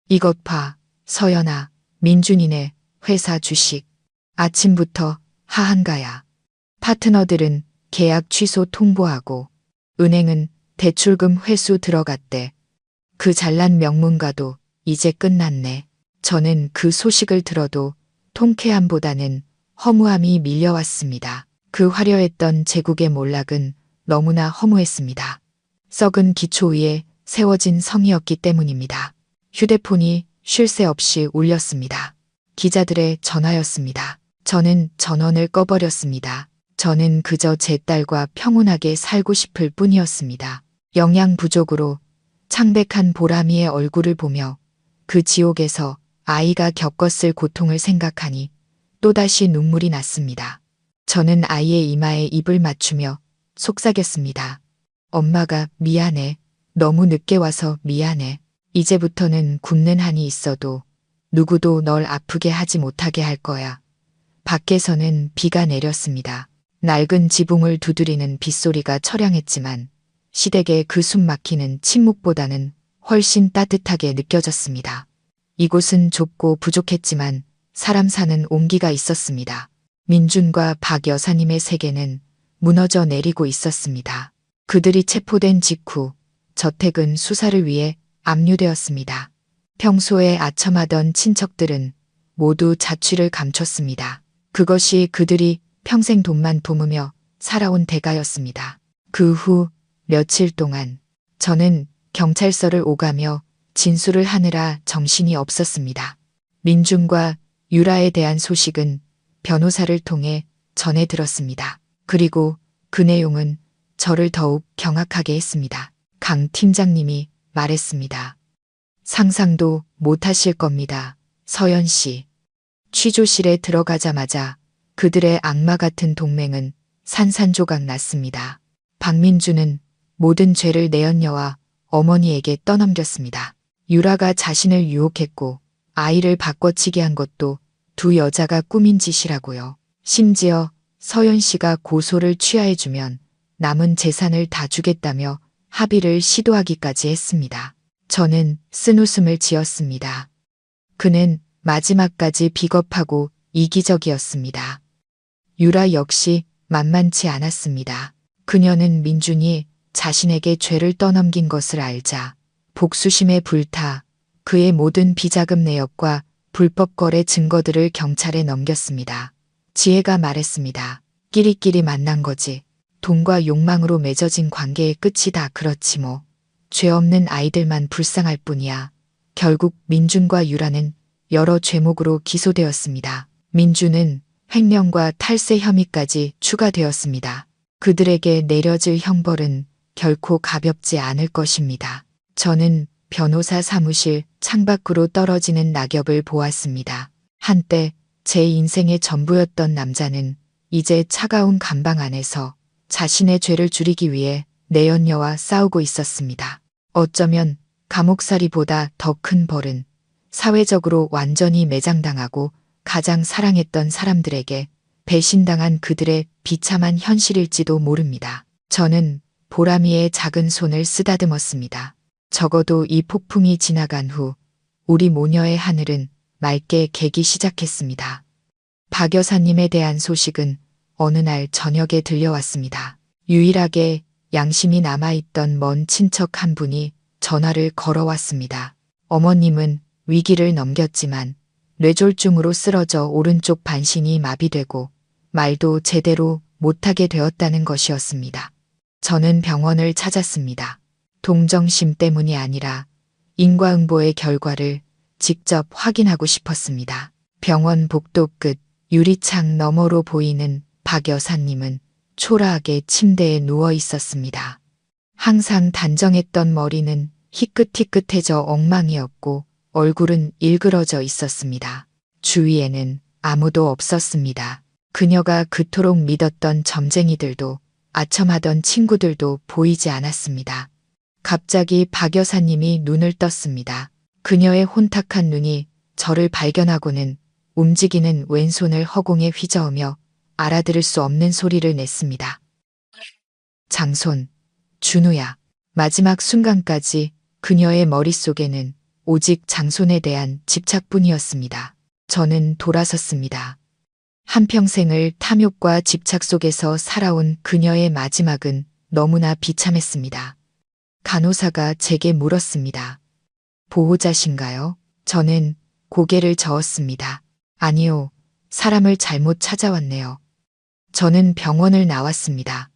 이것 봐, 서연아, 민준이네 회사 주식. 아침부터 하한가야. 파트너들은 계약 취소 통보하고 은행은 대출금 회수 들어갔대. 그 잘난 명문가도 이제 끝났네. 저는 그 소식을 들어도 통쾌함보다는 허무함이 밀려왔습니다. 그 화려했던 제국의 몰락은 너무나 허무했습니다. 썩은 기초 위에 세워진 성이었기 때문입니다. 휴대폰이 쉴 새 없이 울렸습니다. 기자들의 전화였습니다. 저는 전원을 꺼버렸습니다. 저는 그저 제 딸과 평온하게 살고 싶을 뿐이었습니다. 영양 부족으로 창백한 보람이의 얼굴을 보며 그 지옥에서 아이가 겪었을 고통을 생각하니 또다시 눈물이 났습니다. 저는 아이의 이마에 입을 맞추며 속삭였습니다. 엄마가 미안해. 너무 늦게 와서 미안해. 이제부터는 굶는 한이 있어도 누구도 널 아프게 하지 못하게 할 거야. 밖에서는 비가 내렸습니다. 낡은 지붕을 두드리는 빗소리가 처량했지만 시댁의 그 숨 막히는 침묵보다는 훨씬 따뜻하게 느껴졌습니다. 이곳은 좁고 부족했지만 사람 사는 온기가 있었습니다. 민준과 박 여사님의 세계는 무너져 내리고 있었습니다. 그들이 체포된 직후 저택은 수사를 위해 압류되었습니다. 평소에 아첨하던 친척들은 모두 자취를 감췄습니다. 그것이 그들이 평생 돈만 도우며 살아온 대가였습니다. 그 후 며칠 동안 저는 경찰서를 오가며 진술을 하느라 정신이 없었습니다. 민준과 유라에 대한 소식은 변호사를 통해 전해 들었습니다. 그리고 그 내용은 저를 더욱 경악하게 했습니다. 강 팀장님이 말했습니다. 상상도 못하실 겁니다. 서연 씨. 취조실에 들어가자마자 그들의 악마 같은 동맹은 산산조각 났습니다. 박민주는 모든 죄를 내연녀와 어머니에게 떠넘겼습니다. 유라가 자신을 유혹했고 아이를 바꿔치기 한 것도 두 여자가 꾸민 짓이라고요. 심지어 서연 씨가 고소를 취하해주면 남은 재산을 다 주겠다며 합의를 시도하기까지 했습니다. 저는 쓴웃음을 지었습니다. 그는 마지막까지 비겁하고 이기적이었습니다. 유라 역시 만만치 않았습니다. 그녀는 민준이 자신에게 죄를 떠넘긴 것을 알자 복수심에 불타 그의 모든 비자금 내역과 불법 거래 증거들을 경찰에 넘겼습니다. 지혜가 말했습니다. 끼리끼리 만난 거지. 돈과 욕망으로 맺어진 관계의 끝이 다 그렇지 뭐. 죄 없는 아이들만 불쌍할 뿐이야. 결국 민준과 유라는 여러 죄목으로 기소되었습니다. 민준은 횡령과 탈세 혐의까지 추가되었습니다. 그들에게 내려질 형벌은 결코 가볍지 않을 것입니다. 저는 변호사 사무실 창밖으로 떨어지는 낙엽을 보았습니다. 한때 제 인생의 전부였던 남자는 이제 차가운 감방 안에서 자신의 죄를 줄이기 위해 내연녀와 싸우고 있었습니다. 어쩌면 감옥살이보다 더 큰 벌은 사회적으로 완전히 매장당하고 가장 사랑했던 사람들에게 배신당한 그들의 비참한 현실일지도 모릅니다. 저는 보람이의 작은 손을 쓰다듬었습니다. 적어도 이 폭풍이 지나간 후 우리 모녀의 하늘은 맑게 개기 시작했습니다. 박 여사님에 대한 소식은 어느 날 저녁에 들려왔습니다. 유일하게 양심이 남아있던 먼 친척 한 분이 전화를 걸어왔습니다. 어머님은 위기를 넘겼지만 뇌졸중으로 쓰러져 오른쪽 반신이 마비되고 말도 제대로 못하게 되었다는 것이었습니다. 저는 병원을 찾았습니다. 동정심 때문이 아니라 인과응보의 결과를 직접 확인하고 싶었습니다. 병원 복도 끝 유리창 너머로 보이는 박 여사님은 초라하게 침대에 누워 있었습니다. 항상 단정했던 머리는 희끗희끗해져 엉망이었고 얼굴은 일그러져 있었습니다. 주위에는 아무도 없었습니다. 그녀가 그토록 믿었던 점쟁이들도 아첨하던 친구들도 보이지 않았습니다. 갑자기 박 여사님이 눈을 떴습니다. 그녀의 혼탁한 눈이 저를 발견하고는 움직이는 왼손을 허공에 휘저으며 알아들을 수 없는 소리를 냈습니다. 장손, 준우야. 마지막 순간까지 그녀의 머릿속에는 오직 장손에 대한 집착뿐이었습니다. 저는 돌아섰습니다. 한평생을 탐욕과 집착 속에서 살아온 그녀의 마지막은 너무나 비참했습니다. 간호사가 제게 물었습니다. 보호자신가요? 저는 고개를 저었습니다. 아니요, 사람을 잘못 찾아왔네요. 저는 병원을 나왔습니다.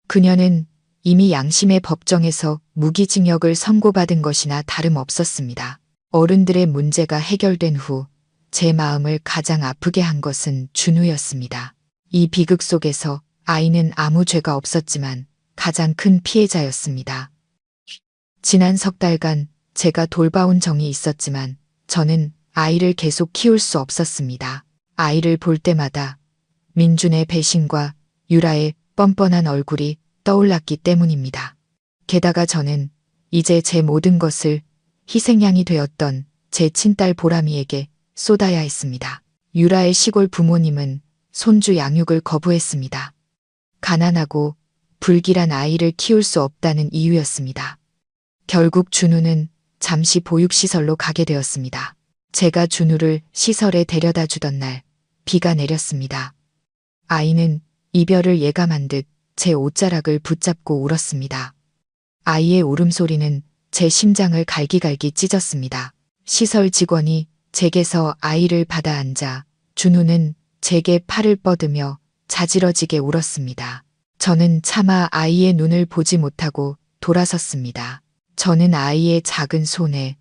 그녀는 이미 양심의 법정에서 무기징역을 선고받은 것이나 다름없었습니다. 어른들의 문제가 해결된 후 제 마음을 가장 아프게 한 것은 준우였습니다. 이 비극 속에서 아이는 아무 죄가 없었지만 가장 큰 피해자였습니다. 지난 석 달간 제가 돌봐온 정이 있었지만 저는 아이를 계속 키울 수 없었습니다. 아이를 볼 때마다 민준의 배신과 유라의 뻔뻔한 얼굴이 떠올랐기 때문입니다. 게다가 저는 이제 제 모든 것을 희생양이 되었던 제 친딸 보람이에게 쏟아야 했습니다. 유라의 시골 부모님은 손주 양육을 거부했습니다. 가난하고 불길한 아이를 키울 수 없다는 이유였습니다. 결국 준우는 잠시 보육시설로 가게 되었습니다. 제가 준우를 시설에 데려다 주던 날 비가 내렸습니다. 아이는 이별을 예감한 듯 제 옷자락을 붙잡고 울었습니다. 아이의 울음소리는 제 심장을 갈기갈기 찢었습니다. 시설 직원이 제게서 아이를 받아 앉아 준우는 제게 팔을 뻗으며 자지러지게 울었습니다. 저는 차마 아이의 눈을 보지 못하고 돌아섰습니다. 저는 아이의 작은 손에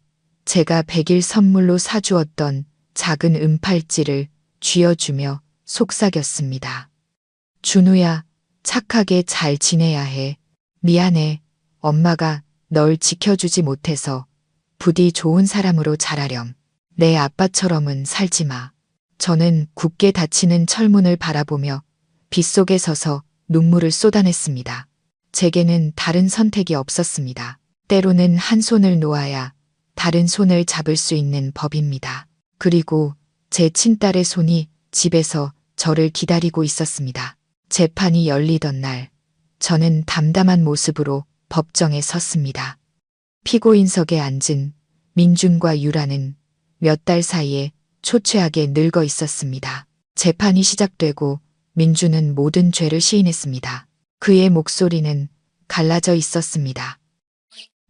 제가 100일 선물로 사주었던 작은 은팔찌를 쥐어주며 속삭였습니다. 준우야, 착하게 잘 지내야 해. 미안해. 엄마가 널 지켜주지 못해서 부디 좋은 사람으로 자라렴. 내 아빠처럼은 살지 마. 저는 굳게 닫히는 철문을 바라보며 빗속에 서서 눈물을 쏟아냈습니다. 제게는 다른 선택이 없었습니다. 때로는 한 손을 놓아야 다른 손을 잡을 수 있는 법입니다. 그리고 제 친딸의 손이 집에서 저를 기다리고 있었습니다. 재판이 열리던 날, 저는 담담한 모습으로 법정에 섰습니다. 피고인석에 앉은 민준과 유라는 몇 달 사이에 초췌하게 늙어 있었습니다. 재판이 시작되고 민준은 모든 죄를 시인했습니다. 그의 목소리는 갈라져 있었습니다.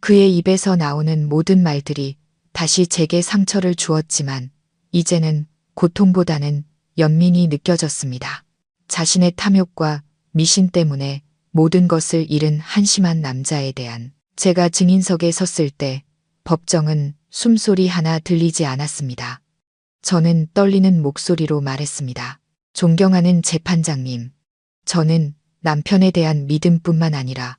그의 입에서 나오는 모든 말들이 다시 제게 상처를 주었지만 이제는 고통보다는 연민이 느껴졌습니다. 자신의 탐욕과 미신 때문에 모든 것을 잃은 한심한 남자에 대한 제가 증인석에 섰을 때 법정은 숨소리 하나 들리지 않았습니다. 저는 떨리는 목소리로 말했습니다. 존경하는 재판장님, 저는 남편에 대한 믿음뿐만 아니라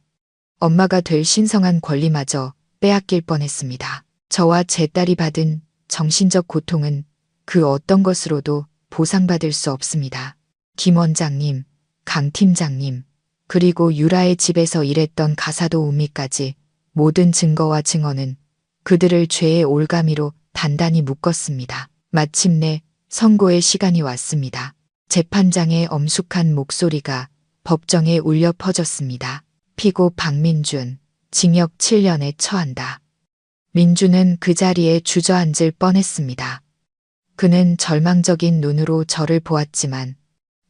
엄마가 될 신성한 권리마저 빼앗길 뻔했습니다. 저와 제 딸이 받은 정신적 고통은 그 어떤 것으로도 보상받을 수 없습니다. 김 원장님, 강 팀장님, 그리고 유라의 집에서 일했던 가사도 우미까지 모든 증거와 증언은 그들을 죄의 올가미로 단단히 묶었습니다. 마침내 선고의 시간이 왔습니다. 재판장의 엄숙한 목소리가 법정에 울려 퍼졌습니다. 피고 박민준, 징역 7년에 처한다. 민준은 그 자리에 주저앉을 뻔했습니다. 그는 절망적인 눈으로 저를 보았지만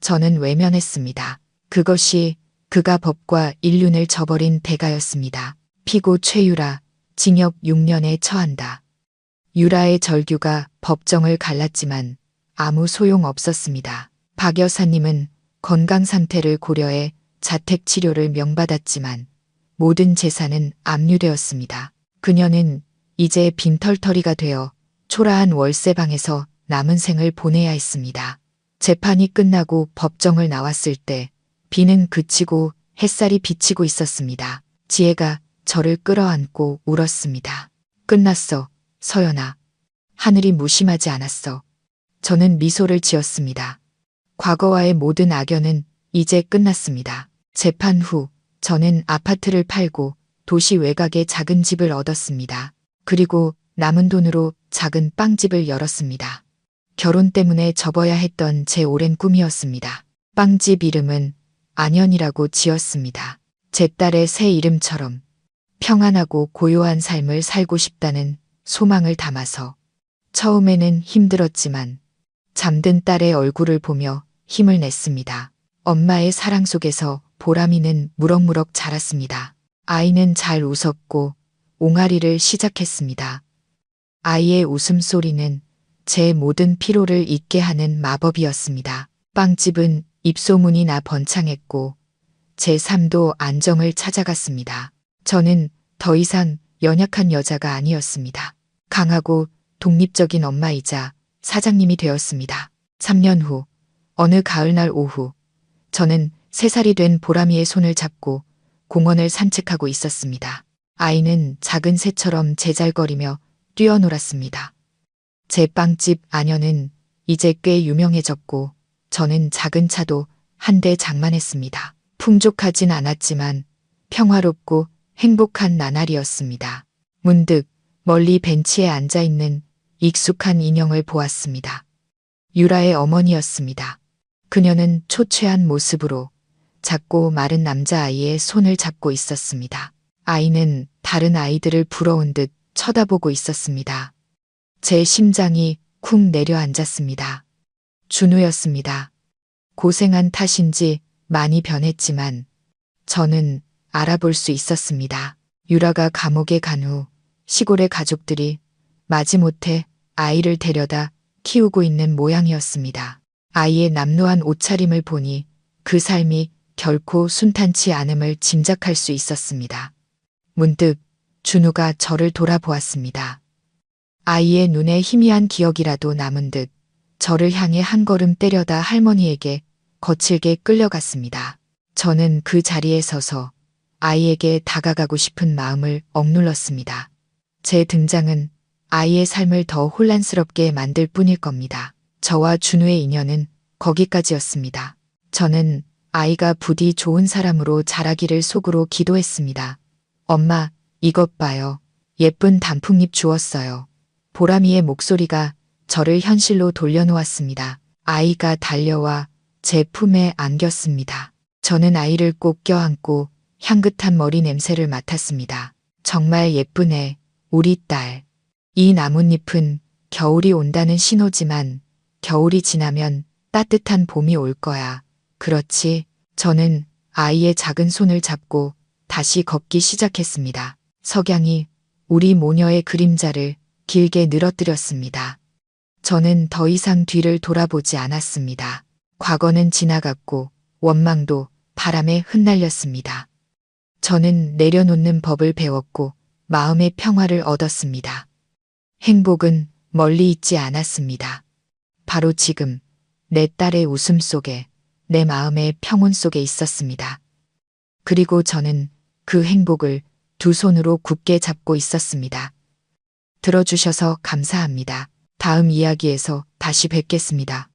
저는 외면했습니다. 그것이 그가 법과 인륜을 저버린 대가였습니다. 피고 최유라, 징역 6년에 처한다. 유라의 절규가 법정을 갈랐지만 아무 소용 없었습니다. 박 여사님은 건강 상태를 고려해 자택 치료를 명받았지만 모든 재산은 압류되었습니다. 그녀는 이제 빈털터리가 되어 초라한 월세방에서 남은 생을 보내야 했습니다. 재판이 끝나고 법정을 나왔을 때 비는 그치고 햇살이 비치고 있었습니다. 지혜가 저를 끌어안고 울었습니다. 끝났어, 서연아. 하늘이 무심하지 않았어. 저는 미소를 지었습니다. 과거와의 모든 악연은 이제 끝났습니다. 재판 후 저는 아파트를 팔고 도시 외곽의 작은 집을 얻었습니다. 그리고 남은 돈으로 작은 빵집을 열었습니다. 결혼 때문에 접어야 했던 제 오랜 꿈이었습니다. 빵집 이름은 안현이라고 지었습니다. 제 딸의 새 이름처럼 평안하고 고요한 삶을 살고 싶다는 소망을 담아서. 처음에는 힘들었지만 잠든 딸의 얼굴을 보며 힘을 냈습니다. 엄마의 사랑 속에서 보람이는 무럭무럭 자랐습니다. 아이는 잘 웃었고 옹알이를 시작했습니다. 아이의 웃음소리는 제 모든 피로를 잊게 하는 마법이었습니다. 빵집은 입소문이 나 번창했고 제 삶도 안정을 찾아갔습니다. 저는 더 이상 연약한 여자가 아니었습니다. 강하고 독립적인 엄마이자 사장님이 되었습니다. 3년 후 어느 가을날 오후 저는 3살이 된 보람이의 손을 잡고 공원을 산책하고 있었습니다. 아이는 작은 새처럼 제잘거리며 뛰어놀았습니다. 제 빵집 안현은 이제 꽤 유명해졌고 저는 작은 차도 한 대 장만했습니다. 풍족하진 않았지만 평화롭고 행복한 나날이었습니다. 문득 멀리 벤치에 앉아있는 익숙한 인형을 보았습니다. 유라의 어머니였습니다. 그녀는 초췌한 모습으로 작고 마른 남자아이의 손을 잡고 있었습니다. 아이는 다른 아이들을 부러운 듯 쳐다보고 있었습니다. 제 심장이 쿵 내려앉았습니다. 준우였습니다. 고생한 탓인지 많이 변했지만 저는 알아볼 수 있었습니다. 유라가 감옥에 간 후 시골의 가족들이 마지못해 아이를 데려다 키우고 있는 모양이었습니다. 아이의 남루한 옷차림을 보니 그 삶이 결코 순탄치 않음을 짐작할 수 있었습니다. 문득 준우가 저를 돌아보았습니다. 아이의 눈에 희미한 기억이라도 남은 듯 저를 향해 한 걸음 때려다 할머니에게 거칠게 끌려갔습니다. 저는 그 자리에 서서 아이에게 다가가고 싶은 마음을 억눌렀습니다. 제 등장은 아이의 삶을 더 혼란스럽게 만들 뿐일 겁니다. 저와 준우의 인연은 거기까지였습니다. 저는 아이가 부디 좋은 사람으로 자라기를 속으로 기도했습니다. 엄마, 이것 봐요. 예쁜 단풍잎 주웠어요. 보람이의 목소리가 저를 현실로 돌려놓았습니다. 아이가 달려와 제 품에 안겼습니다. 저는 아이를 꼭 껴안고 향긋한 머리 냄새를 맡았습니다. 정말 예쁘네, 우리 딸. 이 나뭇잎은 겨울이 온다는 신호지만 겨울이 지나면 따뜻한 봄이 올 거야. 그렇지? 저는 아이의 작은 손을 잡고 다시 걷기 시작했습니다. 석양이 우리 모녀의 그림자를 길게 늘어뜨렸습니다. 저는 더 이상 뒤를 돌아보지 않았습니다. 과거는 지나갔고 원망도 바람에 흩날렸습니다. 저는 내려놓는 법을 배웠고 마음의 평화를 얻었습니다. 행복은 멀리 있지 않았습니다. 바로 지금 내 딸의 웃음 속에, 내 마음의 평온 속에 있었습니다. 그리고 저는 그 행복을 두 손으로 굳게 잡고 있었습니다. 들어주셔서 감사합니다. 다음 이야기에서 다시 뵙겠습니다.